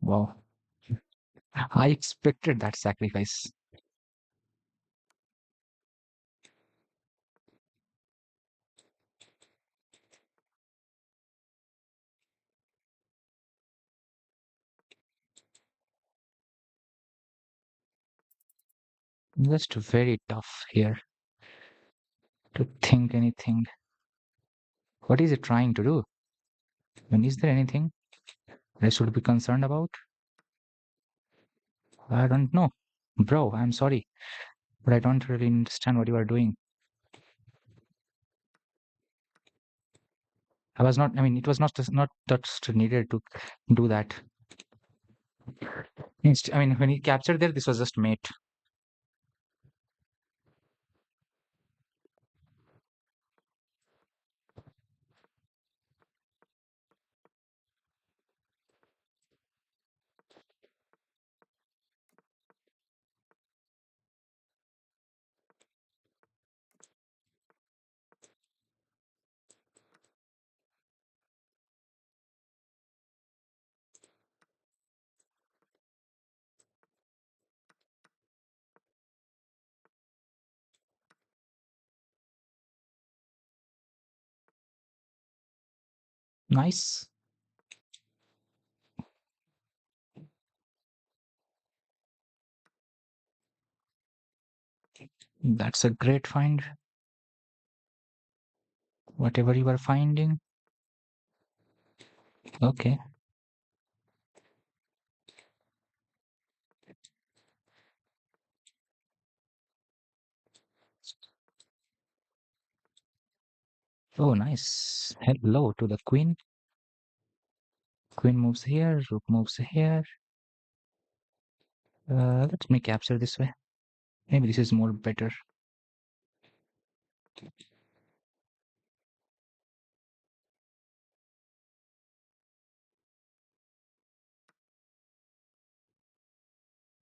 Wow, I expected that sacrifice. Just very tough here to think anything. What is it trying to do? And is there anything I should be concerned about? I don't know. Bro, I'm sorry, but I don't really understand what you are doing. I was not, I mean, it was not just needed to do that. I mean, when he captured there, this was just mate. Nice. That's a great find. Whatever you are finding. Okay. Oh, nice. Hello to the queen. Queen moves here, rook moves here. Let me capture this way. Maybe this is more better.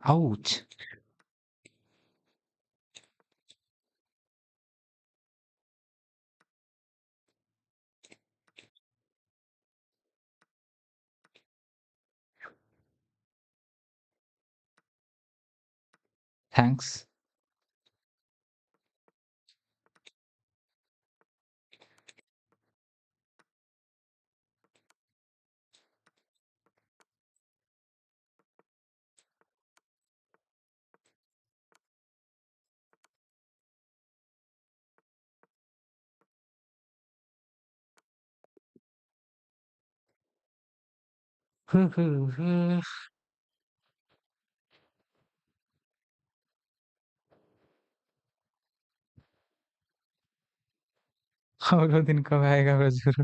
Ouch. Thanks. और वो दिन कब आएगा ब्रजगुरु?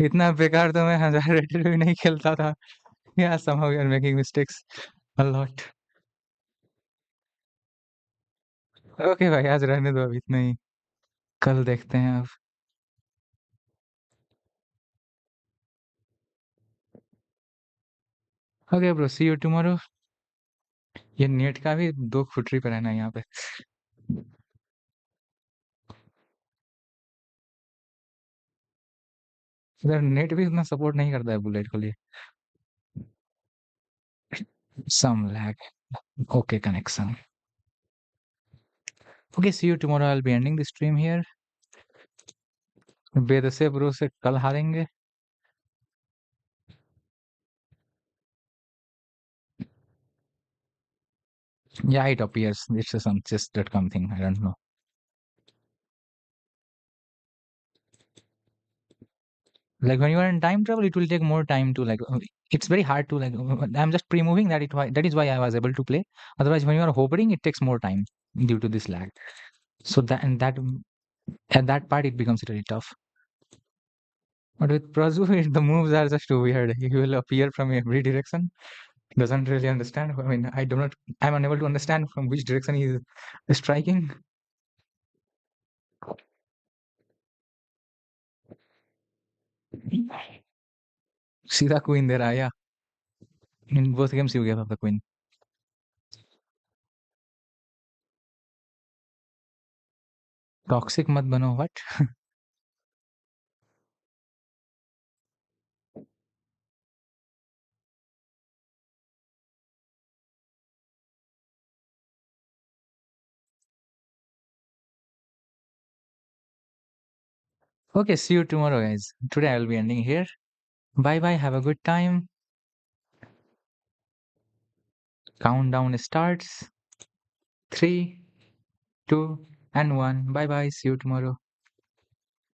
इतना बेकार तो मैं 1000 rated भी नहीं खेलता था। Yeah, somehow we are making mistakes a lot. Okay भाई, आज रहने दो, अभी इतना ही। कल देखते हैं अब। Okay bro, see you tomorrow. ये नेट का भी 2 फुटरी पे रहना है यहाँ पे। इधर नेट भी इतना सपोर्ट नहीं करता है बुलेट के लिए। Some lag. Okay, connection. Okay, see you tomorrow. I'll be ending the stream here. बेदसे ब्रो से कल हारेंगे। Yeah, it appears. It's a some chess.com thing. I don't know. Like when you are in time travel, it will take more time to like. It's very hard to like. I'm just pre-moving that that is why I was able to play. Otherwise, when you are hovering, it takes more time due to this lag. So that and that at that part it becomes really tough. But with Prazu, the moves are just weird. He will appear from every direction. Doesn't really understand. I mean, I do not. I'm unable to understand from which direction he is striking. सीधा queen दे रहा है या in both games you gave up the queen toxic मत बनो what okay see you tomorrow guys today I will be ending here bye bye have a good time countdown starts 3 2 and 1 bye bye see you tomorrow